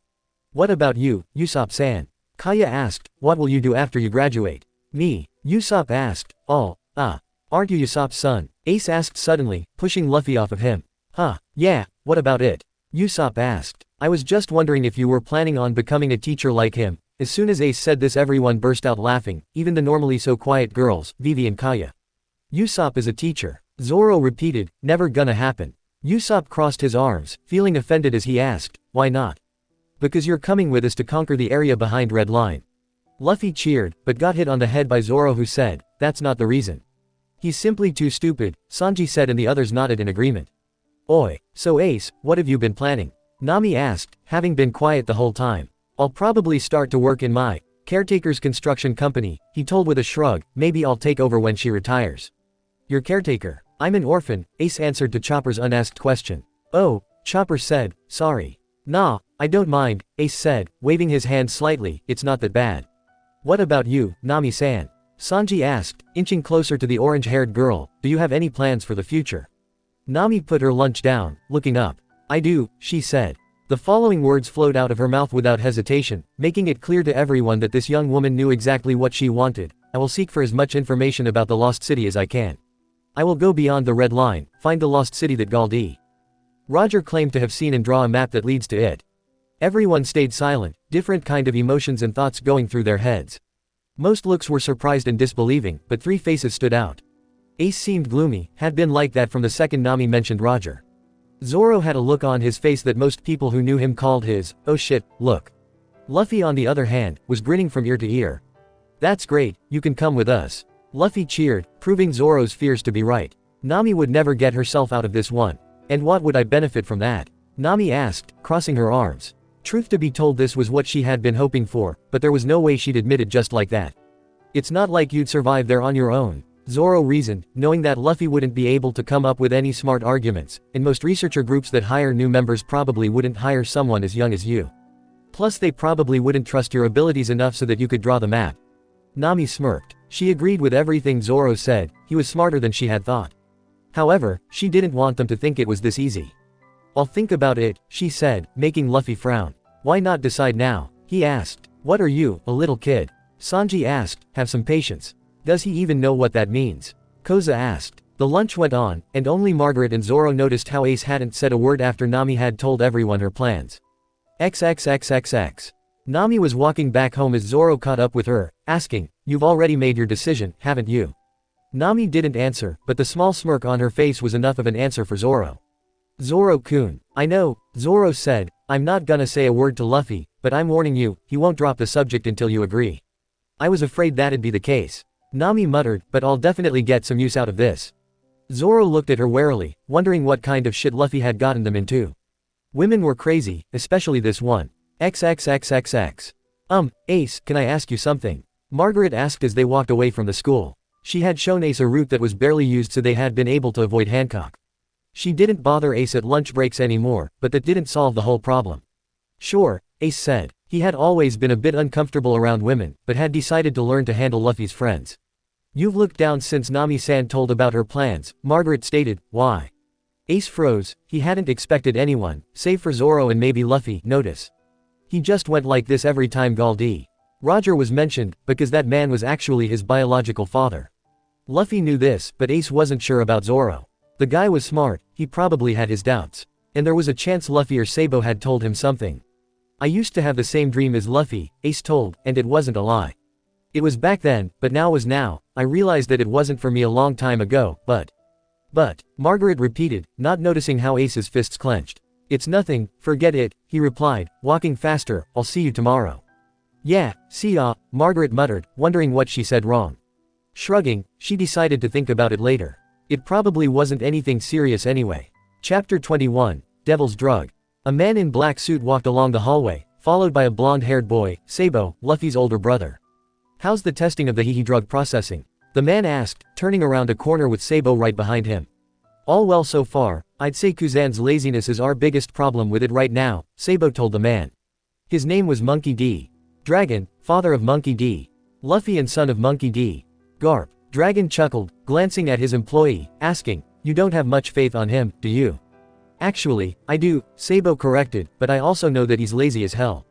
What about you, Usopp-san? Kaya asked, what will you do after you graduate? Me, Usopp asked, aren't you Usopp's son? Ace asked suddenly, pushing Luffy off of him. Yeah, what about it? Usopp asked. I was just wondering if you were planning on becoming a teacher like him. As soon as Ace said this everyone burst out laughing, even the normally so quiet girls, Vivi and Kaya. Usopp is a teacher. Zoro repeated, never gonna happen. Usopp crossed his arms, feeling offended as he asked, why not? Because you're coming with us to conquer the area behind Red Line. Luffy cheered, but got hit on the head by Zoro who said, that's not the reason. He's simply too stupid, Sanji said and the others nodded in agreement. Oi, so Ace, what have you been planning? Nami asked, having been quiet the whole time. I'll probably start to work in my caretaker's construction company, he told with a shrug, maybe I'll take over when she retires. Your caretaker? I'm an orphan, Ace answered to Chopper's unasked question. Oh, Chopper said, sorry. Nah, I don't mind, Ace said, waving his hand slightly, it's not that bad. What about you, Nami-san? Sanji asked, inching closer to the orange-haired girl, do you have any plans for the future? Nami put her lunch down, looking up. I do, she said. The following words flowed out of her mouth without hesitation, making it clear to everyone that this young woman knew exactly what she wanted. I will seek for as much information about the lost city as I can. I will go beyond the red line, find the lost city that Galdi. Roger claimed to have seen and draw a map that leads to it. Everyone stayed silent, different kind of emotions and thoughts going through their heads. Most looks were surprised and disbelieving, but three faces stood out. Ace seemed gloomy, had been like that from the second Nami mentioned Roger. Zoro had a look on his face that most people who knew him called his, oh shit, look. Luffy on the other hand, was grinning from ear to ear. That's great, you can come with us. Luffy cheered, proving Zoro's fears to be right. Nami would never get herself out of this one. And what would I benefit from that? Nami asked, crossing her arms. Truth to be told, this was what she had been hoping for, but there was no way she'd admit it just like that. It's not like you'd survive there on your own, Zoro reasoned, knowing that Luffy wouldn't be able to come up with any smart arguments, and most researcher groups that hire new members probably wouldn't hire someone as young as you. Plus they probably wouldn't trust your abilities enough so that you could draw the map. Nami smirked. She agreed with everything Zoro said, he was smarter than she had thought. However, she didn't want them to think it was this easy. I'll think about it, she said, making Luffy frown. Why not decide now? He asked. What are you, a little kid? Sanji asked, have some patience. Does he even know what that means? Koza asked. The lunch went on, and only Margaret and Zoro noticed how Ace hadn't said a word after Nami had told everyone her plans. XXXXX. Nami was walking back home as Zoro caught up with her, asking, you've already made your decision, haven't you? Nami didn't answer, but the small smirk on her face was enough of an answer for Zoro. Zoro-kun, I know, Zoro said, I'm not gonna say a word to Luffy, but I'm warning you, he won't drop the subject until you agree. I was afraid that'd be the case. Nami muttered, but I'll definitely get some use out of this. Zoro looked at her warily, wondering what kind of shit Luffy had gotten them into. Women were crazy, especially this one. XXXXX. Ace, can I ask you something? Margaret asked as they walked away from the school. She had shown Ace a route that was barely used, so they had been able to avoid Hancock. She didn't bother Ace at lunch breaks anymore, but that didn't solve the whole problem. Sure, Ace said. He had always been a bit uncomfortable around women, but had decided to learn to handle Luffy's friends. You've looked down since Nami-san told about her plans, Margaret stated. Why? Ace froze. He hadn't expected anyone, save for Zoro and maybe Luffy, notice. He just went like this every time Galdi. Roger was mentioned, because that man was actually his biological father. Luffy knew this, but Ace wasn't sure about Zoro. The guy was smart, he probably had his doubts. And there was a chance Luffy or Sabo had told him something. I used to have the same dream as Luffy, Ace told, and it wasn't a lie. It was back then, but now was now. I realized that it wasn't for me a long time ago, but, Margaret repeated, not noticing how Ace's fists clenched. It's nothing, forget it, he replied, walking faster, I'll see you tomorrow. Yeah, see ya, Margaret muttered, wondering what she said wrong. Shrugging, she decided to think about it later. It probably wasn't anything serious anyway. Chapter 21, Devil's Drug. A man in black suit walked along the hallway, followed by a blonde-haired boy, Sabo, Luffy's older brother. How's the testing of the Hehe drug processing? The man asked, turning around a corner with Sabo right behind him. All well so far, I'd say Kuzan's laziness is our biggest problem with it right now, Sabo told the man. His name was Monkey D. Dragon, father of Monkey D. Luffy and son of Monkey D. Garp. Dragon chuckled, glancing at his employee, asking, you don't have much faith on him, do you? Actually, I do, Sabo corrected, but I also know that he's lazy as hell.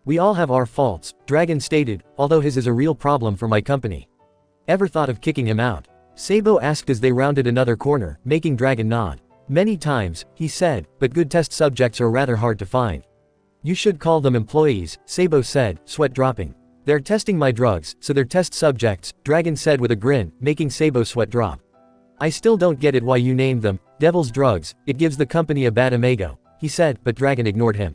We all have our faults, Dragon stated, although his is a real problem for my company. Ever thought of kicking him out? Sabo asked as they rounded another corner, making Dragon nod. Many times, he said, but good test subjects are rather hard to find. You should call them employees, Sabo said, sweat dropping. They're testing my drugs, so they're test subjects, Dragon said with a grin, making Sabo's sweat drop. I still don't get it why you named them Devil's Drugs, it gives the company a bad imago, he said, but Dragon ignored him.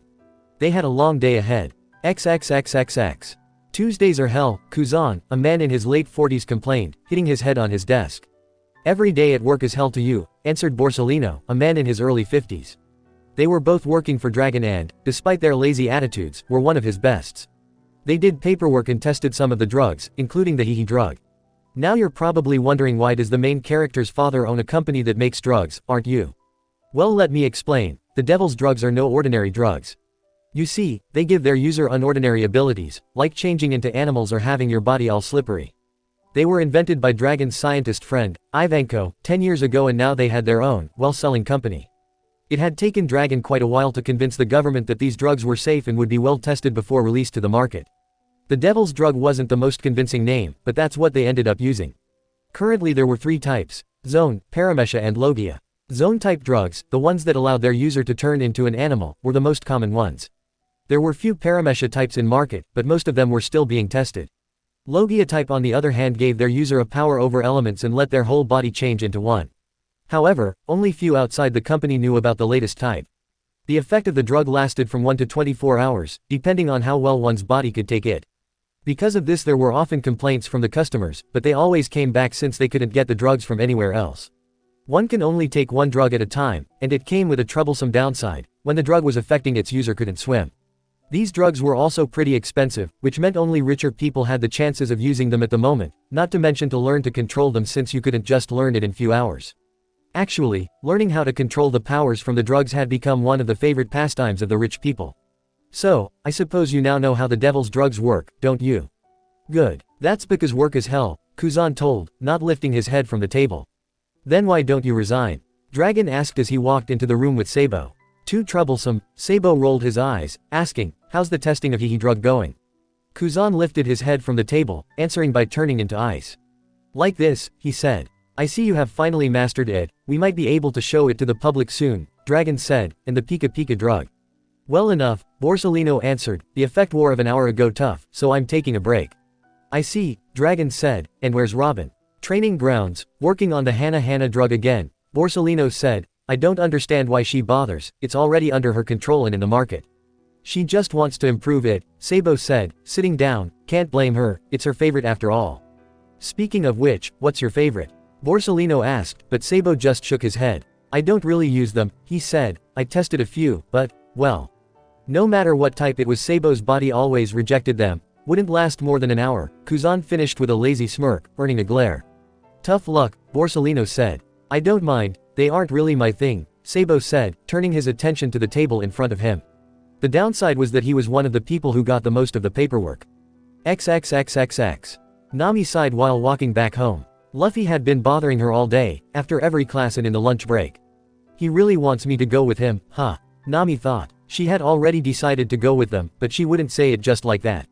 They had a long day ahead. XXXXX. Tuesdays are hell, Kuzan, a man in his late 40s complained, hitting his head on his desk. Every day at work is hell to you, answered Borsellino, a man in his early 50s. They were both working for Dragon and, despite their lazy attitudes, were one of his bests. They did paperwork and tested some of the drugs, including the Hehe drug. Now you're probably wondering, why does the main character's father own a company that makes drugs, aren't you? Well, let me explain. The Devil's Drugs are no ordinary drugs. You see, they give their user unordinary abilities, like changing into animals or having your body all slippery. They were invented by Dragon's scientist friend, Ivanko, 10 years ago, and now they had their own, well-selling company. It had taken Dragon quite a while to convince the government that these drugs were safe and would be well tested before release to the market. The Devil's Drug wasn't the most convincing name, but that's what they ended up using. Currently there were 3 types: Zone, Paramesha and Logia. Zone-type drugs, the ones that allowed their user to turn into an animal, were the most common ones. There were few Paramesha types in market, but most of them were still being tested. Logia type on the other hand gave their user a power over elements and let their whole body change into one. However, only few outside the company knew about the latest type. The effect of the drug lasted from 1 to 24 hours, depending on how well one's body could take it. Because of this there were often complaints from the customers, but they always came back since they couldn't get the drugs from anywhere else. One can only take one drug at a time, and it came with a troublesome downside: when the drug was affecting its user couldn't swim. These drugs were also pretty expensive, which meant only richer people had the chances of using them at the moment, not to mention to learn to control them since you couldn't just learn it in few hours. Actually, learning how to control the powers from the drugs had become one of the favorite pastimes of the rich people. So, I suppose you now know how the devil's drugs work, don't you? Good. That's because work is hell, Kuzan told, not lifting his head from the table. Then why don't you resign? Dragon asked as he walked into the room with Sabo. Too troublesome, Sabo rolled his eyes, asking, how's the testing of Hihi drug going? Kuzan lifted his head from the table, answering by turning into ice. Like this, he said. I see you have finally mastered it, we might be able to show it to the public soon, Dragon said, and the Pika Pika drug. Well enough, Borsalino answered, the effect wore of an hour ago tough, so I'm taking a break. I see, Dragon said, and where's Robin? Training grounds, working on the Hana drug again, Borsalino said, I don't understand why she bothers, it's already under her control and in the market. She just wants to improve it, Sabo said, sitting down, can't blame her, it's her favorite after all. Speaking of which, what's your favorite? Borsalino asked, but Sabo just shook his head. I don't really use them, he said, I tested a few, but, well. No matter what type it was, Sabo's body always rejected them, wouldn't last more than an hour. Kuzan finished with a lazy smirk, earning a glare. Tough luck, Borsalino said. I don't mind, they aren't really my thing, Sabo said, turning his attention to the table in front of him. The downside was that he was one of the people who got the most of the paperwork. XXXXX. Nami sighed while walking back home. Luffy had been bothering her all day, after every class and in the lunch break. He really wants me to go with him, huh? Nami thought. She had already decided to go with them, but she wouldn't say it just like that.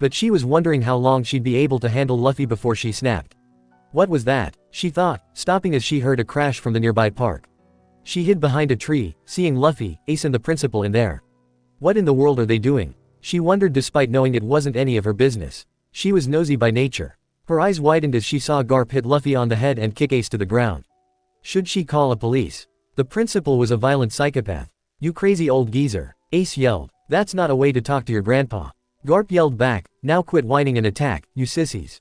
But she was wondering how long she'd be able to handle Luffy before she snapped. What was that? She thought, stopping as she heard a crash from the nearby park. She hid behind a tree, seeing Luffy, Ace and the principal in there. What in the world are they doing? She wondered despite knowing it wasn't any of her business. She was nosy by nature. Her eyes widened as she saw Garp hit Luffy on the head and kick Ace to the ground. Should she call a police? The principal was a violent psychopath. You crazy old geezer, Ace yelled. That's not a way to talk to your grandpa. Garp yelled back, now quit whining and attack, you sissies.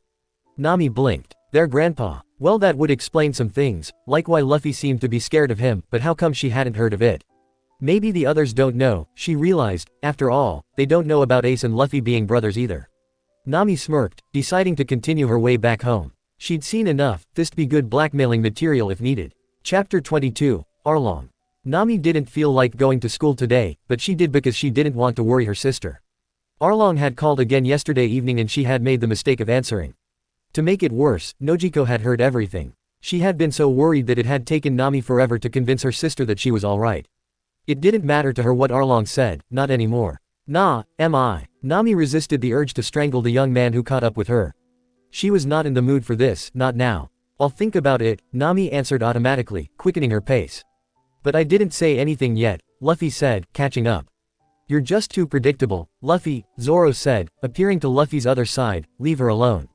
Nami blinked. Their grandpa. Well, that would explain some things, like why Luffy seemed to be scared of him, but how come she hadn't heard of it? Maybe the others don't know, she realized. After all, they don't know about Ace and Luffy being brothers either. Nami smirked, deciding to continue her way back home. She'd seen enough, this'd be good blackmailing material if needed. Chapter 22, Arlong. Nami didn't feel like going to school today, but she did because she didn't want to worry her sister. Arlong had called again yesterday evening and she had made the mistake of answering. To make it worse, Nojiko had heard everything. She had been so worried that it had taken Nami forever to convince her sister that she was alright. It didn't matter to her what Arlong said, not anymore. Nah, am I? Nami resisted the urge to strangle the young man who caught up with her. She was not in the mood for this, not now. I'll think about it, Nami answered automatically, quickening her pace. But I didn't say anything yet, Luffy said, catching up. You're just too predictable, Luffy, Zoro said, appearing to Luffy's other side, leave her alone.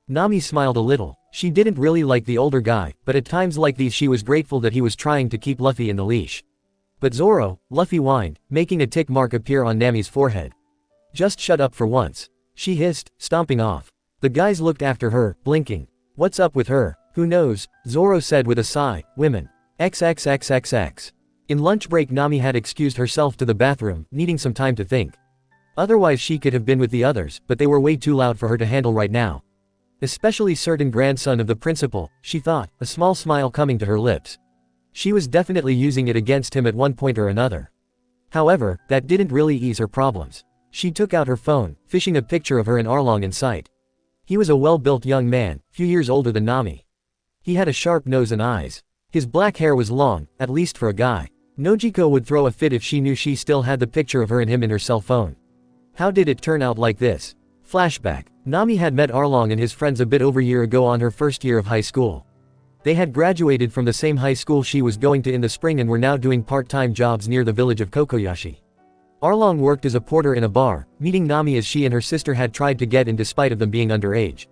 Nami smiled a little. She didn't really like the older guy, but at times like these she was grateful that he was trying to keep Luffy in the leash. But Zoro, Luffy whined, making a tick mark appear on Nami's forehead. Just shut up for once. She hissed, stomping off. The guys looked after her, blinking. What's up with her? Who knows? Zoro said with a sigh, women. XXXXX. In lunch break Nami had excused herself to the bathroom, needing some time to think. Otherwise she could have been with the others, but they were way too loud for her to handle right now. Especially certain grandson of the principal, she thought, a small smile coming to her lips. She was definitely using it against him at one point or another. However, that didn't really ease her problems. She took out her phone, fishing a picture of her and Arlong in sight. He was a well-built young man, few years older than Nami. He had a sharp nose and eyes. His black hair was long, at least for a guy. Nojiko would throw a fit if she knew she still had the picture of her and him in her cell phone. How did it turn out like this? Flashback. Nami had met Arlong and his friends a bit over a year ago on her first year of high school. They had graduated from the same high school she was going to in the spring and were now doing part-time jobs near the village of Kokoyashi. Arlong worked as a porter in a bar, meeting Nami as she and her sister had tried to get in despite of them being underage.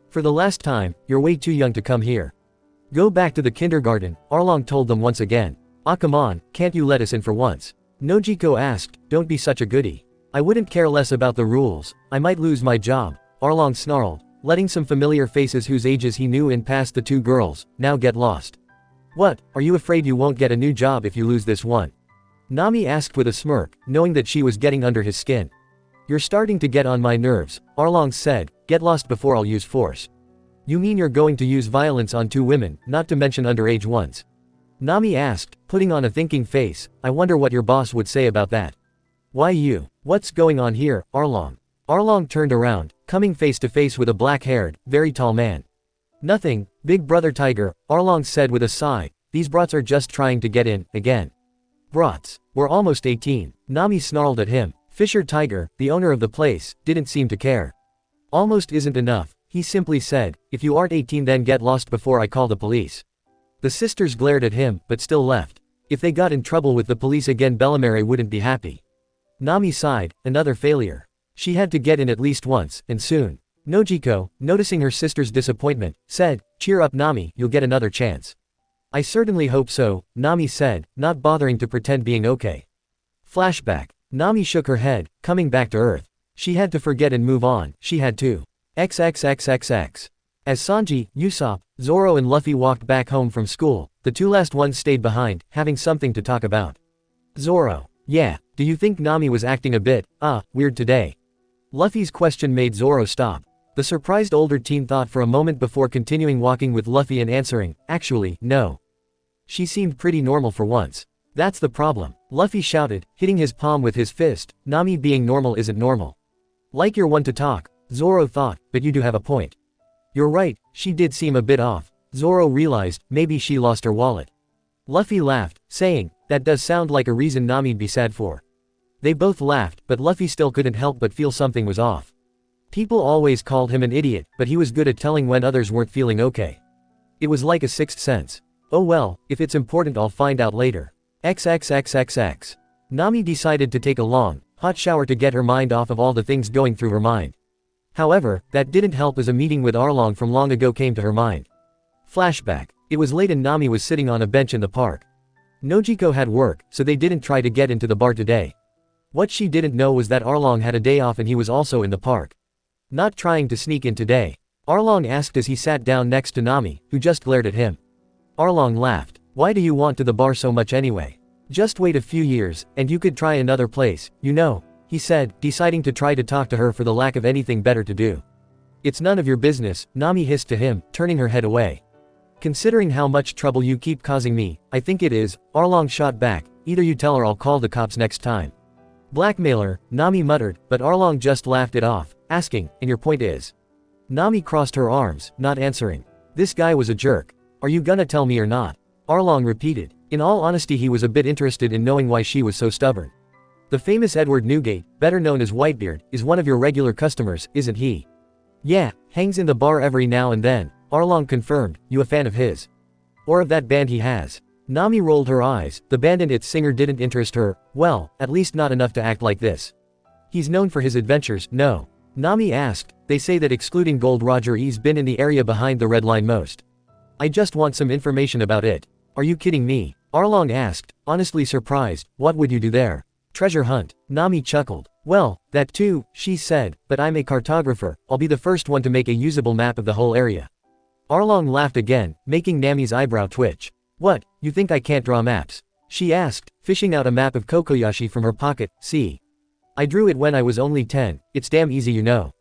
For the last time, you're way too young to come here. Go back to the kindergarten, Arlong told them once again. Ah, come on, can't you let us in for once? Nojiko asked, don't be such a goody. I wouldn't care less about the rules, I might lose my job, Arlong snarled, letting some familiar faces whose ages he knew in past the two girls, now get lost. What, are you afraid you won't get a new job if you lose this one? Nami asked with a smirk, knowing that she was getting under his skin. You're starting to get on my nerves, Arlong said, get lost before I'll use force. You mean you're going to use violence on two women, not to mention underage ones? Nami asked, putting on a thinking face, I wonder what your boss would say about that. Why you? What's going on here, Arlong? Arlong turned around, coming face to face with a black-haired, very tall man. Nothing, big brother tiger, Arlong said with a sigh, these brats are just trying to get in, again. Brats, we're almost 18, Nami snarled at him. Fisher Tiger, the owner of the place, didn't seem to care. Almost isn't enough, he simply said, if you aren't 18 then get lost before I call the police. The sisters glared at him, but still left. If they got in trouble with the police again Bellamere wouldn't be happy. Nami sighed, another failure. She had to get in at least once, and soon. Nojiko, noticing her sister's disappointment, said, cheer up Nami, you'll get another chance. I certainly hope so, Nami said, not bothering to pretend being okay. Flashback. Nami shook her head, coming back to earth. She had to forget and move on, she had to. XXXXX. As Sanji, Usopp, Zoro and Luffy walked back home from school, the two last ones stayed behind, having something to talk about. Zoro. Yeah, do you think Nami was acting a bit, weird today? Luffy's question made Zoro stop. The surprised older teen thought for a moment before continuing walking with Luffy and answering, actually, no. She seemed pretty normal for once. That's the problem, Luffy shouted, hitting his palm with his fist, Nami being normal isn't normal. Like you're one to talk, Zoro thought, but you do have a point. You're right, she did seem a bit off. Zoro realized, maybe she lost her wallet. Luffy laughed, saying, that does sound like a reason Nami'd be sad for. They both laughed, but Luffy still couldn't help but feel something was off. People always called him an idiot, but he was good at telling when others weren't feeling okay. It was like a sixth sense. Oh well, if it's important I'll find out later. XXXXX. Nami decided to take a long, hot shower to get her mind off of all the things going through her mind. However, that didn't help as a meeting with Arlong from long ago came to her mind. Flashback. It was late and Nami was sitting on a bench in the park. Nojiko had work, so they didn't try to get into the bar today. What she didn't know was that Arlong had a day off and he was also in the park. Not trying to sneak in today, Arlong asked as he sat down next to Nami, who just glared at him. Arlong laughed. Why do you want to the bar so much anyway? Just wait a few years, and you could try another place, you know, he said, deciding to try to talk to her for the lack of anything better to do. It's none of your business, Nami hissed to him, turning her head away. Considering how much trouble you keep causing me, I think it is, Arlong shot back, either you tell or I'll call the cops next time. Blackmailer, Nami muttered, but Arlong just laughed it off, asking, and your point is? Nami crossed her arms, not answering. This guy was a jerk. Are you gonna tell me or not? Arlong repeated. In all honesty he was a bit interested in knowing why she was so stubborn. The famous Edward Newgate, better known as Whitebeard, is one of your regular customers, isn't he? Yeah, hangs in the bar every now and then, Arlong confirmed. You a fan of his? Or of that band he has? Nami rolled her eyes, the band and its singer didn't interest her, well, at least not enough to act like this. He's known for his adventures, no? Nami asked, they say that excluding Gold Roger he's been in the area behind the Red Line most. I just want some information about it. Are you kidding me? Arlong asked, honestly surprised, what would you do there? Treasure hunt. Nami chuckled. Well, that too, she said, but I'm a cartographer, I'll be the first one to make a usable map of the whole area. Arlong laughed again, making Nami's eyebrow twitch. What, you think I can't draw maps? She asked, fishing out a map of Kokoyashi from her pocket, see. I drew it when I was only 10, it's damn easy you know.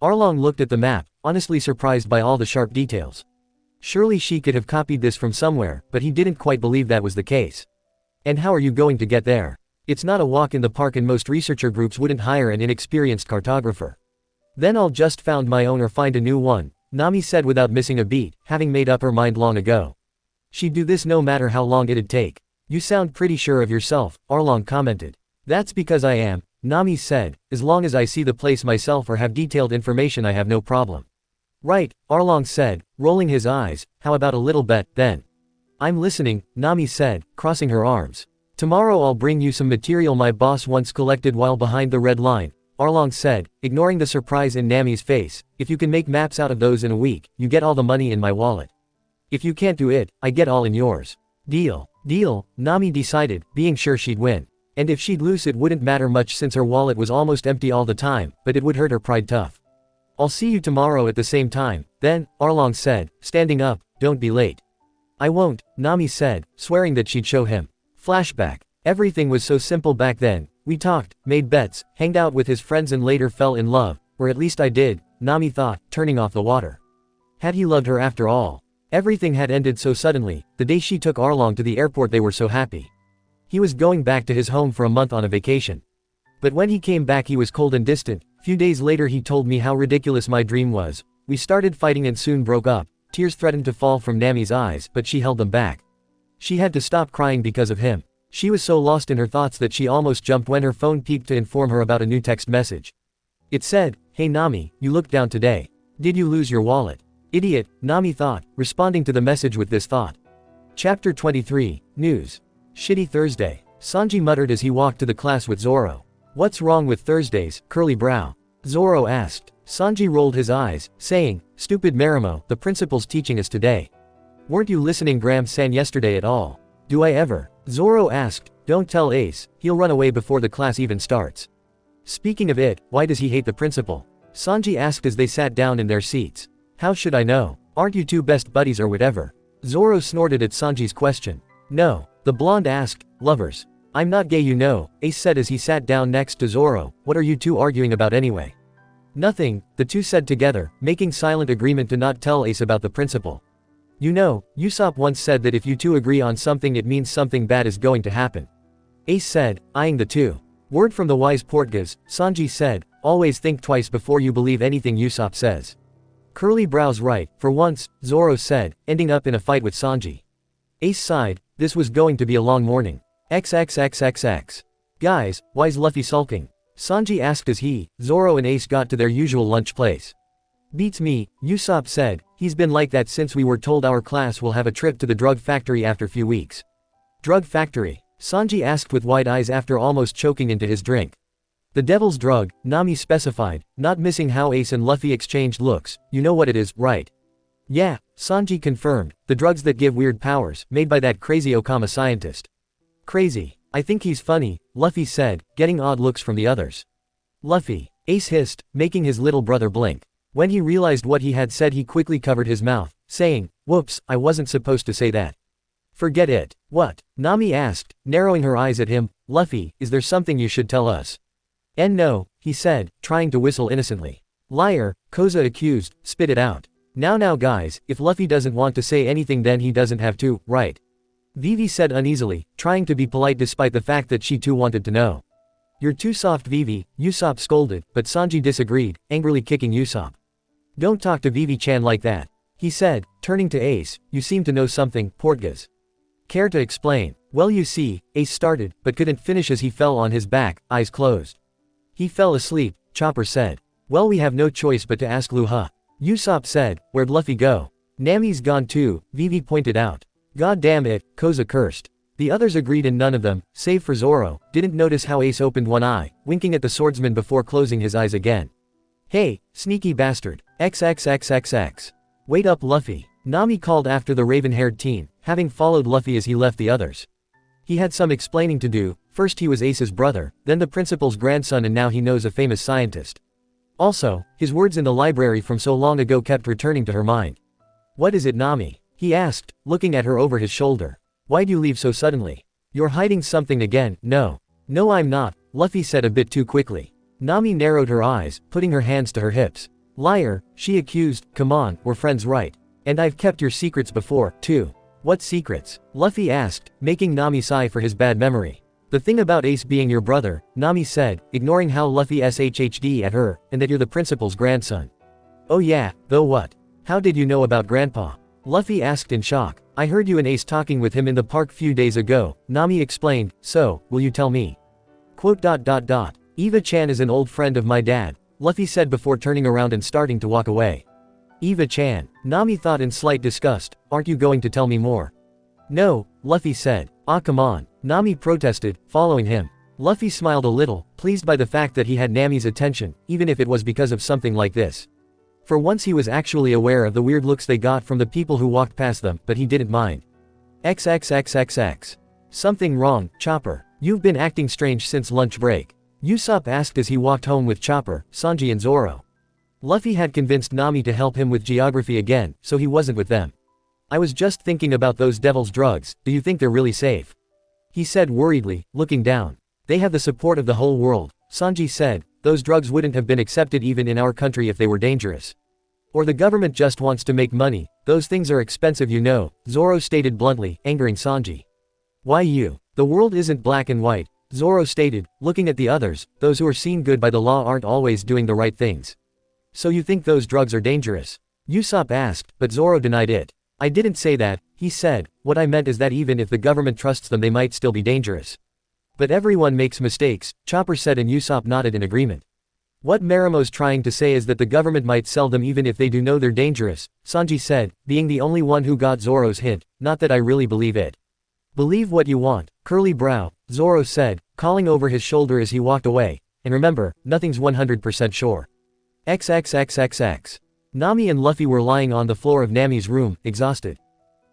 Arlong looked at the map, honestly surprised by all the sharp details. Surely she could have copied this from somewhere, but he didn't quite believe that was the case. And how are you going to get there? It's not a walk in the park and most researcher groups wouldn't hire an inexperienced cartographer. Then I'll just found my own or find a new one, Nami said without missing a beat, having made up her mind long ago. She'd do this no matter how long it'd take. You sound pretty sure of yourself, Arlong commented. That's because I am, Nami said, as long as I see the place myself or have detailed information I have no problem. Right, Arlong said, rolling his eyes. How about a little bet, then? I'm listening, Nami said, crossing her arms. Tomorrow I'll bring you some material my boss once collected while behind the red line, Arlong said, ignoring the surprise in Nami's face. If you can make maps out of those in a week, you get all the money in my wallet. If you can't do it, I get all in yours. Deal. Deal, Nami decided, being sure she'd win. And if she'd lose it wouldn't matter much since her wallet was almost empty all the time, but it would hurt her pride tough. I'll see you tomorrow at the same time, then, Arlong said, standing up. Don't be late. I won't, Nami said, swearing that she'd show him. Flashback. Everything was so simple back then. We talked, made bets, hanged out with his friends and later fell in love, or at least I did, Nami thought, turning off the water. Had he loved her after all? Everything had ended so suddenly. The day she took Arlong to the airport they were so happy. He was going back to his home for a month on a vacation. But when he came back he was cold and distant. Few days later he told me how ridiculous my dream was. We started fighting and soon broke up. Tears threatened to fall from Nami's eyes, but she held them back. She had to stop crying because of him. She was so lost in her thoughts that she almost jumped when her phone beeped to inform her about a new text message. It said, "Hey Nami, you looked down today. Did you lose your wallet?" Idiot, Nami thought, responding to the message with this thought. Chapter 23, News. Shitty Thursday. Sanji muttered as he walked to the class with Zoro. What's wrong with Thursdays, curly brow? Zoro asked. Sanji rolled his eyes, saying, Stupid Marimo, the principal's teaching us today. Weren't you listening Gram-san yesterday at all? Do I ever? Zoro asked. Don't tell Ace, he'll run away before the class even starts. Speaking of it, why does he hate the principal? Sanji asked as they sat down in their seats. How should I know? Aren't you two best buddies or whatever? Zoro snorted at Sanji's question. No, the blonde asked, lovers. I'm not gay you know, Ace said as he sat down next to Zoro. What are you two arguing about anyway? Nothing, the two said together, making silent agreement to not tell Ace about the principal. You know, Usopp once said that if you two agree on something it means something bad is going to happen. Ace said, eyeing the two. Word from the wise Portgas, Sanji said, always think twice before you believe anything Usopp says. Curly brows right, for once, Zoro said, ending up in a fight with Sanji. Ace sighed, this was going to be a long morning. XXXXX. Guys, why's Luffy sulking? Sanji asked as he, Zoro and Ace got to their usual lunch place. Beats me, Usopp said, he's been like that since we were told our class will have a trip to the drug factory after few weeks. Drug factory? Sanji asked with wide eyes after almost choking into his drink. The devil's drug, Nami specified, not missing how Ace and Luffy exchanged looks. You know what it is, right? Yeah, Sanji confirmed, the drugs that give weird powers, made by that crazy Okama scientist. Crazy. I think he's funny, Luffy said, getting odd looks from the others. Luffy, Ace hissed, making his little brother blink. When he realized what he had said he quickly covered his mouth, saying, whoops, I wasn't supposed to say that. Forget it. What? Nami asked, narrowing her eyes at him. Luffy, is there something you should tell us? No, he said, trying to whistle innocently. Liar, Koza accused, spit it out. Now guys, if Luffy doesn't want to say anything then he doesn't have to, right? Vivi said uneasily, trying to be polite despite the fact that she too wanted to know. You're too soft Vivi, Usopp scolded, but Sanji disagreed, angrily kicking Usopp. Don't talk to Vivi-chan like that. He said, turning to Ace, you seem to know something, Portgas. Care to explain? Well you see, Ace started, but couldn't finish as he fell on his back, eyes closed. He fell asleep, Chopper said. Well we have no choice but to ask Luha. Usopp said, where'd Luffy go? Nami's gone too, Vivi pointed out. God damn it, Koza cursed. The others agreed and none of them, save for Zoro, didn't notice how Ace opened one eye, winking at the swordsman before closing his eyes again. Hey, sneaky bastard. XXXXX. Wait up Luffy. Nami called after the raven-haired teen, having followed Luffy as he left the others. He had some explaining to do. First he was Ace's brother, then the principal's grandson and now he knows a famous scientist. Also, his words in the library from so long ago kept returning to her mind. What is it Nami? He asked, looking at her over his shoulder. Why'd you leave so suddenly? You're hiding something again. No, I'm not, Luffy said a bit too quickly. Nami narrowed her eyes, putting her hands to her hips. Liar, she accused, come on, we're friends right? And I've kept your secrets before, too. What secrets? Luffy asked, making Nami sigh for his bad memory. The thing about Ace being your brother, Nami said, ignoring how Luffy shhd at her, and that you're the principal's grandson. Oh yeah, though what? How did you know about Grandpa? Luffy asked in shock. I heard you and Ace talking with him in the park few days ago, Nami explained, so, will you tell me? Eva-chan is an old friend of my dad, Luffy said before turning around and starting to walk away. Eva-chan. Nami thought in slight disgust, aren't you going to tell me more? No, Luffy said. Ah, come on. Nami protested, following him. Luffy smiled a little, pleased by the fact that he had Nami's attention, even if it was because of something like this. For once he was actually aware of the weird looks they got from the people who walked past them, but he didn't mind. XXXXX. Something wrong, Chopper. You've been acting strange since lunch break. Usopp asked as he walked home with Chopper, Sanji and Zoro. Luffy had convinced Nami to help him with geography again, so he wasn't with them. I was just thinking about those devil's drugs, do you think they're really safe? He said worriedly, looking down. They have the support of the whole world, Sanji said, those drugs wouldn't have been accepted even in our country if they were dangerous. Or the government just wants to make money, those things are expensive you know, Zoro stated bluntly, angering Sanji. Why you? The world isn't black and white, Zoro stated, looking at the others, those who are seen good by the law aren't always doing the right things. So you think those drugs are dangerous? Usopp asked, but Zoro denied it. I didn't say that, he said, what I meant is that even if the government trusts them they might still be dangerous. But everyone makes mistakes, Chopper said and Usopp nodded in agreement. What Marimo's trying to say is that the government might sell them even if they do know they're dangerous, Sanji said, being the only one who got Zoro's hint, not that I really believe it. Believe what you want, curly brow, Zoro said, calling over his shoulder as he walked away, and remember, nothing's 100% sure. XXXXX. Nami and Luffy were lying on the floor of Nami's room, exhausted.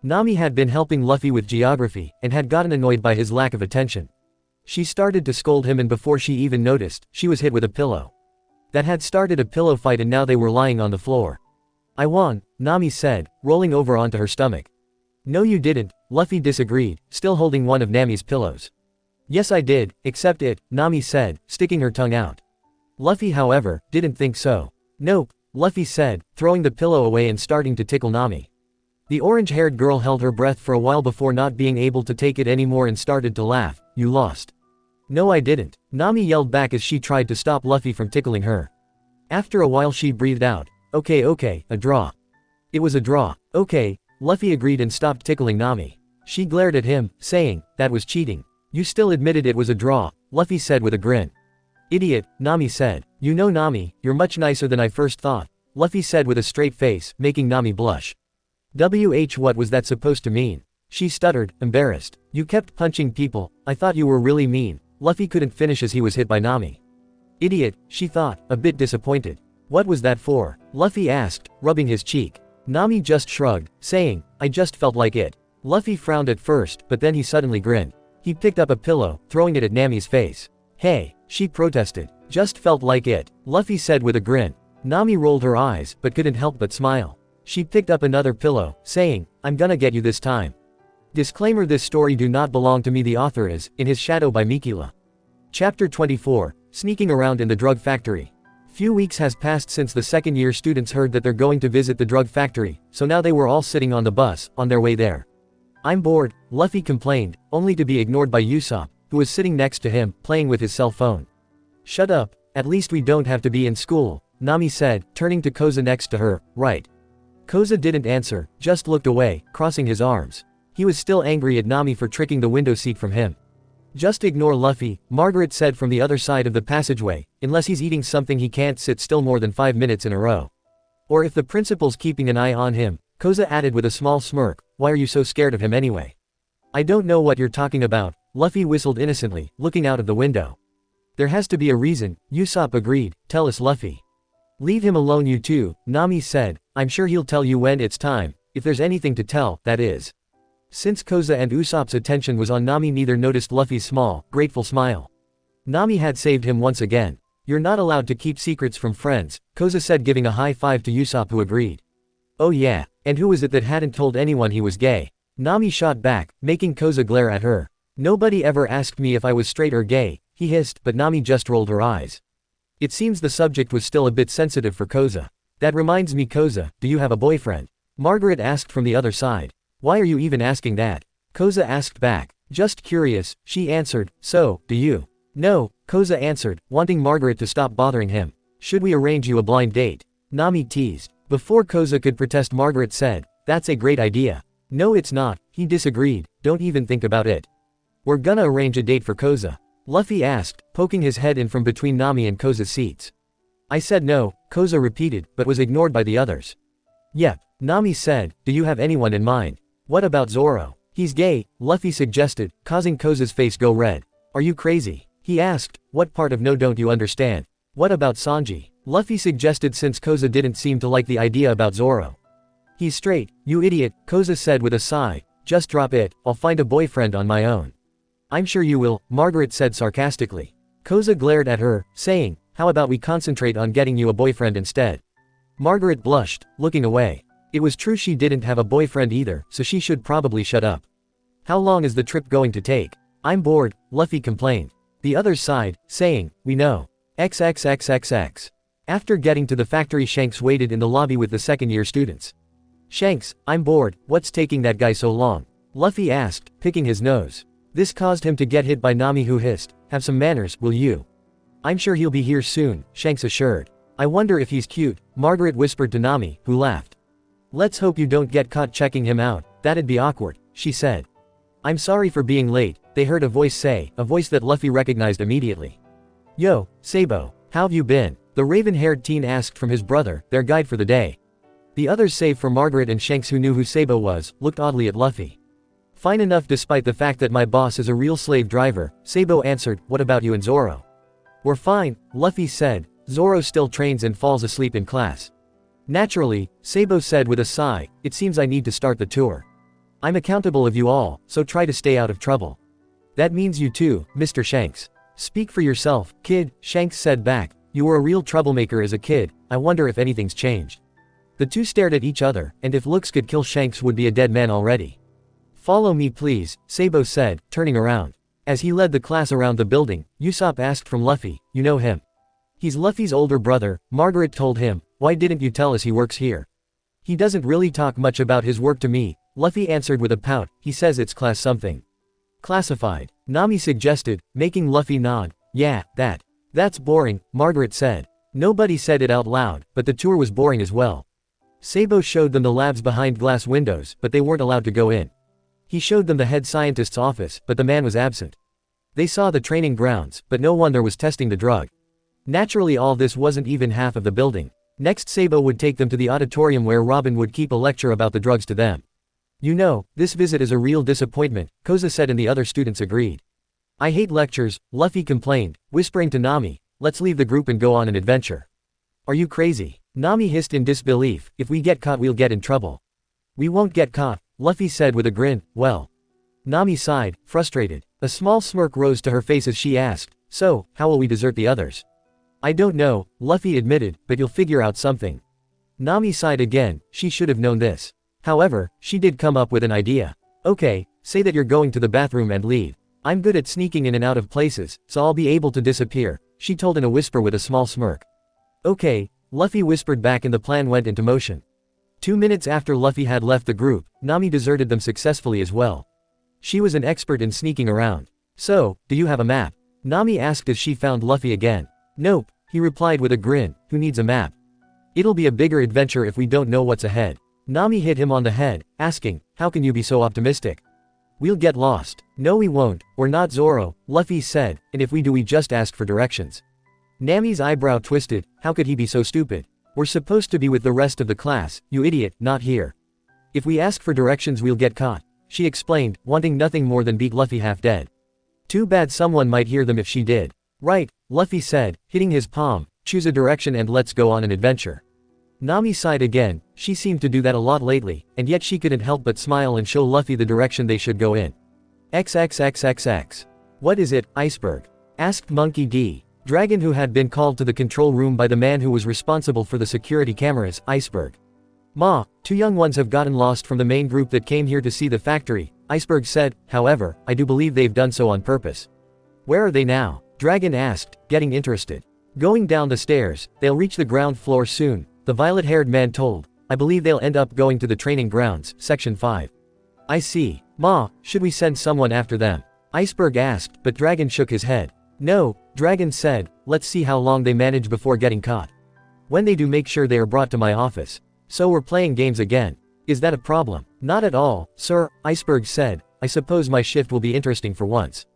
Nami had been helping Luffy with geography, and had gotten annoyed by his lack of attention. She started to scold him and before she even noticed, she was hit with a pillow. That had started a pillow fight and now they were lying on the floor. I won, Nami said, rolling over onto her stomach. No you didn't, Luffy disagreed, still holding one of Nami's pillows. Yes I did, accept it, Nami said, sticking her tongue out. Luffy however, didn't think so. Nope, Luffy said, throwing the pillow away and starting to tickle Nami. The orange-haired girl held her breath for a while before not being able to take it anymore and started to laugh. You lost. No I didn't, Nami yelled back as she tried to stop Luffy from tickling her. After a while she breathed out. Okay, a draw. It was a draw. Okay, Luffy agreed and stopped tickling Nami. She glared at him, saying, that was cheating. You still admitted it was a draw, Luffy said with a grin. Idiot, Nami said. You know Nami, you're much nicer than I first thought, Luffy said with a straight face, making Nami blush. What was that supposed to mean? She stuttered, embarrassed. You kept punching people, I thought you were really mean, Luffy couldn't finish as he was hit by Nami. Idiot, she thought, a bit disappointed. What was that for? Luffy asked, rubbing his cheek. Nami just shrugged, saying, I just felt like it. Luffy frowned at first, but then he suddenly grinned. He picked up a pillow, throwing it at Nami's face. Hey, she protested. Just felt like it, Luffy said with a grin. Nami rolled her eyes, but couldn't help but smile. She picked up another pillow, saying, I'm gonna get you this time. Disclaimer: this story do not belong to me. The author is, In His Shadow by Mikula. Chapter 24, Sneaking Around in the Drug Factory. Few weeks has passed since the second-year students heard that they're going to visit the drug factory, so now they were all sitting on the bus, on their way there. I'm bored, Luffy complained, only to be ignored by Usopp, who was sitting next to him, playing with his cell phone. Shut up, at least we don't have to be in school, Nami said, turning to Koza next to her, right? Koza didn't answer, just looked away, crossing his arms. He was still angry at Nami for tricking the window seat from him. Just ignore Luffy, Margaret said from the other side of the passageway, unless he's eating something he can't sit still more than 5 minutes in a row. Or if the principal's keeping an eye on him, Koza added with a small smirk, why are you so scared of him anyway? I don't know what you're talking about, Luffy whistled innocently, looking out of the window. There has to be a reason, Usopp agreed, tell us Luffy. Leave him alone you two, Nami said, I'm sure he'll tell you when it's time, if there's anything to tell, that is. Since Koza and Usopp's attention was on Nami, neither noticed Luffy's small, grateful smile. Nami had saved him once again. You're not allowed to keep secrets from friends, Koza said, giving a high five to Usopp, who agreed. Oh yeah, and who was it that hadn't told anyone he was gay? Nami shot back, making Koza glare at her. Nobody ever asked me if I was straight or gay, he hissed, but Nami just rolled her eyes. It seems the subject was still a bit sensitive for Koza. That reminds me, Koza, do you have a boyfriend? Margaret asked from the other side. Why are you even asking that? Koza asked back. Just curious, she answered. So, do you? No, Koza answered, wanting Margaret to stop bothering him. Should we arrange you a blind date? Nami teased. Before Koza could protest, Margaret said, that's a great idea. No it's not, he disagreed, don't even think about it. We're gonna arrange a date for Koza. Luffy asked, poking his head in from between Nami and Koza's seats. I said no, Koza repeated, but was ignored by the others. Yep, Nami said, do you have anyone in mind? What about Zoro? He's gay, Luffy suggested, causing Koza's face go red. Are you crazy? He asked, what part of no don't you understand? What about Sanji? Luffy suggested since Koza didn't seem to like the idea about Zoro. He's straight, you idiot, Koza said with a sigh, just drop it, I'll find a boyfriend on my own. I'm sure you will, Margaret said sarcastically. Koza glared at her, saying, how about we concentrate on getting you a boyfriend instead? Margaret blushed, looking away. It was true she didn't have a boyfriend either, so she should probably shut up. How long is the trip going to take? I'm bored, Luffy complained. The others sighed, saying, we know. XXXXX. After getting to the factory, Shanks waited in the lobby with the second-year students. Shanks, I'm bored, what's taking that guy so long? Luffy asked, picking his nose. This caused him to get hit by Nami, who hissed, have some manners, will you? I'm sure he'll be here soon, Shanks assured. I wonder if he's cute, Margaret whispered to Nami, who laughed. Let's hope you don't get caught checking him out, that'd be awkward, she said. I'm sorry for being late, they heard a voice say, a voice that Luffy recognized immediately. Yo, Sabo, how've you been? The raven-haired teen asked from his brother, their guide for the day. The others, save for Margaret and Shanks who knew who Sabo was, looked oddly at Luffy. Fine enough despite the fact that my boss is a real slave driver, Sabo answered, what about you and Zoro? We're fine, Luffy said, Zoro still trains and falls asleep in class. Naturally, Sabo said with a sigh, it seems I need to start the tour. I'm accountable of you all, so try to stay out of trouble. That means you too, Mr. Shanks. Speak for yourself, kid, Shanks said back, you were a real troublemaker as a kid, I wonder if anything's changed. The two stared at each other, and if looks could kill, Shanks would be a dead man already. Follow me please, Sabo said, turning around. As he led the class around the building, Usopp asked from Luffy, you know him? He's Luffy's older brother, Margaret told him, why didn't you tell us he works here? He doesn't really talk much about his work to me, Luffy answered with a pout, he says it's class something. Classified, Nami suggested, making Luffy nod, yeah, that's boring, Margaret said. Nobody said it out loud, but the tour was boring as well. Sabo showed them the labs behind glass windows, but they weren't allowed to go in. He showed them the head scientist's office, but the man was absent. They saw the training grounds, but no one there was testing the drug. Naturally, all this wasn't even half of the building. Next, Sabo would take them to the auditorium where Robin would keep a lecture about the drugs to them. You know, this visit is a real disappointment, Koza said, and the other students agreed. I hate lectures, Luffy complained, whispering to Nami, let's leave the group and go on an adventure. Are you crazy? Nami hissed in disbelief, if we get caught we'll get in trouble. We won't get caught, Luffy said with a grin, well. Nami sighed, frustrated. A small smirk rose to her face as she asked, so, how will we desert the others? I don't know, Luffy admitted, but you'll figure out something. Nami sighed again, she should have known this. However, she did come up with an idea. Okay, say that you're going to the bathroom and leave. I'm good at sneaking in and out of places, so I'll be able to disappear, she told in a whisper with a small smirk. Okay, Luffy whispered back and the plan went into motion. 2 minutes after Luffy had left the group, Nami deserted them successfully as well. She was an expert in sneaking around. So, do you have a map? Nami asked as she found Luffy again. Nope, he replied with a grin, who needs a map? It'll be a bigger adventure if we don't know what's ahead. Nami hit him on the head, asking, how can you be so optimistic? We'll get lost. No we won't, we're not Zoro, Luffy said, and if we do we just ask for directions. Nami's eyebrow twisted, how could he be so stupid? We're supposed to be with the rest of the class, you idiot, not here. If we ask for directions we'll get caught, she explained, wanting nothing more than beat Luffy half dead. Too bad someone might hear them if she did. Right, Luffy said, hitting his palm, choose a direction and let's go on an adventure. Nami sighed again, she seemed to do that a lot lately, and yet she couldn't help but smile and show Luffy the direction they should go in. XXXXX. What is it, Iceberg? Asked Monkey D. Dragon, who had been called to the control room by the man who was responsible for the security cameras, Iceberg. Ma, 2 young ones have gotten lost from the main group that came here to see the factory, Iceberg said, however, I do believe they've done so on purpose. Where are they now? Dragon asked, getting interested. Going down the stairs, they'll reach the ground floor soon, the violet-haired man told. I believe they'll end up going to the training grounds, Section 5. I see. Ma, should we send someone after them? Iceberg asked, but Dragon shook his head. No, Dragon said, let's see how long they manage before getting caught. When they do, make sure they are brought to my office. So we're playing games again. Is that a problem? Not at all, sir, Iceberg said, I suppose my shift will be interesting for once.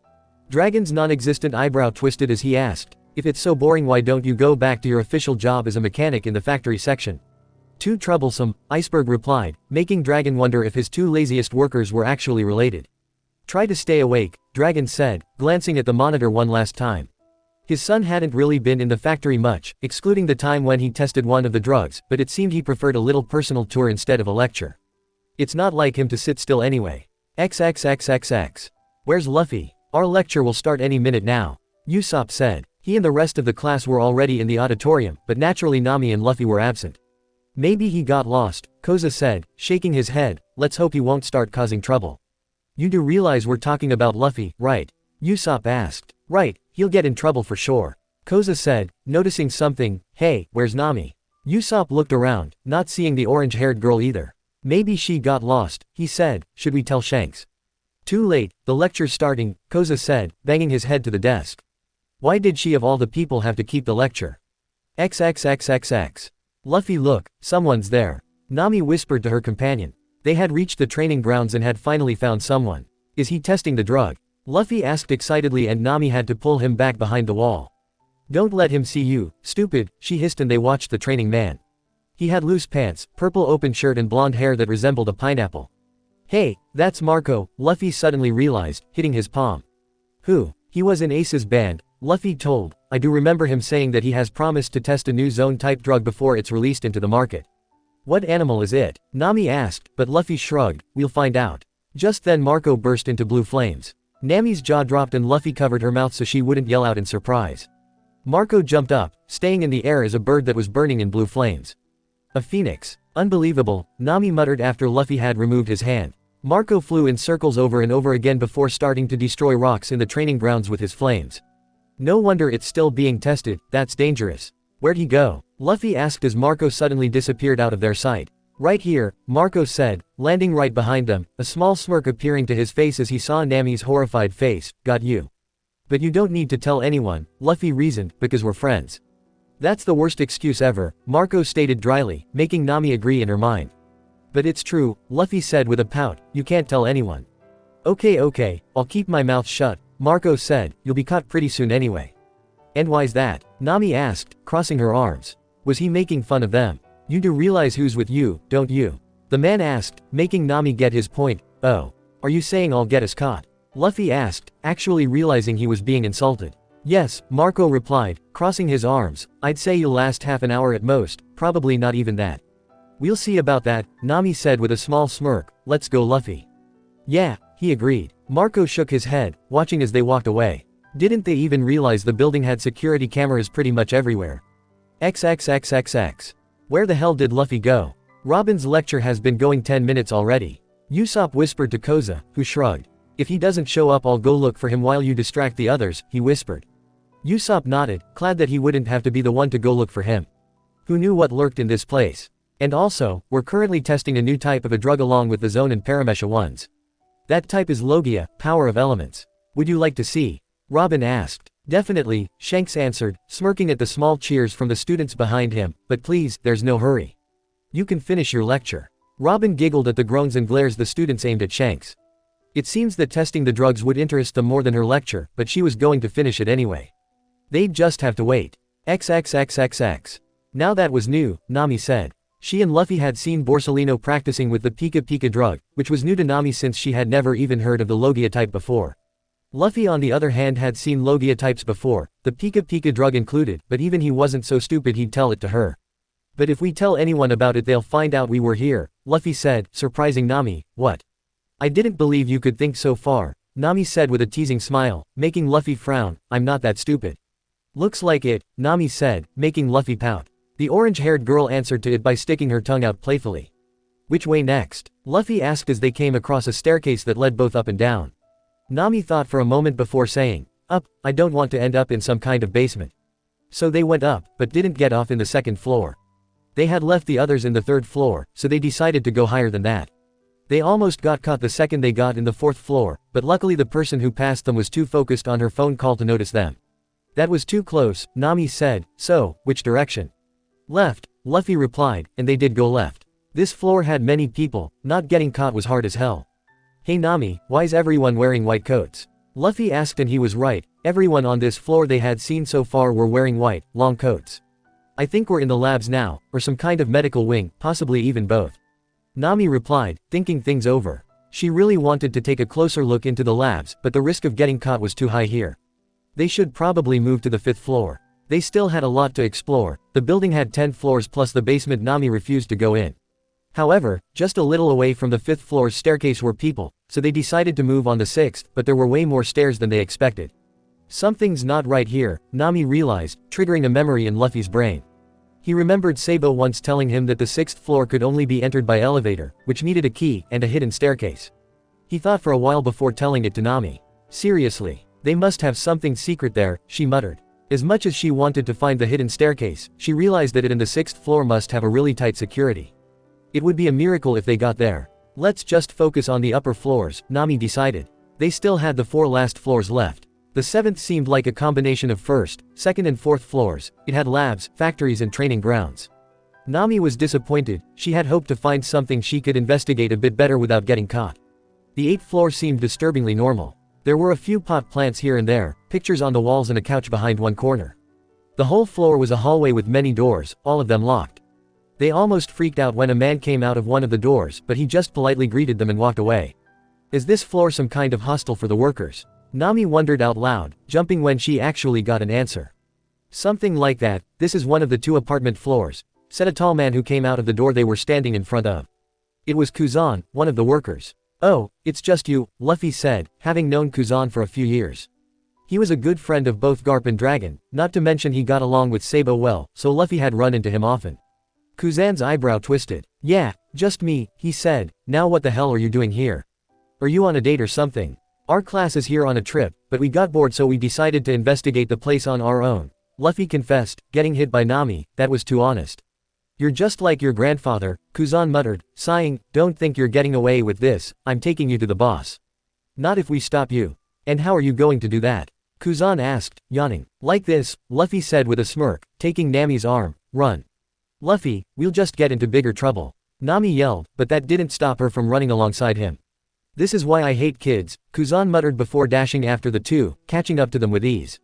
Dragon's non-existent eyebrow twisted as he asked, if it's so boring why don't you go back to your official job as a mechanic in the factory section? Too troublesome, Iceberg replied, making Dragon wonder if his two laziest workers were actually related. Try to stay awake, Dragon said, glancing at the monitor one last time. His son hadn't really been in the factory much, excluding the time when he tested one of the drugs, but it seemed he preferred a little personal tour instead of a lecture. It's not like him to sit still anyway. XXXXX. Where's Luffy? Our lecture will start any minute now, Usopp said. He and the rest of the class were already in the auditorium, but naturally Nami and Luffy were absent. Maybe he got lost, Koza said, shaking his head. Let's hope he won't start causing trouble. You do realize we're talking about Luffy, right? Usopp asked. Right, he'll get in trouble for sure, Koza said, noticing something. Hey, where's Nami? Usopp looked around, not seeing the orange-haired girl either. Maybe she got lost, he said. Should we tell Shanks? Too late, the lecture's starting, Koza said, banging his head to the desk. Why did she of all the people have to keep the lecture? XXXXX. Luffy, look, someone's there. Nami whispered to her companion. They had reached the training grounds and had finally found someone. Is he testing the drug? Luffy asked excitedly, and Nami had to pull him back behind the wall. Don't let him see you, stupid, she hissed, and they watched the training man. He had loose pants, purple open shirt and blonde hair that resembled a pineapple. Hey, that's Marco, Luffy suddenly realized, hitting his palm. Who? He was in Ace's band, Luffy told. I do remember him saying that he has promised to test a new zone-type drug before it's released into the market. What animal is it? Nami asked, but Luffy shrugged. We'll find out. Just then Marco burst into blue flames. Nami's jaw dropped and Luffy covered her mouth so she wouldn't yell out in surprise. Marco jumped up, staying in the air as a bird that was burning in blue flames. A phoenix. Unbelievable, Nami muttered after Luffy had removed his hand. Marco flew in circles over and over again before starting to destroy rocks in the training grounds with his flames. No wonder it's still being tested, that's dangerous. Where'd he go? Luffy asked as Marco suddenly disappeared out of their sight. Right here, Marco said, landing right behind them, a small smirk appearing to his face as he saw Nami's horrified face. Got you. But you don't need to tell anyone, Luffy reasoned, because we're friends. That's the worst excuse ever, Marco stated dryly, making Nami agree in her mind. But it's true, Luffy said with a pout, you can't tell anyone. Okay, I'll keep my mouth shut, Marco said, you'll be caught pretty soon anyway. And why's that? Nami asked, crossing her arms. Was he making fun of them? You do realize who's with you, don't you? The man asked, making Nami get his point. Oh. Are you saying I'll get us caught? Luffy asked, actually realizing he was being insulted. Yes, Marco replied, crossing his arms. I'd say you'll last half an hour at most, probably not even that. We'll see about that, Nami said with a small smirk. Let's go, Luffy. Yeah, he agreed. Marco shook his head, watching as they walked away. Didn't they even realize the building had security cameras pretty much everywhere? XXXXX. Where the hell did Luffy go? Robin's lecture has been going 10 minutes already. Usopp whispered to Koza, who shrugged. If he doesn't show up, I'll go look for him while you distract the others, he whispered. Usopp nodded, glad that he wouldn't have to be the one to go look for him. Who knew what lurked in this place? And also, we're currently testing a new type of a drug along with the Zone and Paramesha ones. That type is Logia, Power of Elements. Would you like to see? Robin asked. Definitely, Shanks answered, smirking at the small cheers from the students behind him, but please, there's no hurry. You can finish your lecture. Robin giggled at the groans and glares the students aimed at Shanks. It seems that testing the drugs would interest them more than her lecture, but she was going to finish it anyway. They'd just have to wait. XXXXX. Now that was new, Nami said. She and Luffy had seen Borsalino practicing with the Pika Pika drug, which was new to Nami since she had never even heard of the Logia type before. Luffy on the other hand had seen Logia types before, the Pika Pika drug included, but even he wasn't so stupid he'd tell it to her. But if we tell anyone about it they'll find out we were here, Luffy said, surprising Nami. What? I didn't believe you could think so far, Nami said with a teasing smile, making Luffy frown. I'm not that stupid. Looks like it, Nami said, making Luffy pout. The orange-haired girl answered to it by sticking her tongue out playfully. Which way next? Luffy asked as they came across a staircase that led both up and down. Nami thought for a moment before saying, up, I don't want to end up in some kind of basement. So they went up, but didn't get off in the second floor. They had left the others in the third floor, so they decided to go higher than that. They almost got caught the second they got in the fourth floor, but luckily the person who passed them was too focused on her phone call to notice them. That was too close, Nami said. So, which direction? Left, Luffy replied, and they did go left. This floor had many people, not getting caught was hard as hell. Hey Nami, why's everyone wearing white coats? Luffy asked and he was right, everyone on this floor they had seen so far were wearing white, long coats. I think we're in the labs now, or some kind of medical wing, possibly even both. Nami replied, thinking things over. She really wanted to take a closer look into the labs, but the risk of getting caught was too high here. They should probably move to the 5th floor. They still had a lot to explore. The building had 10 floors plus the basement. Nami refused to go in. However, just a little away from the 5th floor's staircase were people, so they decided to move on the 6th, but there were way more stairs than they expected. Something's not right here, Nami realized, triggering a memory in Luffy's brain. He remembered Sabo once telling him that the 6th floor could only be entered by elevator, which needed a key and a hidden staircase. He thought for a while before telling it to Nami. Seriously, they must have something secret there, she muttered. As much as she wanted to find the hidden staircase, she realized that it in the 6th floor must have a really tight security. It would be a miracle if they got there. Let's just focus on the upper floors, Nami decided. They still had the 4 last floors left. The 7th seemed like a combination of 1st, 2nd and 4th floors. It had labs, factories and training grounds. Nami was disappointed. She had hoped to find something she could investigate a bit better without getting caught. The 8th floor seemed disturbingly normal. There were a few pot plants here and there, pictures on the walls and a couch behind one corner. The whole floor was a hallway with many doors, all of them locked. They almost freaked out when a man came out of one of the doors, but he just politely greeted them and walked away. Is this floor some kind of hostel for the workers? Nami wondered out loud, jumping when she actually got an answer. Something like that. This is one of the 2 apartment floors, said a tall man who came out of the door they were standing in front of. It was Kuzan, one of the workers. Oh, it's just you, Luffy said, having known Kuzan for a few years. He was a good friend of both Garp and Dragon, not to mention he got along with Sabo well, so Luffy had run into him often. Kuzan's eyebrow twisted. Yeah, just me, he said. Now what the hell are you doing here? Are you on a date or something? Our class is here on a trip, but we got bored so we decided to investigate the place on our own. Luffy confessed, getting hit by Nami, that was too honest. You're just like your grandfather, Kuzan muttered, sighing, don't think you're getting away with this, I'm taking you to the boss. Not if we stop you. And how are you going to do that? Kuzan asked, yawning. Like this, Luffy said with a smirk, taking Nami's arm, run. Luffy, we'll just get into bigger trouble. Nami yelled, but that didn't stop her from running alongside him. This is why I hate kids, Kuzan muttered before dashing after the 2, catching up to them with ease.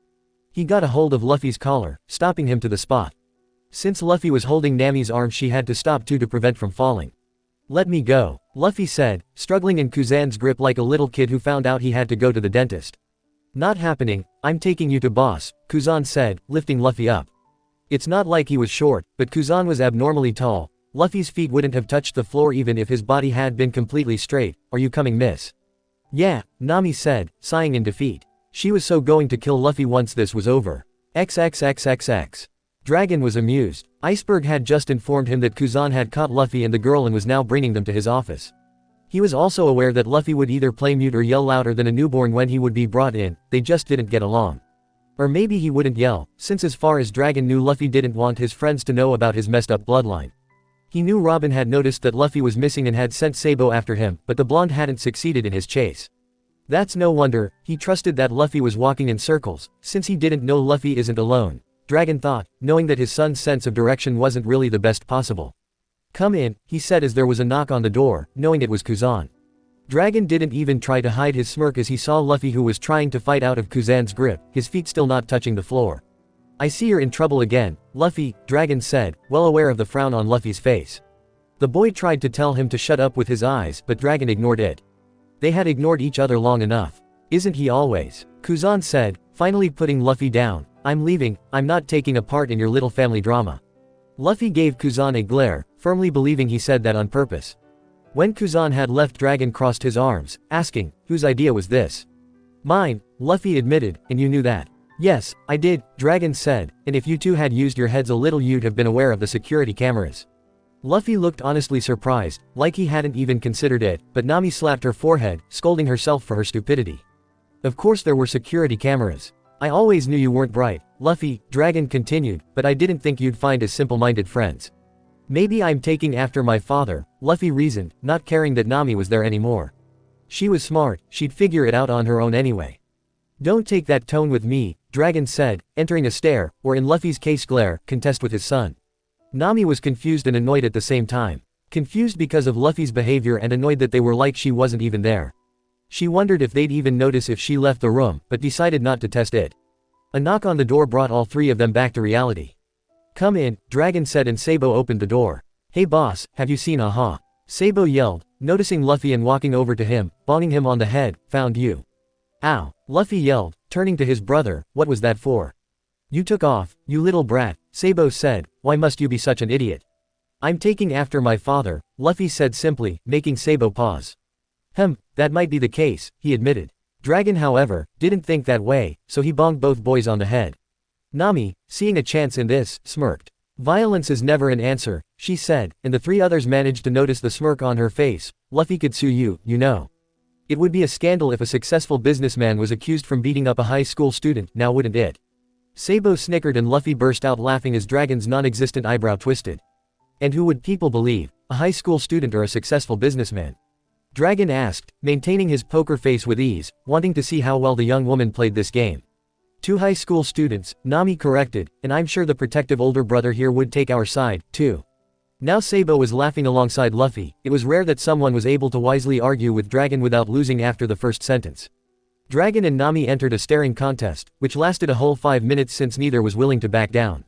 He got a hold of Luffy's collar, stopping him to the spot. Since Luffy was holding Nami's arm she had to stop too to prevent from falling. Let me go, Luffy said, struggling in Kuzan's grip like a little kid who found out he had to go to the dentist. Not happening, I'm taking you to boss, Kuzan said, lifting Luffy up. It's not like he was short, but Kuzan was abnormally tall. Luffy's feet wouldn't have touched the floor even if his body had been completely straight. Are you coming, miss? Yeah, Nami said, sighing in defeat. She was so going to kill Luffy once this was over. XXXXX. Dragon was amused. Iceberg had just informed him that Kuzan had caught Luffy and the girl and was now bringing them to his office. He was also aware that Luffy would either play mute or yell louder than a newborn when he would be brought in. They just didn't get along. Or maybe he wouldn't yell, since as far as Dragon knew Luffy didn't want his friends to know about his messed up bloodline. He knew Robin had noticed that Luffy was missing and had sent Sabo after him, but the blonde hadn't succeeded in his chase. That's no wonder, he trusted that Luffy was walking in circles, since he didn't know Luffy isn't alone. Dragon thought, knowing that his son's sense of direction wasn't really the best possible. Come in, he said as there was a knock on the door, knowing it was Kuzan. Dragon didn't even try to hide his smirk as he saw Luffy who was trying to fight out of Kuzan's grip, his feet still not touching the floor. I see you're in trouble again, Luffy, Dragon said, well aware of the frown on Luffy's face. The boy tried to tell him to shut up with his eyes, but Dragon ignored it. They had ignored each other long enough. Isn't he always? Kuzan said, finally putting Luffy down. I'm leaving, I'm not taking a part in your little family drama. Luffy gave Kuzan a glare, firmly believing he said that on purpose. When Kuzan had left, Dragon crossed his arms, asking, whose idea was this? Mine, Luffy admitted, and you knew that. Yes, I did, Dragon said, and if you two had used your heads a little you'd have been aware of the security cameras. Luffy looked honestly surprised, like he hadn't even considered it, but Nami slapped her forehead, scolding herself for her stupidity. Of course there were security cameras. I always knew you weren't bright, Luffy, Dragon continued, but I didn't think you'd find as simple-minded friends. Maybe I'm taking after my father, Luffy reasoned, not caring that Nami was there anymore. She was smart, she'd figure it out on her own anyway. Don't take that tone with me, Dragon said, entering a stare, or in Luffy's case glare, contest with his son. Nami was confused and annoyed at the same time. Confused because of Luffy's behavior and annoyed that they were like she wasn't even there. She wondered if they'd even notice if she left the room, but decided not to test it. A knock on the door brought all 3 of them back to reality. Come in, Dragon said, and Sabo opened the door. Hey boss, have you seen Aha? Sabo yelled, noticing Luffy and walking over to him, bonging him on the head. Found you. Ow, Luffy yelled, turning to his brother. What was that for? You took off, you little brat, Sabo said. Why must you be such an idiot? I'm taking after my father, Luffy said simply, making Sabo pause. That might be the case, he admitted. Dragon, however, didn't think that way, so he bonged both boys on the head. Nami, seeing a chance in this, smirked. Violence is never an answer, she said, and the three others managed to notice the smirk on her face. Luffy could sue you, you know. It would be a scandal if a successful businessman was accused from beating up a high school student, now wouldn't it? Sabo snickered and Luffy burst out laughing as Dragon's non-existent eyebrow twisted. And who would people believe, a high school student or a successful businessman? Dragon asked, maintaining his poker face with ease, wanting to see how well the young woman played this game. 2 high school students, Nami corrected, and I'm sure the protective older brother here would take our side, too. Now Sabo was laughing alongside Luffy. It was rare that someone was able to wisely argue with Dragon without losing after the first sentence. Dragon and Nami entered a staring contest, which lasted a whole 5 minutes since neither was willing to back down.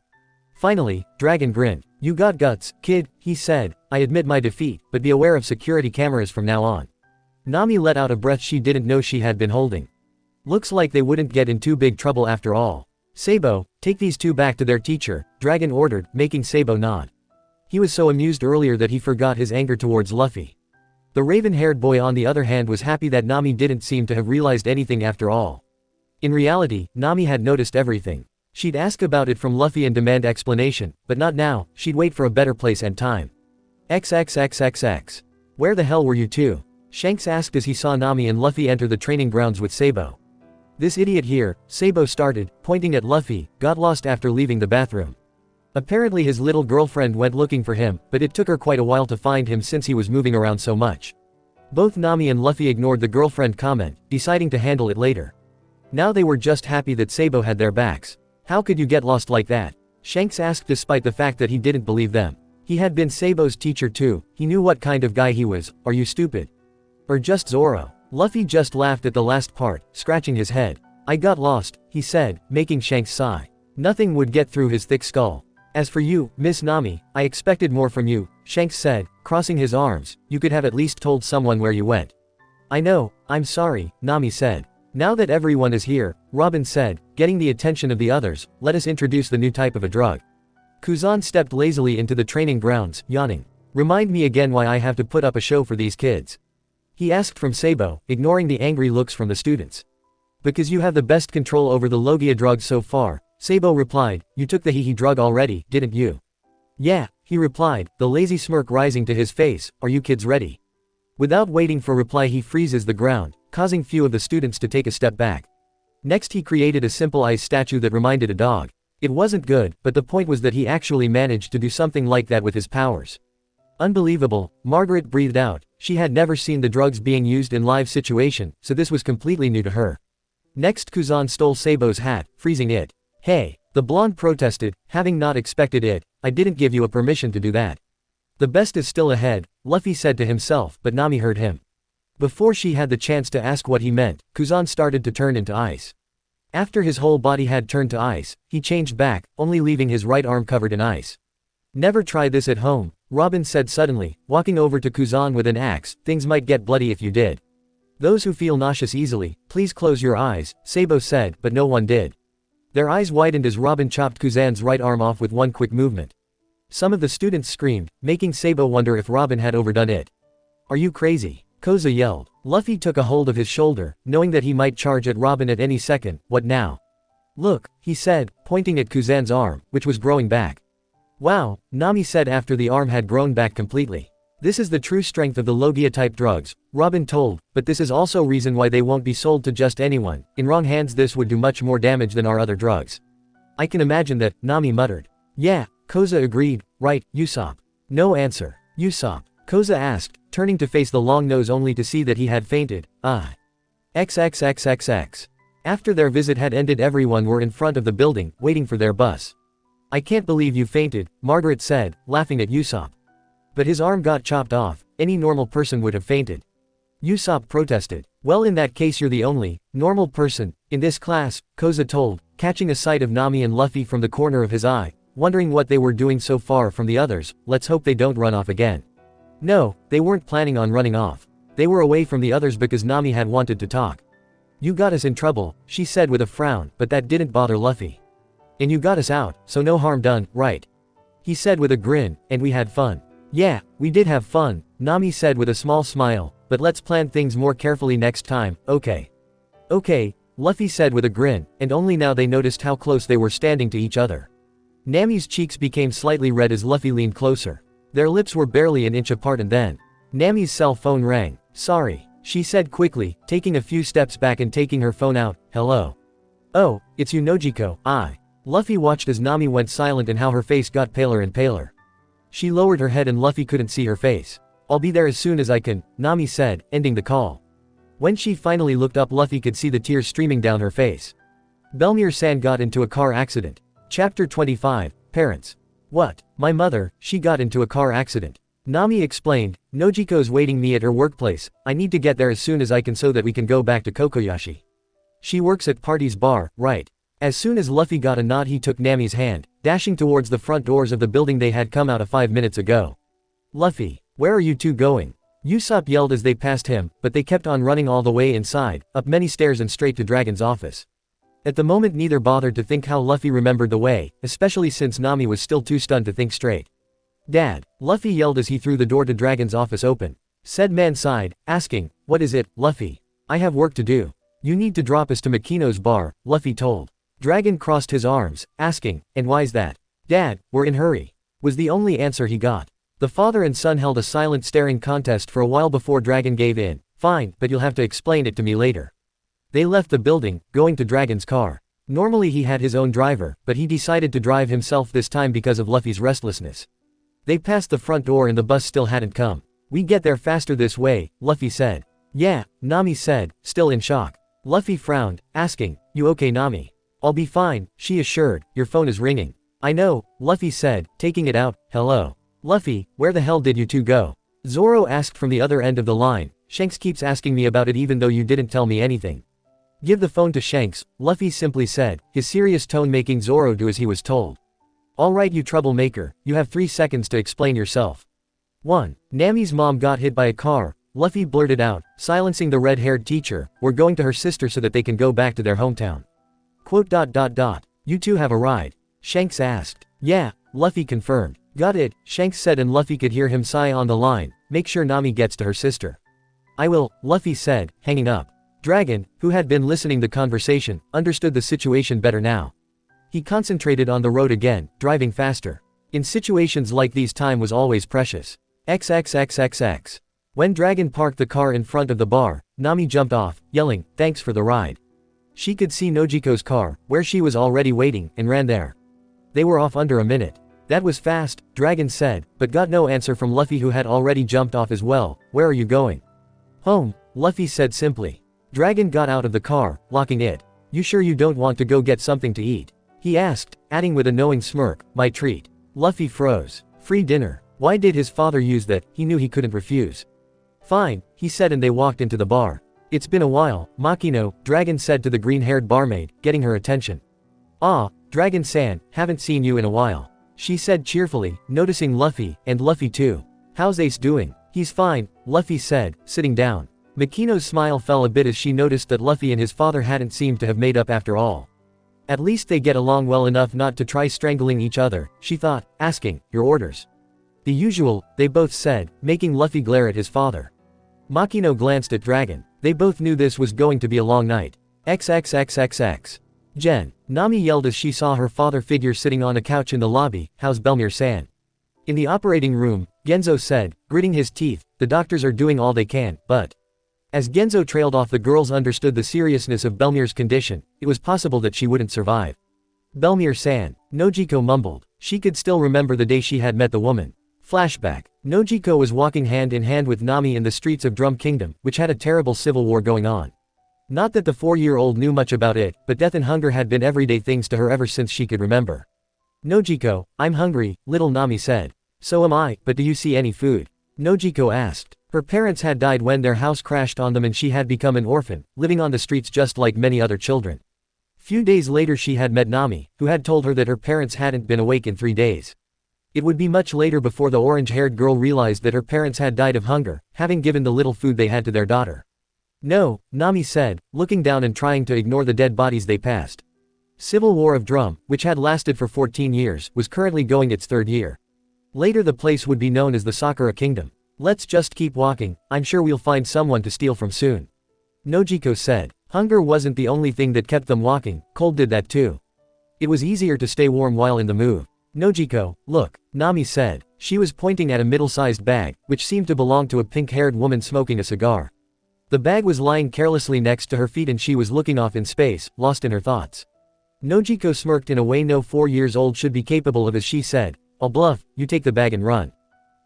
Finally, Dragon grinned. You got guts, kid, he said. I admit my defeat, but be aware of security cameras from now on. Nami let out a breath she didn't know she had been holding. Looks like they wouldn't get in too big trouble after all. Sabo, take these 2 back to their teacher, Dragon ordered, making Sabo nod. He was so amused earlier that he forgot his anger towards Luffy. The raven-haired boy on the other hand was happy that Nami didn't seem to have realized anything after all. In reality, Nami had noticed everything. She'd ask about it from Luffy and demand explanation, but not now, she'd wait for a better place and time. XXXXX. Where the hell were you two? Shanks asked as he saw Nami and Luffy enter the training grounds with Sabo. This idiot here, Sabo started, pointing at Luffy, got lost after leaving the bathroom. Apparently his little girlfriend went looking for him, but it took her quite a while to find him since he was moving around so much. Both Nami and Luffy ignored the girlfriend comment, deciding to handle it later. Now they were just happy that Sabo had their backs. How could you get lost like that? Shanks asked despite the fact that he didn't believe them. He had been Sabo's teacher too, he knew what kind of guy he was. Are you stupid? Or just Zoro? Luffy just laughed at the last part, scratching his head. I got lost, he said, making Shanks sigh. Nothing would get through his thick skull. As for you, Miss Nami, I expected more from you, Shanks said, crossing his arms. You could have at least told someone where you went. I know, I'm sorry, Nami said. Now that everyone is here, Robin said, getting the attention of the others, let us introduce the new type of a drug. Kuzan stepped lazily into the training grounds, yawning. Remind me again why I have to put up a show for these kids. He asked from Sabo, ignoring the angry looks from the students. Because you have the best control over the Logia drug so far, Sabo replied. You took the Hihi drug already, didn't you? Yeah, he replied, the lazy smirk rising to his face. Are you kids ready? Without waiting for reply he freezes the ground, causing few of the students to take a step back. Next he created a simple ice statue that reminded a dog. It wasn't good, but the point was that he actually managed to do something like that with his powers. Unbelievable, Margaret breathed out. She had never seen the drugs being used in live situation, so this was completely new to her. Next Kuzan stole Sabo's hat, freezing it. Hey, the blonde protested, having not expected it. I didn't give you a permission to do that. The best is still ahead, Luffy said to himself, but Nami heard him. Before she had the chance to ask what he meant, Kuzan started to turn into ice. After his whole body had turned to ice, he changed back, only leaving his right arm covered in ice. Never try this at home, Robin said suddenly, walking over to Kuzan with an axe. Things might get bloody if you did. Those who feel nauseous easily, please close your eyes, Sabo said, but no one did. Their eyes widened as Robin chopped Kuzan's right arm off with one quick movement. Some of the students screamed, making Sabo wonder if Robin had overdone it. Are you crazy? Koza yelled. Luffy took a hold of his shoulder, knowing that he might charge at Robin at any second. What now? Look, he said, pointing at Kuzan's arm, which was growing back. Wow, Nami said after the arm had grown back completely. This is the true strength of the Logia-type drugs, Robin told, but this is also reason why they won't be sold to just anyone. In wrong hands this would do much more damage than our other drugs. I can imagine that, Nami muttered. Yeah, Koza agreed. Right, Usopp. No answer. Usopp. Koza asked, turning to face the long nose only to see that he had fainted. XXXXX. After their visit had ended everyone were in front of the building, waiting for their bus. I can't believe you fainted, Margaret said, laughing at Usopp. But his arm got chopped off, any normal person would have fainted. Usopp protested. Well, in that case you're the only normal person in this class, Koza told, catching a sight of Nami and Luffy from the corner of his eye. wondering what they were doing so far from the others. Let's hope they don't run off again. No, they weren't planning on running off. They were away from the others because Nami had wanted to talk. You got us in trouble, she said with a frown, but that didn't bother Luffy. And you got us out, so no harm done, right? He said with a grin, and we had fun. Yeah, we did have fun, Nami said with a small smile, but let's plan things more carefully next time, okay? Okay, Luffy said with a grin, and only now they noticed how close they were standing to each other. Nami's cheeks became slightly red as Luffy leaned closer. Their lips were barely an inch apart, and then Nami's cell phone rang. Sorry, she said quickly, taking a few steps back and taking her phone out. Hello. Oh, it's you, Nojiko. Luffy watched as Nami went silent and how her face got paler and paler. She lowered her head and Luffy couldn't see her face. I'll be there as soon as I can, Nami said, ending the call. When she finally looked up, Luffy could see the tears streaming down her face. Belmere-san got into a car accident. Chapter 25, Parents. What? My mother, she got into a car accident. Nami explained, Nojiko's waiting me at her workplace. I need to get there as soon as I can so that we can go back to Kokoyashi. She works at Party's bar, right? As soon as Luffy got a nod, he took Nami's hand, dashing towards the front doors of the building they had come out of 5 minutes ago. Luffy, where are you two going? Usopp yelled as they passed him, but they kept on running all the way inside, up many stairs and straight to Dragon's office. At the moment neither bothered to think how Luffy remembered the way, especially since Nami was still too stunned to think straight. Dad, Luffy yelled as he threw the door to Dragon's office open. Said man sighed, asking, what is it, Luffy? I have work to do. You need to drop us to Makino's bar, Luffy told. Dragon crossed his arms, asking, and why's that? Dad, we're in hurry, was the only answer he got. The father and son held a silent staring contest for a while before Dragon gave in. Fine, but you'll have to explain it to me later. They left the building, going to Dragon's car. Normally he had his own driver, but he decided to drive himself this time because of Luffy's restlessness. They passed the front door and the bus still hadn't come. We get there faster this way, Luffy said. Yeah, Nami said, still in shock. Luffy frowned, asking, you okay, Nami? I'll be fine, she assured. Your phone is ringing. I know, Luffy said, taking it out. Hello. Luffy, where the hell did you two go? Zoro asked from the other end of the line. Shanks keeps asking me about it even though you didn't tell me anything. Give the phone to Shanks, Luffy simply said, his serious tone making Zoro do as he was told. Alright you troublemaker, you have 3 seconds to explain yourself. 1. Nami's mom got hit by a car, Luffy blurted out, silencing the red-haired teacher. We're going to her sister so that they can go back to their hometown. ... You two have a ride? Shanks asked. Yeah, Luffy confirmed. Got it, Shanks said and Luffy could hear him sigh on the line. Make sure Nami gets to her sister. I will, Luffy said, hanging up. Dragon, who had been listening the conversation, understood the situation better now. He concentrated on the road again, driving faster. In situations like these time was always precious. XXXXX. When Dragon parked the car in front of the bar, Nami jumped off, yelling, thanks for the ride. She could see Nojiko's car, where she was already waiting, and ran there. They were off under a minute. That was fast, Dragon said, but got no answer from Luffy who had already jumped off as well. Where are you going? Home, Luffy said simply. Dragon got out of the car, locking it. You sure you don't want to go get something to eat? He asked, adding with a knowing smirk, my treat. Luffy froze. Free dinner. Why did his father use that? He knew he couldn't refuse. Fine, he said and they walked into the bar. It's been a while, Makino, Dragon said to the green-haired barmaid, getting her attention. Ah, Dragon-san, haven't seen you in a while. She said cheerfully, noticing Luffy, and Luffy too. How's Ace doing? He's fine, Luffy said, sitting down. Makino's smile fell a bit as she noticed that Luffy and his father hadn't seemed to have made up after all. At least they get along well enough not to try strangling each other, she thought, asking, your orders? The usual, they both said, making Luffy glare at his father. Makino glanced at Dragon. They both knew this was going to be a long night. XXXXX. Jen, Nami yelled as she saw her father figure sitting on a couch in the lobby. How's Belmere-san? In the operating room, Genzo said, gritting his teeth, the doctors are doing all they can, but... As Genzo trailed off, the girls understood the seriousness of Belmere's condition. It was possible that she wouldn't survive. Belmere-san, Nojiko mumbled. She could still remember the day she had met the woman. Flashback. Nojiko was walking hand in hand with Nami in the streets of Drum Kingdom, which had a terrible civil war going on. Not that the 4-year-old knew much about it, but death and hunger had been everyday things to her ever since she could remember. Nojiko, I'm hungry, little Nami said. So am I, but do you see any food? Nojiko asked. Her parents had died when their house crashed on them and she had become an orphan, living on the streets just like many other children. Few days later she had met Nami, who had told her that her parents hadn't been awake in 3 days. It would be much later before the orange-haired girl realized that her parents had died of hunger, having given the little food they had to their daughter. No, Nami said, looking down and trying to ignore the dead bodies they passed. Civil War of Drum, which had lasted for 14 years, was currently going its 3rd year. Later the place would be known as the Sakura Kingdom. Let's just keep walking, I'm sure we'll find someone to steal from soon. Nojiko said. Hunger wasn't the only thing that kept them walking, cold did that too. It was easier to stay warm while in the move. Nojiko, look, Nami said. She was pointing at a middle-sized bag, which seemed to belong to a pink-haired woman smoking a cigar. The bag was lying carelessly next to her feet and she was looking off in space, lost in her thoughts. Nojiko smirked in a way no 4-year-old should be capable of as she said, I'll bluff, you take the bag and run.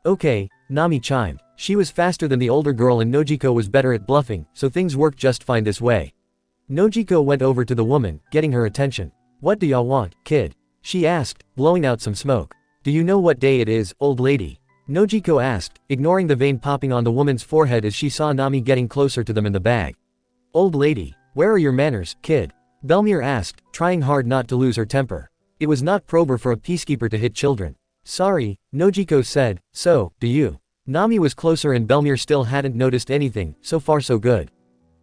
Okay, Nami chimed. She was faster than the older girl and Nojiko was better at bluffing, so things worked just fine this way. Nojiko went over to the woman, getting her attention. What do y'all want, kid? She asked, blowing out some smoke. Do you know what day it is, old lady? Nojiko asked, ignoring the vein popping on the woman's forehead as she saw Nami getting closer to them in the bag. Old lady, where are your manners, kid? Belmir asked, trying hard not to lose her temper. It was not proper for a peacekeeper to hit children. Sorry, Nojiko said, so, do you? Nami was closer and Belmir still hadn't noticed anything, so far so good.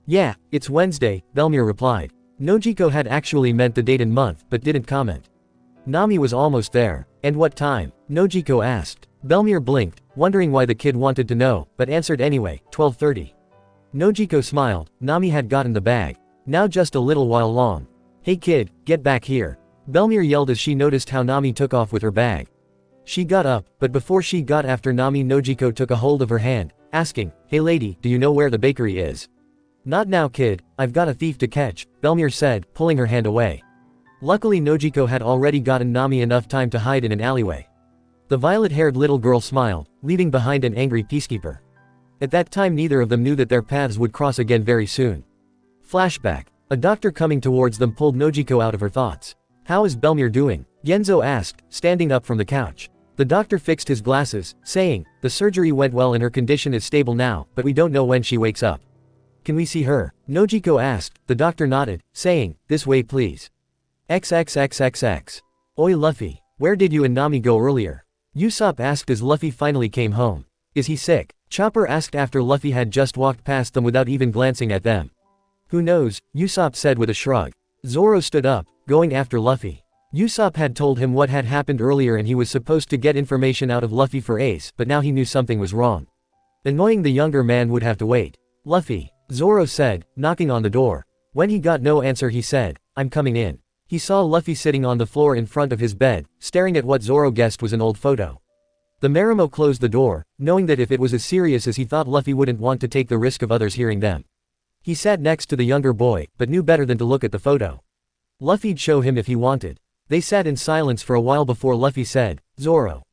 Yeah, it's Wednesday, Belmir replied. Nojiko had actually meant the date and month but didn't comment. Nami was almost there. And what time? Nojiko asked. Belmir blinked, wondering why the kid wanted to know, but answered anyway, 12:30. Nojiko smiled. Nami had gotten the bag. Now just a little while long. Hey kid, get back here. Belmir yelled as she noticed how Nami took off with her bag. She got up, but before she got after Nami, Nojiko took a hold of her hand, asking, Hey lady, do you know where the bakery is? Not now kid, I've got a thief to catch, Belmir said, pulling her hand away. Luckily Nojiko had already gotten Nami enough time to hide in an alleyway. The violet-haired little girl smiled, leaving behind an angry peacekeeper. At that time neither of them knew that their paths would cross again very soon. Flashback. A doctor coming towards them pulled Nojiko out of her thoughts. How is Belmir doing? Genzo asked, standing up from the couch. The doctor fixed his glasses, saying, the surgery went well and her condition is stable now, but we don't know when she wakes up. Can we see her? Nojiko asked. The doctor nodded, saying, this way please. XXXXX. Oi Luffy, where did you and Nami go earlier? Usopp asked as Luffy finally came home. Is he sick? Chopper asked after Luffy had just walked past them without even glancing at them. Who knows, Usopp said with a shrug. Zoro stood up, going after Luffy. Usopp had told him what had happened earlier and he was supposed to get information out of Luffy for Ace, but now he knew something was wrong. Annoying the younger man would have to wait. Luffy, Zoro said, knocking on the door. When he got no answer he said, I'm coming in. He saw Luffy sitting on the floor in front of his bed, staring at what Zoro guessed was an old photo. The Marimo closed the door, knowing that if it was as serious as he thought Luffy wouldn't want to take the risk of others hearing them. He sat next to the younger boy, but knew better than to look at the photo. Luffy'd show him if he wanted. They sat in silence for a while before Luffy said, Zoro.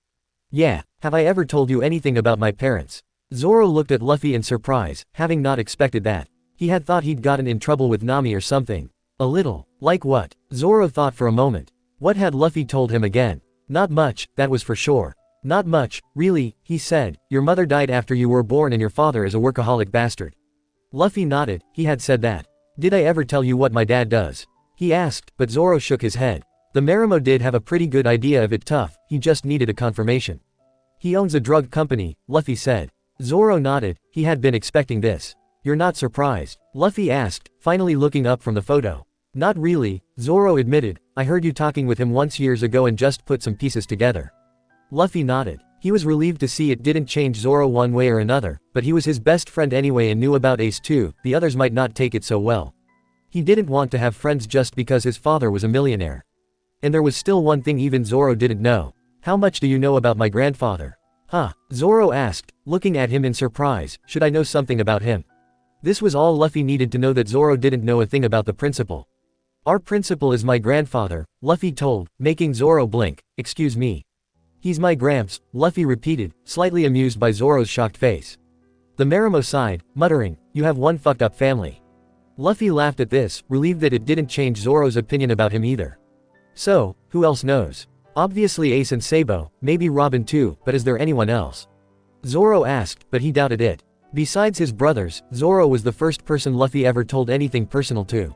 Yeah, have I ever told you anything about my parents? Zoro looked at Luffy in surprise, having not expected that. He had thought he'd gotten in trouble with Nami or something. A little. Like what? Zoro thought for a moment. What had Luffy told him again? Not much, that was for sure. Not much, really, he said. Your mother died after you were born and your father is a workaholic bastard. Luffy nodded, he had said that. Did I ever tell you what my dad does? He asked, but Zoro shook his head. The Marimo did have a pretty good idea of it tough, he just needed a confirmation. He owns a drug company, Luffy said. Zoro nodded, he had been expecting this. You're not surprised? Luffy asked, finally looking up from the photo. Not really, Zoro admitted, I heard you talking with him once years ago and just put some pieces together. Luffy nodded. He was relieved to see it didn't change Zoro one way or another, but he was his best friend anyway and knew about Ace too, the others might not take it so well. He didn't want to have friends just because his father was a millionaire. And there was still one thing even Zoro didn't know. How much do you know about my grandfather? Huh? Zoro asked, looking at him in surprise, should I know something about him? This was all Luffy needed to know, that Zoro didn't know a thing about the principal. Our principal is my grandfather, Luffy told, making Zoro blink. Excuse me. He's my gramps, Luffy repeated, slightly amused by Zoro's shocked face. The Marimo sighed, muttering, you have one fucked up family. Luffy laughed at this, relieved that it didn't change Zoro's opinion about him either. So, who else knows? Obviously Ace and Sabo, maybe Robin too, but is there anyone else? Zoro asked, but he doubted it. Besides his brothers, Zoro was the first person Luffy ever told anything personal to.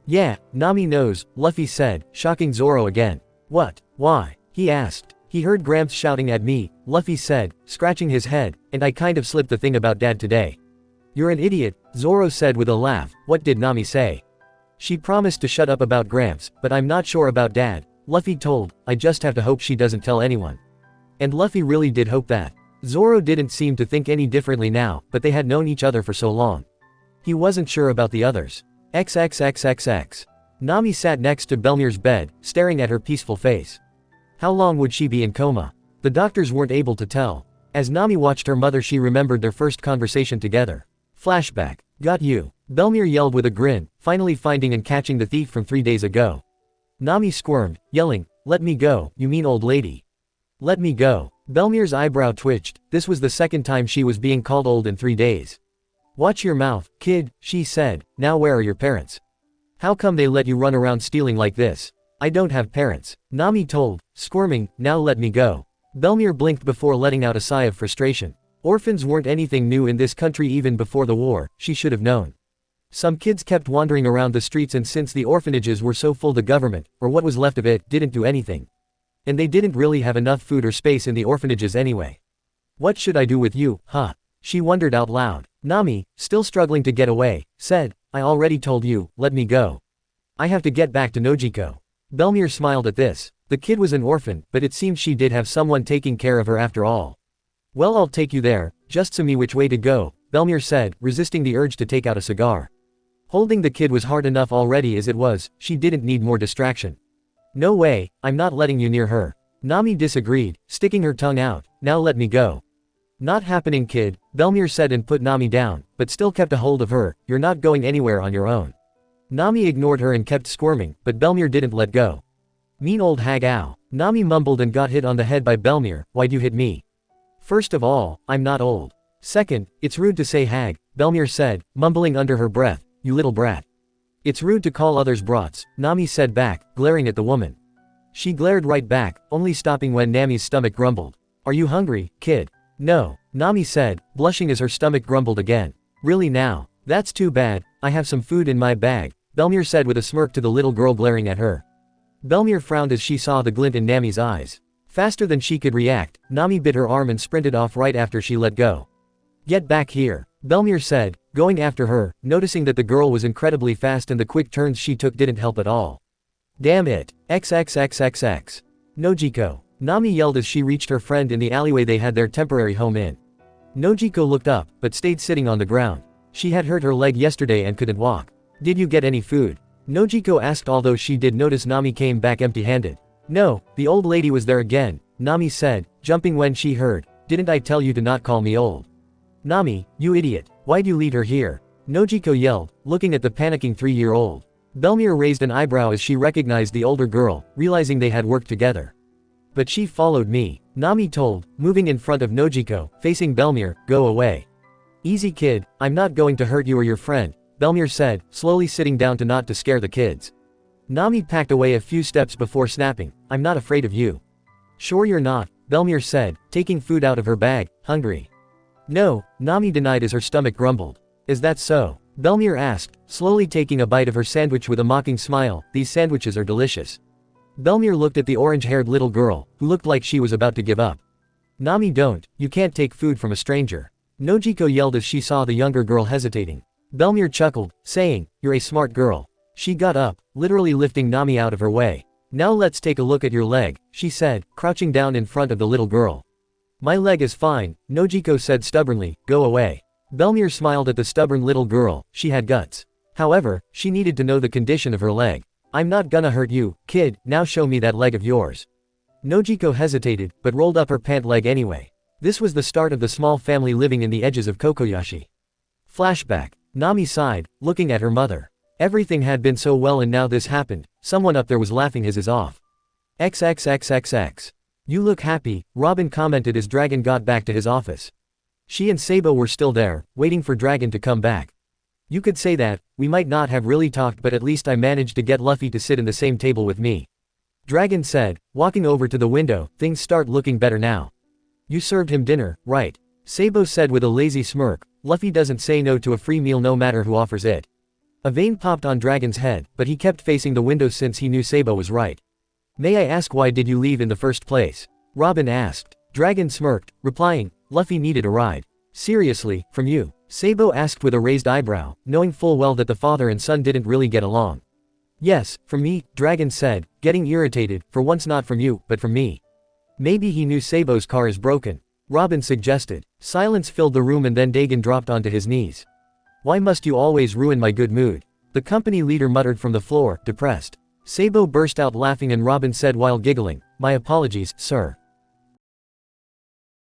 Yeah, Nami knows, Luffy said, shocking Zoro again. What? Why? He asked. He heard Gramps shouting at me, Luffy said, scratching his head, and I kind of slipped the thing about Dad today. You're an idiot, Zoro said with a laugh. What did Nami say? She promised to shut up about Gramps, but I'm not sure about Dad, Luffy told. I just have to hope she doesn't tell anyone. And Luffy really did hope that. Zoro didn't seem to think any differently now, but they had known each other for so long. He wasn't sure about the others. XXXXX. Nami sat next to Belmir's bed, staring at her peaceful face. How long would she be in coma? The doctors weren't able to tell. As Nami watched her mother, she remembered their first conversation together. Flashback. Got you. Belmir yelled with a grin, finally finding and catching the thief from 3 days ago. Nami squirmed, yelling, let me go, you mean old lady. Let me go. Belmir's eyebrow twitched. This was the second time she was being called old in 3 days. Watch your mouth, kid, she said. Now where are your parents? How come they let you run around stealing like this? I don't have parents, Nami told, squirming. Now let me go. Belmir blinked before letting out a sigh of frustration. Orphans weren't anything new in this country even before the war, she should have known. Some kids kept wandering around the streets, and since the orphanages were so full, the government, or what was left of it, didn't do anything. And they didn't really have enough food or space in the orphanages anyway. What should I do with you, huh? She wondered out loud. Nami, still struggling to get away, said, I already told you, let me go. I have to get back to Nojiko. Belmir smiled at this. The kid was an orphan, but it seemed she did have someone taking care of her after all. Well, I'll take you there, just show me which way to go, Belmir said, resisting the urge to take out a cigar. Holding the kid was hard enough already as it was, she didn't need more distraction. No way, I'm not letting you near her. Nami disagreed, sticking her tongue out. Now let me go. Not happening, kid, Belmir said and put Nami down, but still kept a hold of her. You're not going anywhere on your own. Nami ignored her and kept squirming, but Belmir didn't let go. Mean old hag ow. Nami mumbled and got hit on the head by Belmir. Why'd you hit me? First of all, I'm not old. Second, it's rude to say hag, Belmir said, mumbling under her breath. You little brat. It's rude to call others brats, Nami said back, glaring at the woman. She glared right back, only stopping when Nami's stomach grumbled. Are you hungry, kid? No, Nami said, blushing as her stomach grumbled again. Really now? That's too bad, I have some food in my bag, Belmir said with a smirk to the little girl glaring at her. Belmir frowned as she saw the glint in Nami's eyes. Faster than she could react, Nami bit her arm and sprinted off right after she let go. Get back here, Belmir said, going after her, noticing that the girl was incredibly fast and the quick turns she took didn't help at all. Damn it, XXXXX. Nojiko. Nami yelled as she reached her friend in the alleyway they had their temporary home in. Nojiko looked up, but stayed sitting on the ground. She had hurt her leg yesterday and couldn't walk. Did you get any food? Nojiko asked, although she did notice Nami came back empty-handed. No, the old lady was there again, Nami said, jumping when she heard. Didn't I tell you to not call me old? Nami, you idiot, why'd you lead her here? Nojiko yelled, looking at the panicking 3-year-old. Belmir raised an eyebrow as she recognized the older girl, realizing they had worked together. But she followed me, Nami told, moving in front of Nojiko, facing Belmir. Go away. Easy kid, I'm not going to hurt you or your friend, Belmir said, slowly sitting down not to scare the kids. Nami packed away a few steps before snapping, I'm not afraid of you. Sure you're not, Belmir said, taking food out of her bag. Hungry? No, Nami denied as her stomach grumbled. Is that so? Belmir asked, slowly taking a bite of her sandwich with a mocking smile. These sandwiches are delicious. Belmir looked at the orange-haired little girl, who looked like she was about to give up. Nami, don't, you can't take food from a stranger. Nojiko yelled as she saw the younger girl hesitating. Belmir chuckled, saying, you're a smart girl. She got up, literally lifting Nami out of her way. Now let's take a look at your leg, she said, crouching down in front of the little girl. My leg is fine, Nojiko said stubbornly. Go away. Belmir smiled at the stubborn little girl. She had guts. However, she needed to know the condition of her leg. I'm not gonna hurt you, kid, now show me that leg of yours. Nojiko hesitated, but rolled up her pant leg anyway. This was the start of the small family living in the edges of Kokoyashi. Flashback. Nami sighed, looking at her mother. Everything had been so well and now this happened. Someone up there was laughing his off. XXXXX. You look happy, Robin commented as Dragon got back to his office. She and Sabo were still there, waiting for Dragon to come back. You could say that, we might not have really talked, but at least I managed to get Luffy to sit in the same table with me. Dragon said, walking over to the window. Things start looking better now. You served him dinner, right? Sabo said with a lazy smirk. Luffy doesn't say no to a free meal no matter who offers it. A vein popped on Dragon's head, but he kept facing the window since he knew Sabo was right. May I ask why did you leave in the first place? Robin asked. Dragon smirked, replying, Luffy needed a ride. Seriously, from you? Sabo asked with a raised eyebrow, knowing full well that the father and son didn't really get along. Yes, from me, Dragon said, getting irritated, for once not from you, but from me. Maybe he knew Sabo's car is broken. Robin suggested. Silence filled the room and then Dagon dropped onto his knees. Why must you always ruin my good mood? The company leader muttered from the floor, depressed. Sabo burst out laughing and Robin said while giggling, my apologies, sir.